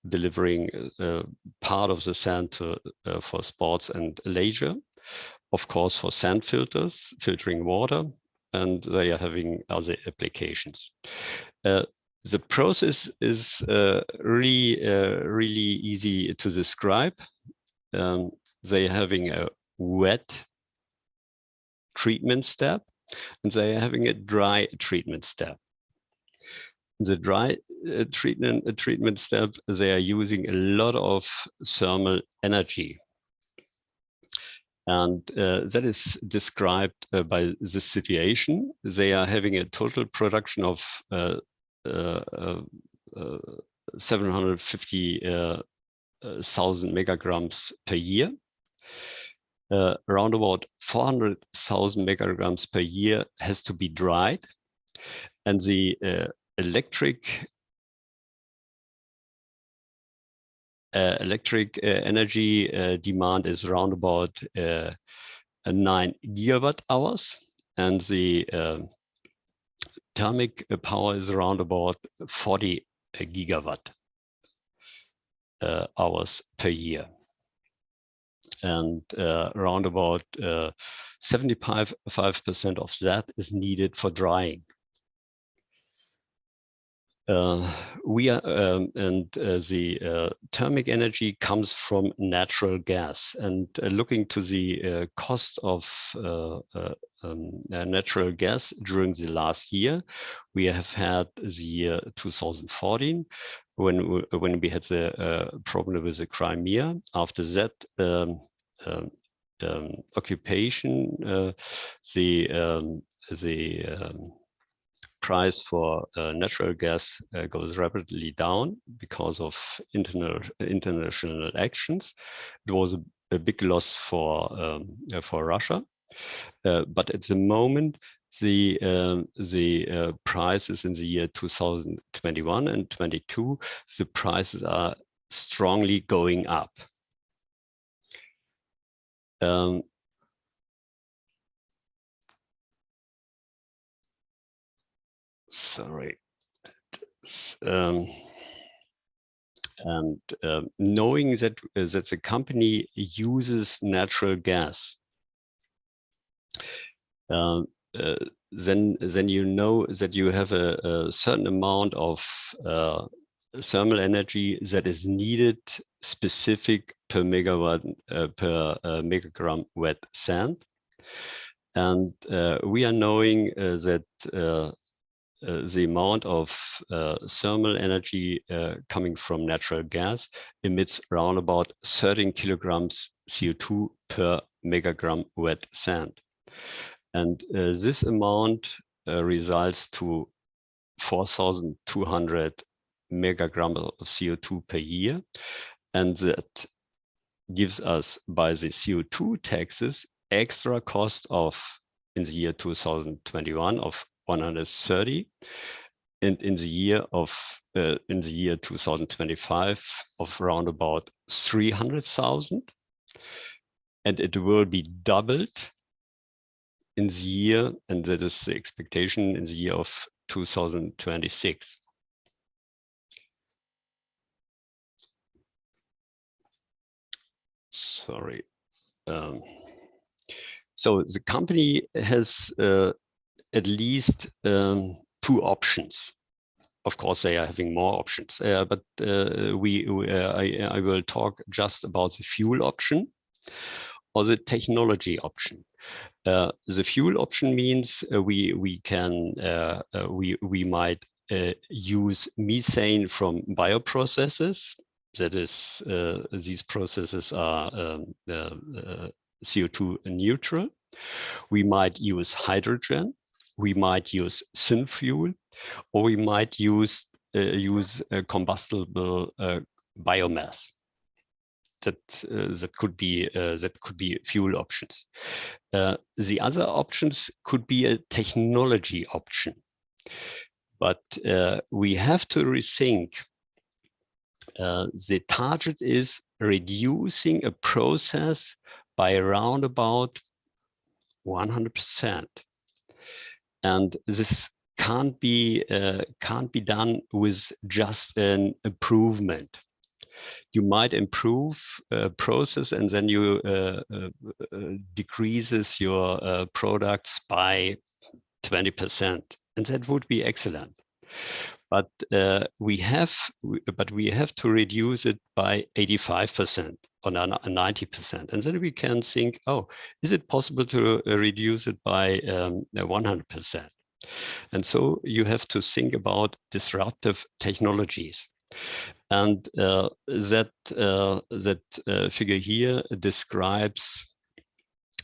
delivering part of the sand to, for sports and leisure, of course for sand filters, filtering water, and they are having other applications. The process is really easy to describe. They're having a wet treatment step, and they are having a dry treatment step. The dry treatment step, they are using a lot of thermal energy. And that is described by this situation. They are having a total production of 750,000 megagrams per year. Around about 400,000 megagrams per year has to be dried. And the electric energy demand is around about 9 gigawatt hours, and the thermic power is around about 40 gigawatt hours per year. And around about 75% of that is needed for drying. The thermic energy comes from natural gas, and looking to the cost of natural gas during the last year, we have had the year 2014 when we had the problem with the Crimea. After that occupation, the price for natural gas goes rapidly down because of international actions. It was a big loss for Russia, but at the moment the prices in the year 2021 and 22, the prices are strongly going up. Sorry. Knowing that the company uses natural gas, then you know that you have a certain amount of thermal energy that is needed specific per megawatt per megagram wet sand. And we are knowing that the amount of thermal energy coming from natural gas emits around about 13 kilograms CO2 per megagram wet sand. And this amount results to 4,200 megagrams of CO2 per year. And that gives us, by the CO2 taxes, extra cost of, in the year 2021, of 130, and in the year 2025 of around about 300,000, and it will be doubled in the year, and that is the expectation, in the year of 2026. Sorry. So the company has at least 2 options. Of course, they are having more options, but I will talk just about the fuel option or the technology option. The fuel option means we might use methane from bioprocesses. That is, these processes are CO2 neutral. We might use hydrogen. We might use synfuel, or we might use combustible biomass. That could be fuel options. The other options could be a technology option, but we have to rethink. The target is reducing a process by around about 100%, and this can't be done with just an improvement. You might improve a process and then you decreases your products by 20%, and that would be excellent. But we have to reduce it by 85% or 90%, and then we can think, oh, is it possible to reduce it by 100%? And so you have to think about disruptive technologies. And that figure here describes,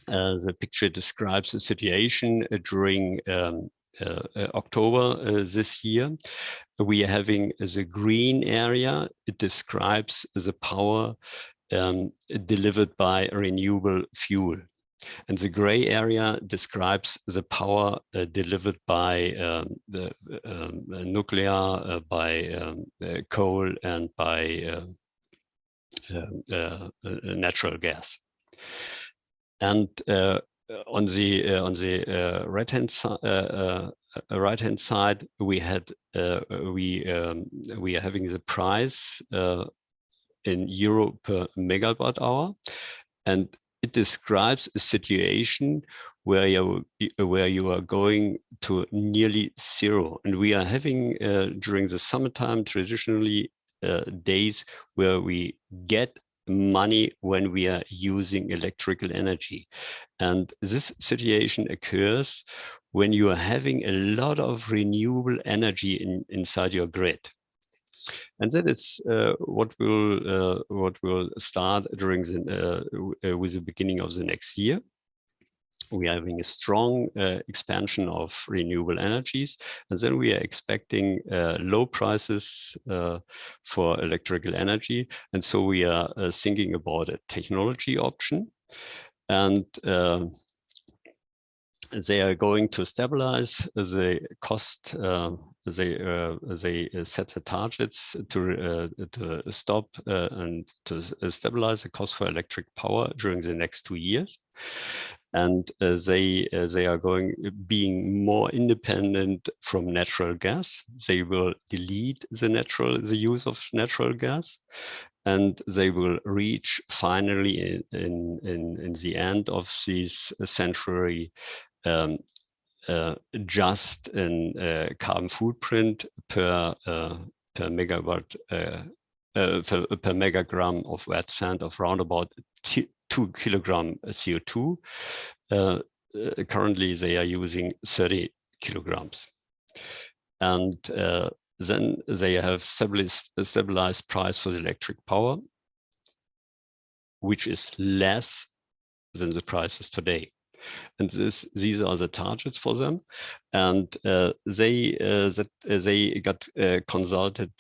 the picture describes the situation during October this year. We are having the green area. It describes the power delivered by renewable fuel. And the gray area describes the power delivered by the nuclear, by coal, and by natural gas. And on the right hand side, we are having the price in euro per megawatt hour, and it describes a situation where you are going to nearly zero. And we are having during the summertime traditionally days where we get money when we are using electrical energy. And this situation occurs when you are having a lot of renewable energy inside your grid. And that is what will start during with the beginning of the next year. We are having a strong expansion of renewable energies, and then we are expecting low prices for electrical energy. And so we are thinking about a technology option, and they are going to stabilize the cost. They set the targets to stop and to stabilize the cost for electric power during the next 2 years. And they are being more independent from natural gas. They will delete the use of natural gas, and they will reach finally in the end of this century just in carbon footprint per megawatt per megagram of wet sand of round about 2 kilogram CO2. Currently, they are using 30 kilograms. And then they have stabilized price for the electric power, which is less than the prices today. And these are the targets for them. And they got consulted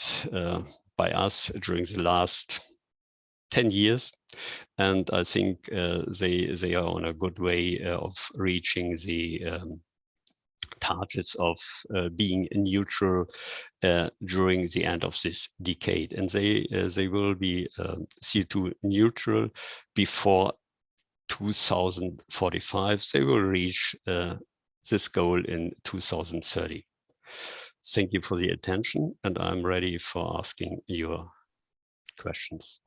by us during the last 10 years. And I think they are on a good way of reaching the targets of being neutral during the end of this decade. And they will be CO2 neutral before 2045. They will reach this goal in 2030. Thank you for the attention, and I'm ready for asking your questions.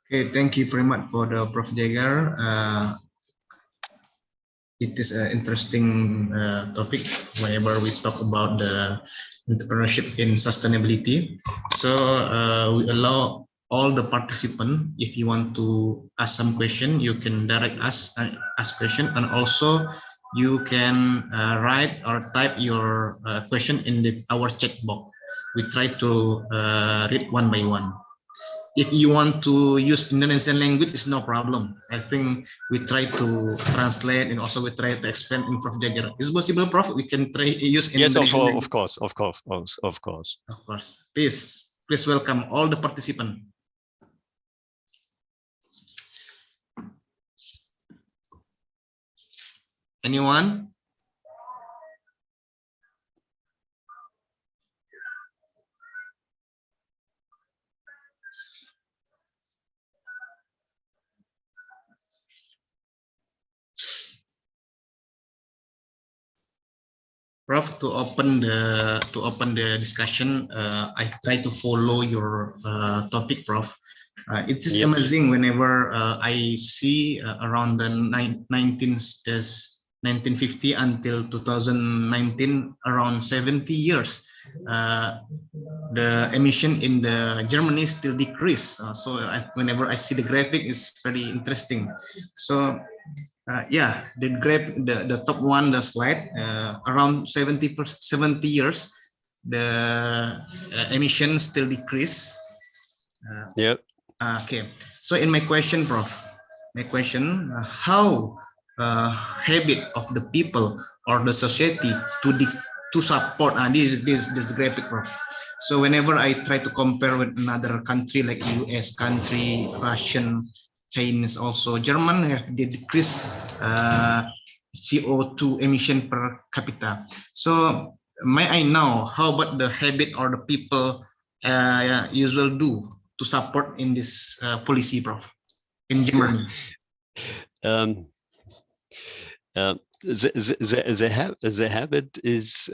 Okay, thank you very much for the Prof. Jaeger. It is an interesting topic whenever we talk about the entrepreneurship in sustainability. So we allow all the participants, if you want to ask some question, you can direct us ask question, and also you can write or type your question in our chat box. We try to read one by one. If you want to use Indonesian language, it's no problem. I think we try to translate and also we try to explain in Prof. Jaeger. Is it possible, Prof? We can try use Yes, Indonesian of language. course. Of course. Please welcome all the participants. Anyone? Prof, to open the discussion, I try to follow your topic, Prof. It is amazing whenever I see around the 1950 until 2019, around 70 years, the emission in the Germany still decrease. Whenever I see the graphic, it's very interesting. So. Yeah, the top one, the slide, around 70 years, the emissions still decrease. Yep. Okay. So in my question, Prof, how habit of the people or the society to support this graphic, Prof. So whenever I try to compare with another country like US country, Russian, Chinese, also German, they decrease CO2 emission per capita. So may I know how about the habit or the people usually do to support in this policy, Prof, in Germany? The habit is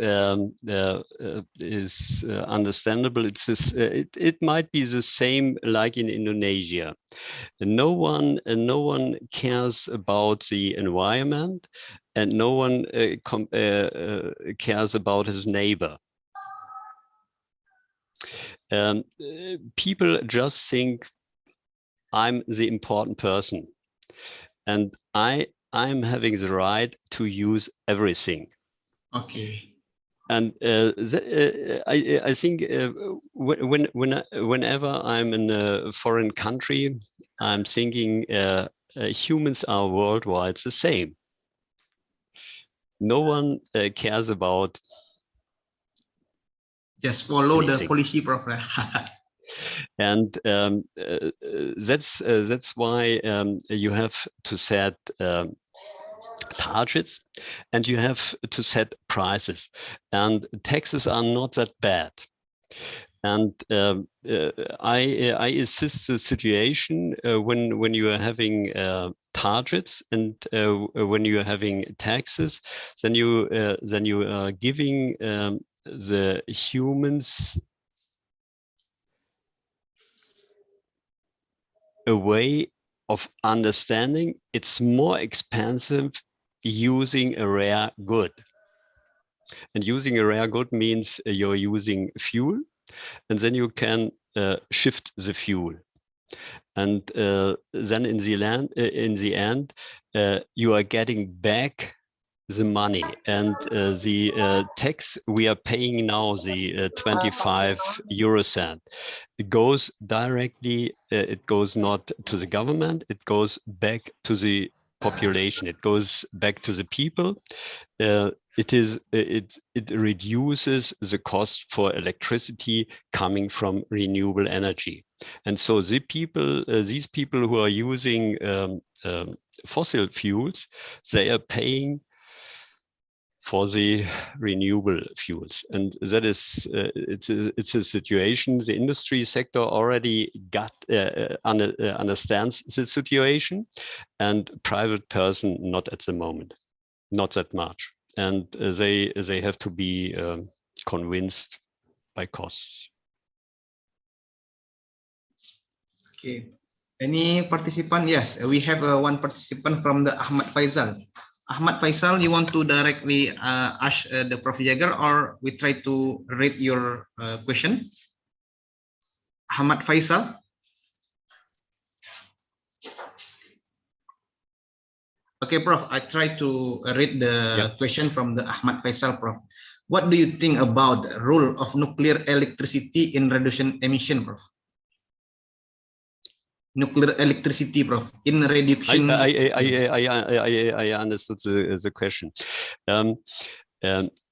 understandable. It might be the same like in Indonesia. No one cares about the environment, and no one cares about his neighbor. People just think I'm the important person, and I'm having the right to use everything. Okay. And I think whenever I'm in a foreign country, I'm thinking humans are worldwide the same. No one cares about. Just follow anything. the policy, Prof. And that's why you have to set targets, and you have to set prices, and taxes are not that bad. And I assist the situation when you are having targets and when you are having taxes, then you are giving the humans a way of understanding it's more expensive using a rare good. And using a rare good means you're using fuel, and then you can shift the fuel. And then in the end, you are getting back the money, and the tax we are paying now, the 25 euro cent, it goes directly, it goes not to the government, it goes back to the population, it goes back to the people. It reduces the cost for electricity coming from renewable energy. And so these people who are using fossil fuels, they are paying for the renewable fuels, and that is it's a situation the industry sector already understands the situation, and private person not at the moment, not that much, and they have to be convinced by costs. Okay. Any participant? Yes, we have one participant from the Ahmad Faisal. Ahmad Faisal, you want to directly ask the Prof. Jaeger, or we try to read your question? Ahmad Faisal. Okay, Prof. I try to read the question from the Ahmad Faisal, Prof. What do you think about the role of nuclear electricity in reduction emission, Prof? Nuclear electricity, Prof, in reduction. I understood the question.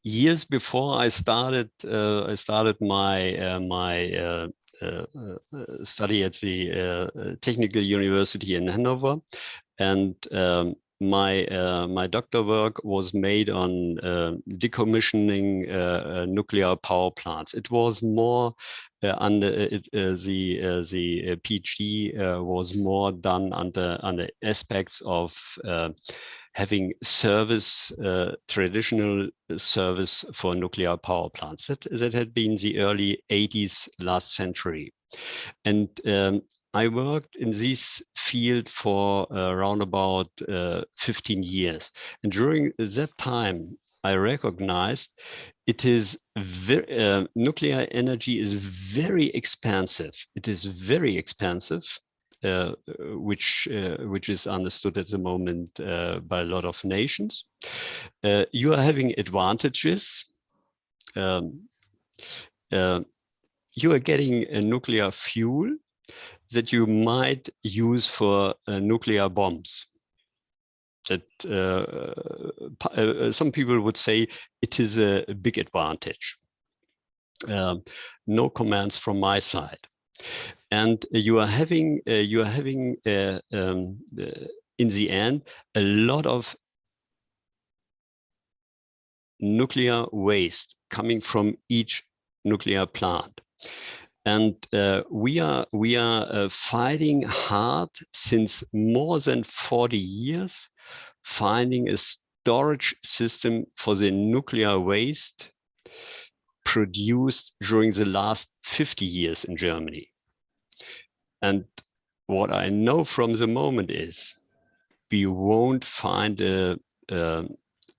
Years before I started my study at the Technical University in Hanover, and my doctor work was made on decommissioning nuclear power plants. It was more under the PhD was more done under aspects of having service, traditional service for nuclear power plants. That had been the early 80s last century. And I worked in this field for around about 15 years. And during that time, I recognized it is nuclear energy is very expensive. It is very expensive. Which is understood at the moment by a lot of nations. You are having advantages. You are getting a nuclear fuel that you might use for nuclear bombs. That some people would say it is a big advantage. No comments from my side. And you are having in the end a lot of nuclear waste coming from each nuclear plant, and we are fighting hard since more than 40 years, finding a storage system for the nuclear waste produced during the last 50 years in Germany. And what I know from the moment is we won't find a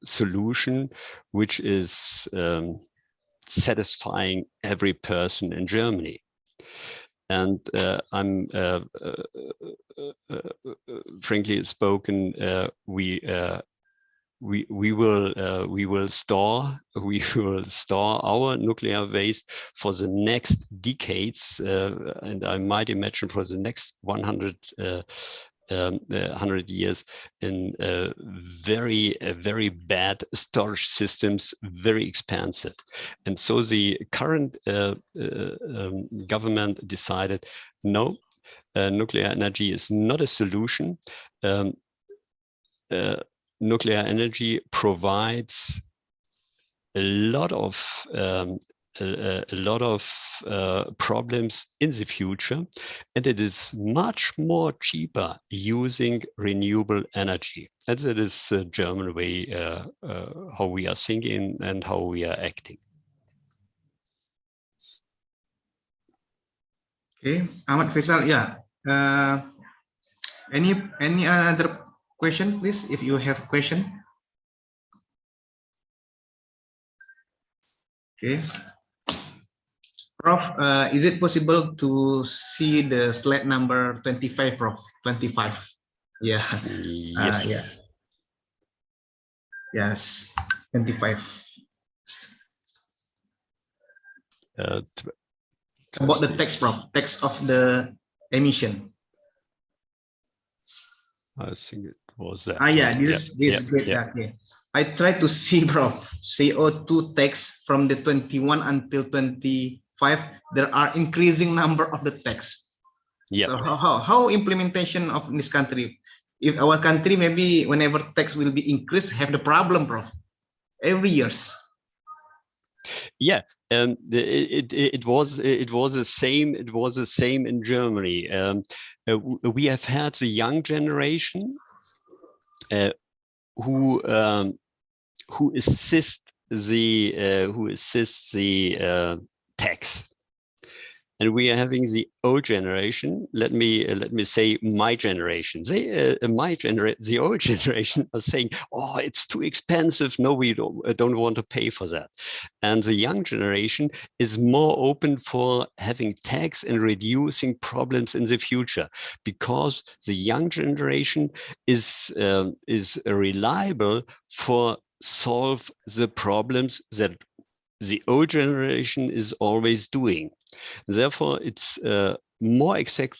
solution which is satisfying every person in Germany. And I'm frankly spoken, we will store our nuclear waste for the next decades, and I might imagine for the next 100 years in very bad storage systems, very expensive. And so the current government decided, no, nuclear energy is not a solution. Nuclear energy provides a lot of problems in the future, and it is much more cheaper using renewable energy. And that is the German way how we are thinking and how we are acting. Okay, Ahmad Faisal, yeah. Any other question, please, if you have question? Okay. Prof, is it possible to see the slide number 25, Prof? 25. Yeah. Yes. Yeah. Yes, 25. About the text, Prof, text of the emission. I think it was that. Yeah, this is great. Yeah. Okay. I try to see, Prof, CO2 text from the 21 until 25. There are increasing number of the text. Yeah. So how implementation of this country? If our country maybe whenever tax will be increased, have the problem, Prof, every years. Yeah, it was the same. It was the same in Germany. We have had the young generation who assist the tax. and we are having the old generation. Let me say my generation. The old generation are saying, "Oh, it's too expensive. No, we don't want to pay for that." And the young generation is more open for having tax and reducing problems in the future, because the young generation is reliable for solve the problems that the old generation is always doing. Therefore, it's more accepted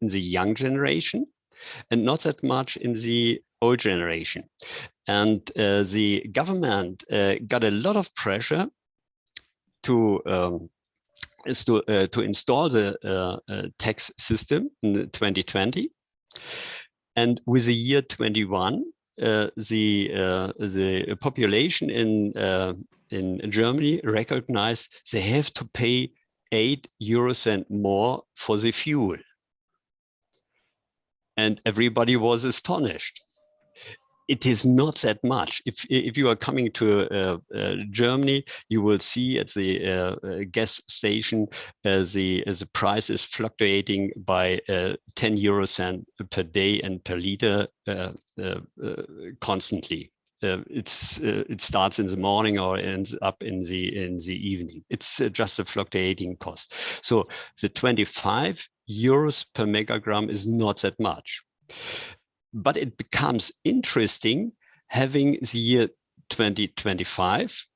in the young generation and not that much in the old generation. And the government got a lot of pressure to install the tax system in 2020. And with the year 21, the population in Germany recognized they have to pay 8 € more for the fuel. And everybody was astonished. It is not that much. If you are coming to Germany, you will see at the gas station the price is fluctuating by 10 € per day and per liter constantly. It starts in the morning or ends up in the evening. It's just a fluctuating cost. So the 25 € per megagram is not that much. But it becomes interesting having the year 2025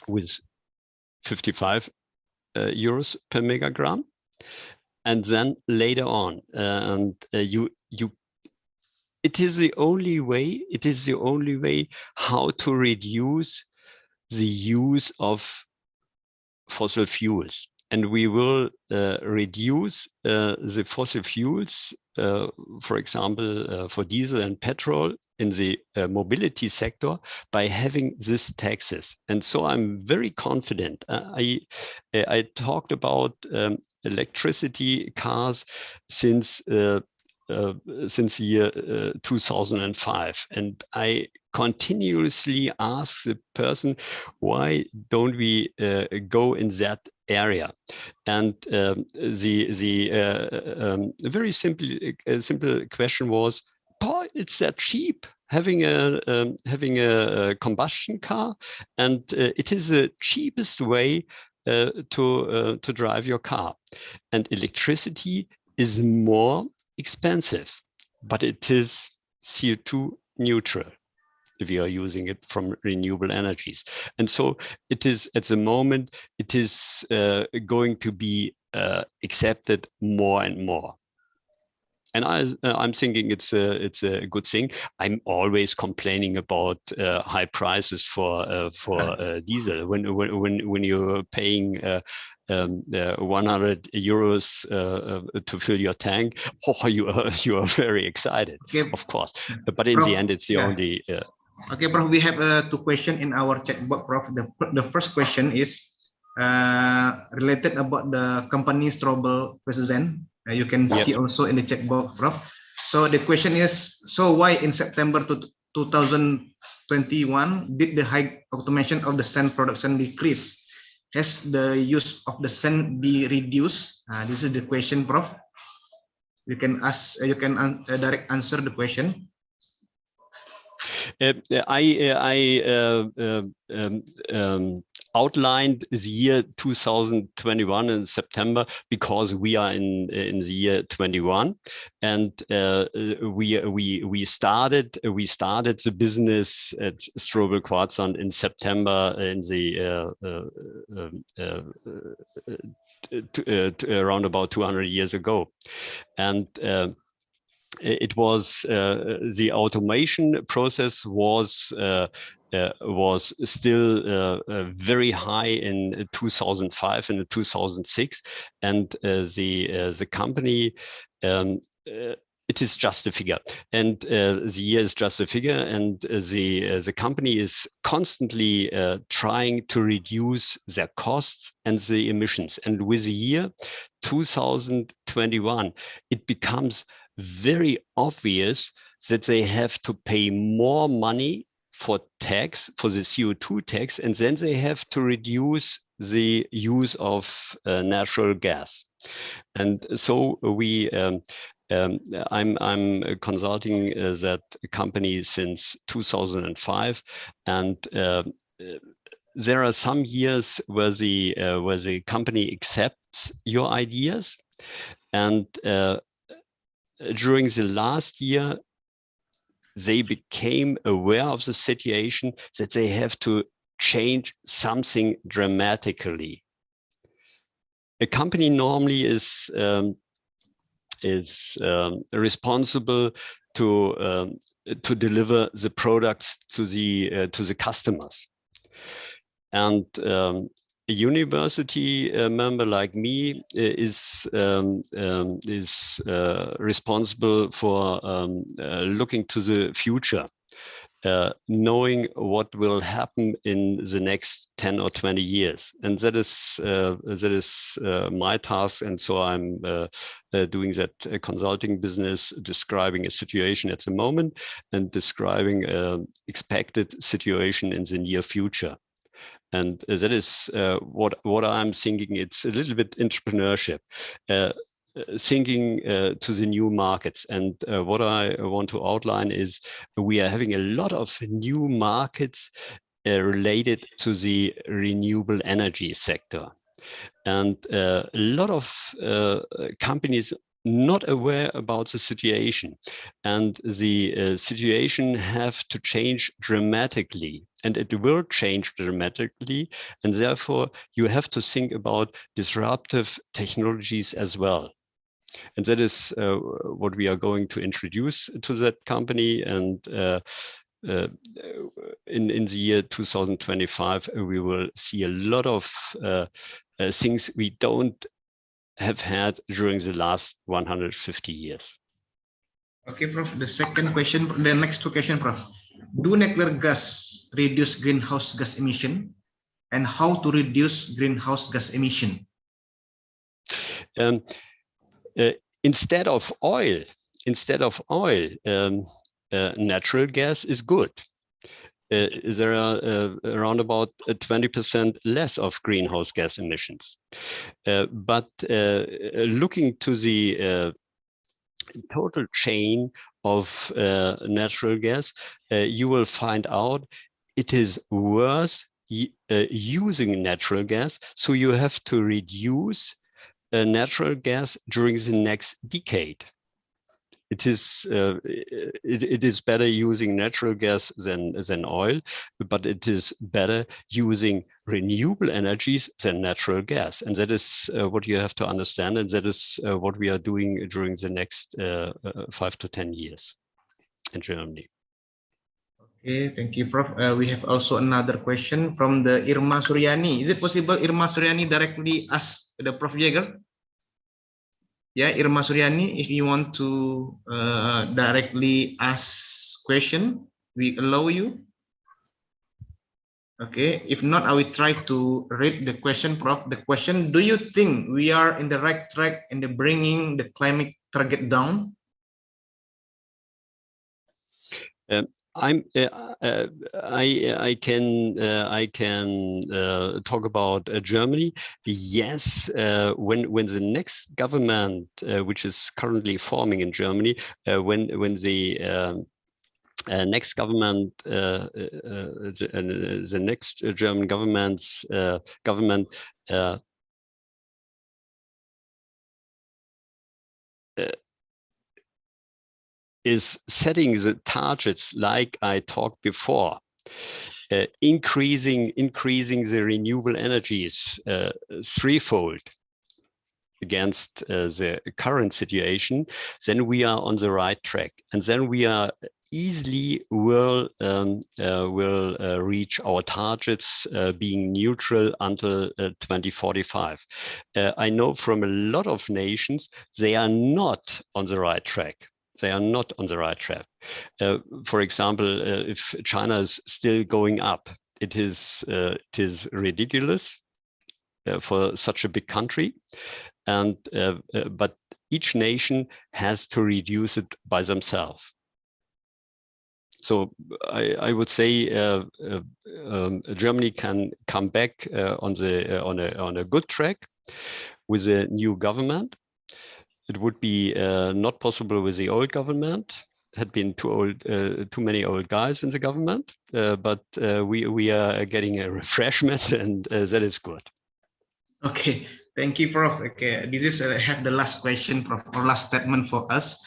with 55 € per megagram, and then later on, it is the only way. It is the only way how to reduce the use of fossil fuels. And we will reduce the fossil fuels, for example, for diesel and petrol in the mobility sector by having these taxes. And so I'm very confident. I talked about electricity cars since the year 2005, and I continuously ask the person, why don't we go in that area? And the very simple question was, boy, it's that cheap having a combustion car, and it is the cheapest way to drive your car. And electricity is more expensive, but it is CO2 neutral if you are using it from renewable energies. And so it is, at the moment, it is going to be accepted more and more. And I'm thinking it's a good thing. I'm always complaining about high prices for diesel. When you're paying 100 euros to fill your tank, oh, you are very excited, okay, of course. But in the end, it's the only. Okay, Prof. We have 2 questions in our chat box, Prof. The first question is related about the company's trouble Kuartzant. You can see also in the chat box, Prof. So the question is, so why in September 2021 did the high automation of the sand production decrease? Has the use of the sand be reduced? This is the question, Prof. You can ask. You can direct answer the question. I outlined the year 2021 in September because we are in the year 21, and we started the business at Strobel Kuartzant in September in the around about 200 years ago, and it was the automation process was still very high in 2005 and 2006, and the company, it is just a figure, and the year is just a figure, and the company is constantly trying to reduce their costs and the emissions. And with the year 2021, it becomes very obvious that they have to pay more money for tax, for the CO2 tax, and then they have to reduce the use of natural gas. And so I'm consulting that company since 2005, and there are some years where the company accepts your ideas, and during the last year, they became aware of the situation that they have to change something dramatically. A company normally is responsible to deliver the products to the customers, and a university member like me is responsible for looking to the future, knowing what will happen in the next 10 or 20 years. And that is my task. And so I'm doing that consulting business, describing a situation at the moment and describing expected situation in the near future. And that is what I'm thinking. It's a little bit entrepreneurship, thinking to the new markets. And what I want to outline is we are having a lot of new markets related to the renewable energy sector. And a lot of companies not aware about the situation, and the situation have to change dramatically, and it will change dramatically, and therefore you have to think about disruptive technologies as well. And that is what we are going to introduce to that company. And in the year 2025, we will see a lot of things we don't have had during the last 150 years. Okay, Prof. The next question, Prof. Do nuclear gas reduce greenhouse gas emission, and how to reduce greenhouse gas emission? Instead of oil, natural gas is good. There are around about 20% less of greenhouse gas emissions. But looking to the total chain of natural gas, you will find out it is worth using natural gas. So you have to reduce natural gas during the next decade. It is better using natural gas than oil, but it is better using renewable energies than natural gas. And that is what you have to understand. And that is what we are doing during the next 5 to 10 years in Germany. Okay, thank you, Prof. We have also another question from the Irma Suryani. Is it possible Irma Suryani directly ask the Prof Jaeger? Yeah, Irma Suryani, if you want to directly ask question, we allow you. Okay, if not, I will try to read the question, Prof. The question: do you think we are in the right track in the bringing the climate target down? I can talk about Germany. Yes, when the next government, which is currently forming in Germany, when the next government, the next German government is setting the targets like I talked before, increasing the renewable energies threefold against the current situation, then we are on the right track, and then we are easily will reach our targets, being neutral until 2045. I know from a lot of nations they are not on the right track. They are not on the right track. For example, if China is still going up, it is ridiculous for such a big country, and but each nation has to reduce it by themselves. So I would say Germany can come back on a good track with a new government. It would be not possible with the old government. Had been too many old guys in the government, but we are getting a refreshment, and that is good. Okay, thank you, Prof. Okay, this is have the last question, Prof, or last statement for us.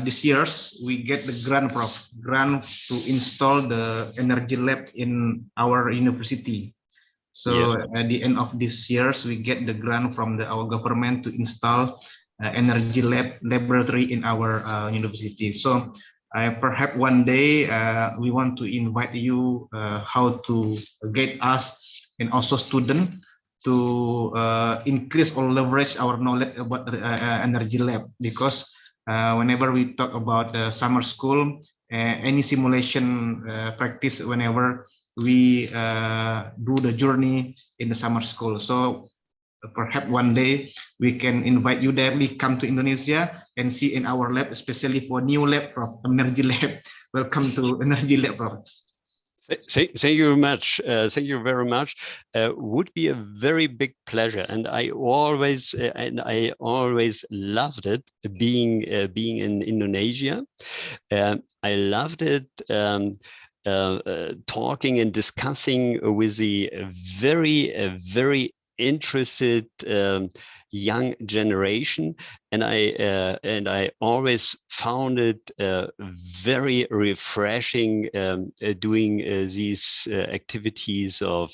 This year's we get the grant, Prof, grant to install the energy lab in our university. So at the end of this year's, we get the grant from our government to install energy laboratory in our university. So perhaps one day we want to invite you how to get us and also student to increase or leverage our knowledge about energy lab, because whenever we talk about the summer school, any simulation practice whenever we do the journey in the summer school. So perhaps one day we can invite you directly come to Indonesia and see in our lab, especially for new lab, Prof, energy lab. Welcome to energy lab, Prof. Thank you very much. Thank you very much. Would be a very big pleasure, and I always loved it being in Indonesia. I loved it. Talking and discussing with the very interested young generation, and I always found it very refreshing doing these activities of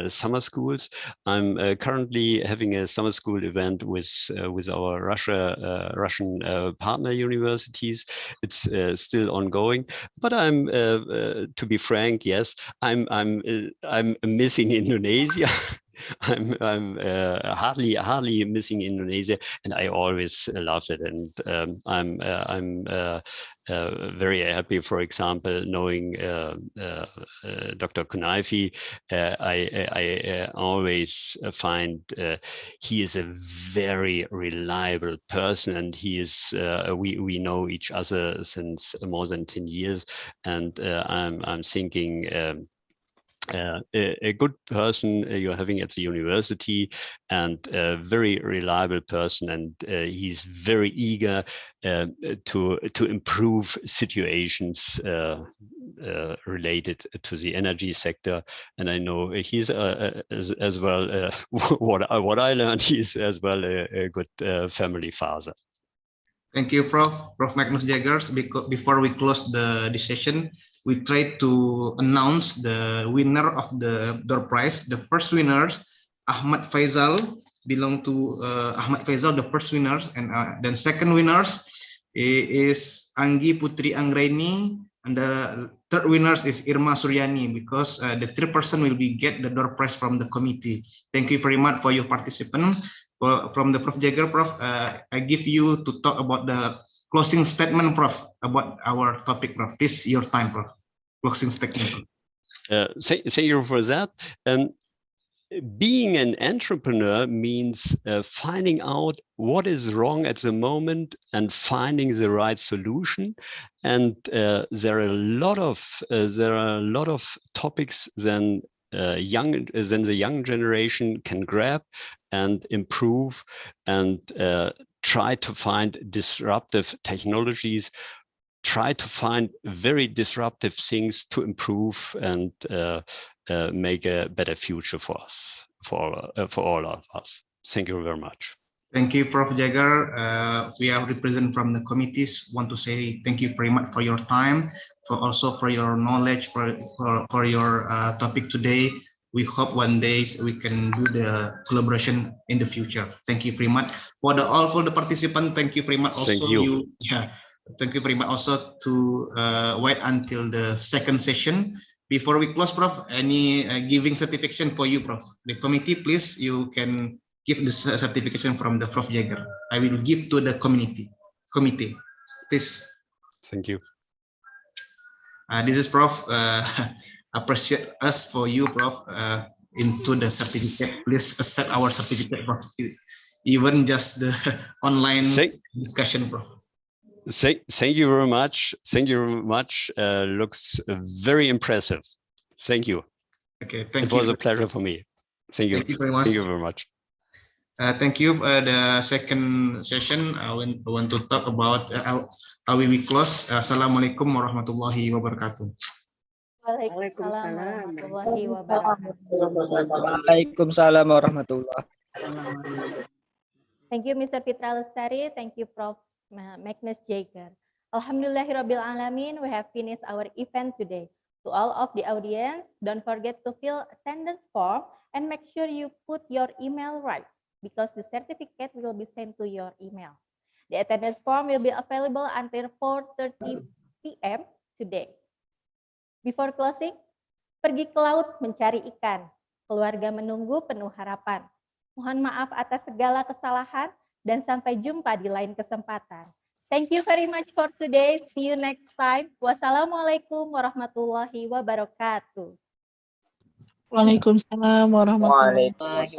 summer schools. I'm currently having a summer school event with our Russian partner universities. It's still ongoing, but I'm to be frank, yes, I'm missing Indonesia. I'm hardly missing Indonesia, and I always loved it. And I'm very happy, for example, knowing Dr. Kunaifi. I always find he is a very reliable person, and he is. We know each other since more than 10 years, and I'm thinking. A good person you're having at the university, and a very reliable person, and he's very eager to improve situations related to the energy sector. And I know he's as well what I learned, he's as well a good family father. Thank you, Prof. Prof. Magnus Jaeger. Before we close the session, we try to announce the winner of the door prize. The first winners, Ahmad Faisal, belong to Ahmad Faisal, the first winners, and then second winners is Anggi Putri Anggraini, and the third winners is Irma Suryani, because the third person will be get the door prize from the committee. Thank you very much for your participation. From the Prof. Jaeger, Prof, I give you to talk about the closing statement, Prof, about our topic, Prof. This is your time, Prof. Closing statement. Thank you for that. Being an entrepreneur means finding out what is wrong at the moment and finding the right solution. And there are a lot of topics than the young generation can grab and improve, and try to find disruptive technologies, try to find very disruptive things to improve and make a better future for us, for all of us. Thank you very much. Thank you, Prof. Jaeger. We are represent from the committees. Want to say thank you very much for your time, also for your knowledge, for your topic today. We hope one day we can do the collaboration in the future. Thank you very much for all the participants. Thank you very much. Also, thank you. Thank you very much also to wait until the second session. Before we close, Prof, any giving certification for you, Prof? The committee, please, you can give the certification from the Prof. Jaeger. I will give to the committee, please. Thank you. This is Prof. Appreciate us for you, Prof. Into the certificate. Please accept our certificate, Prof. Even just the online discussion, Prof. Thank you very much. Thank you very much. Looks very impressive. Thank you. Okay, It thank you. was a pleasure for me. Thank you. Thank you very much. Thank you very much. Thank you. The second session, I want to talk about how we close. Assalamualaikum warahmatullahi wabarakatuh. Waalaikumsalam warahmatullahi wabarakatuh. Waalaikumsalam warahmatullahi wabarakatuh. Thank you, Mr. Pitra Lestari. Thank you, Prof. Magnus Jaeger. Alhamdulillahirabbil alamin. We have finished our event today. To all of the audience, don't forget to fill attendance form and make sure you put your email right, because the certificate will be sent to your email. The attendance form will be available until 4:30 p.m. today. Before closing, pergi ke laut mencari ikan. Keluarga menunggu penuh harapan. Mohon maaf atas segala kesalahan dan sampai jumpa di lain kesempatan. Thank you very much for today. See you next time. Wassalamualaikum warahmatullahi wabarakatuh. Waalaikumsalam warahmatullahi wabarakatuh.